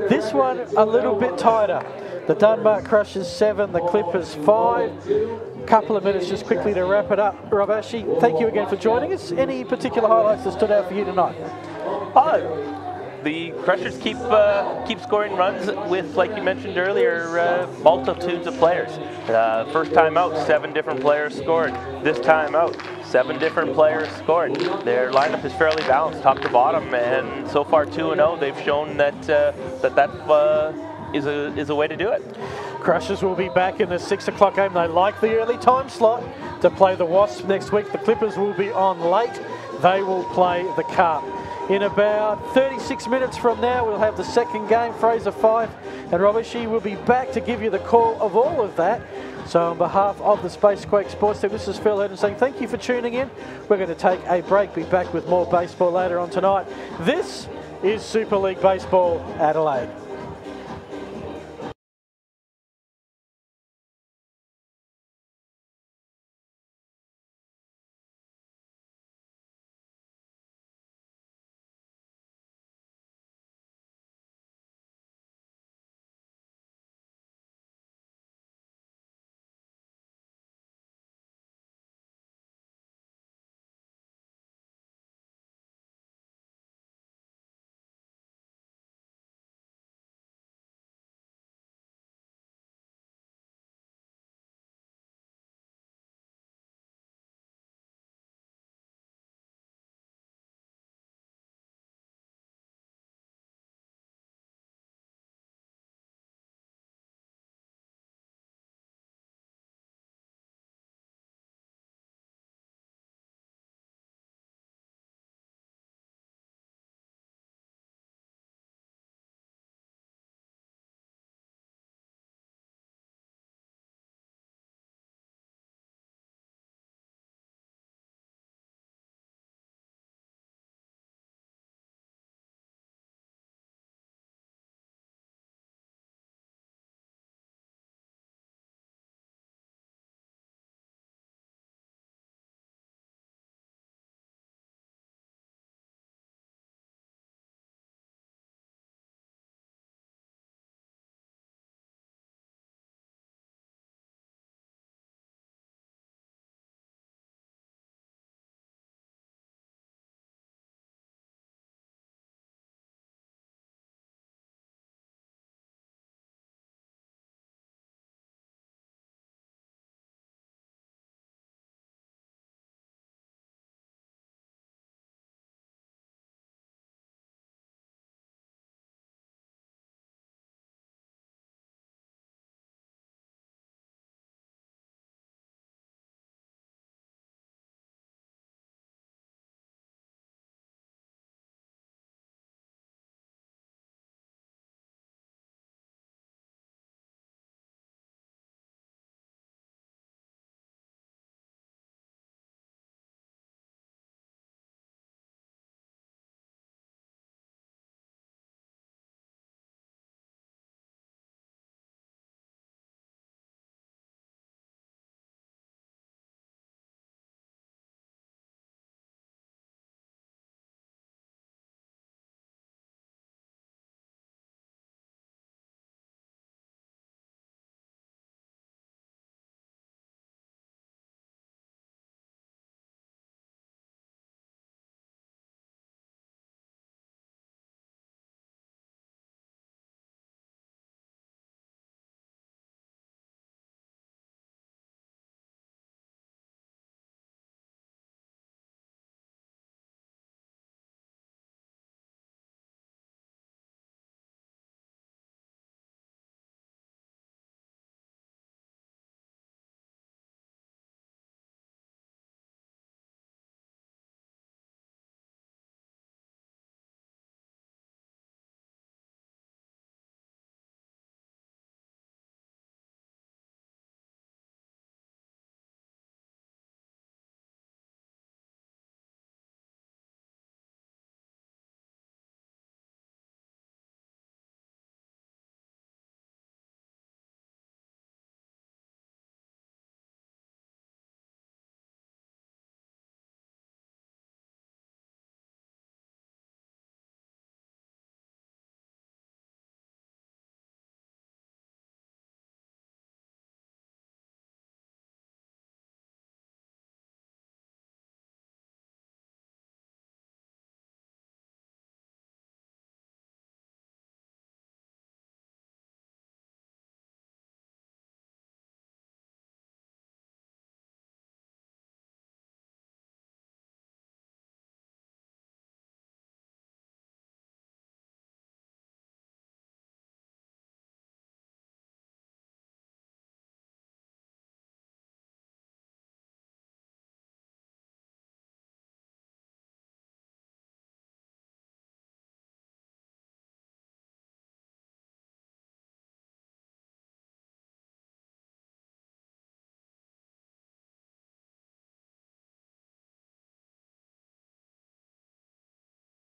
Speaker 7: This one a little bit tighter. The Dunmark Crushers 7, the Clippers 5. Couple of minutes just quickly to wrap it up. Rabashi, thank you again for joining us. Any particular highlights that stood out for you tonight?
Speaker 4: The Crushers keep scoring runs with, like you mentioned earlier, multitudes of players. First time out, 7 different players scored. This time out, 7 different players scored. Their lineup is fairly balanced, top to bottom, and so far 2-0. They've shown that is a way to do it.
Speaker 7: Crushers will be back in the 6 o'clock game. They like the early time slot to play the Wasps next week. The Clippers will be on late. They will play the Carp. In about 36 minutes from now, we'll have the second game, Fraser 5, and Robishi will be back to give you the call of all of that. So on behalf of the Spacequake Sports Team, this is Phil Hurden saying thank you for tuning in. We're going to take a break, be back with more baseball later on tonight. This is Super League Baseball Adelaide.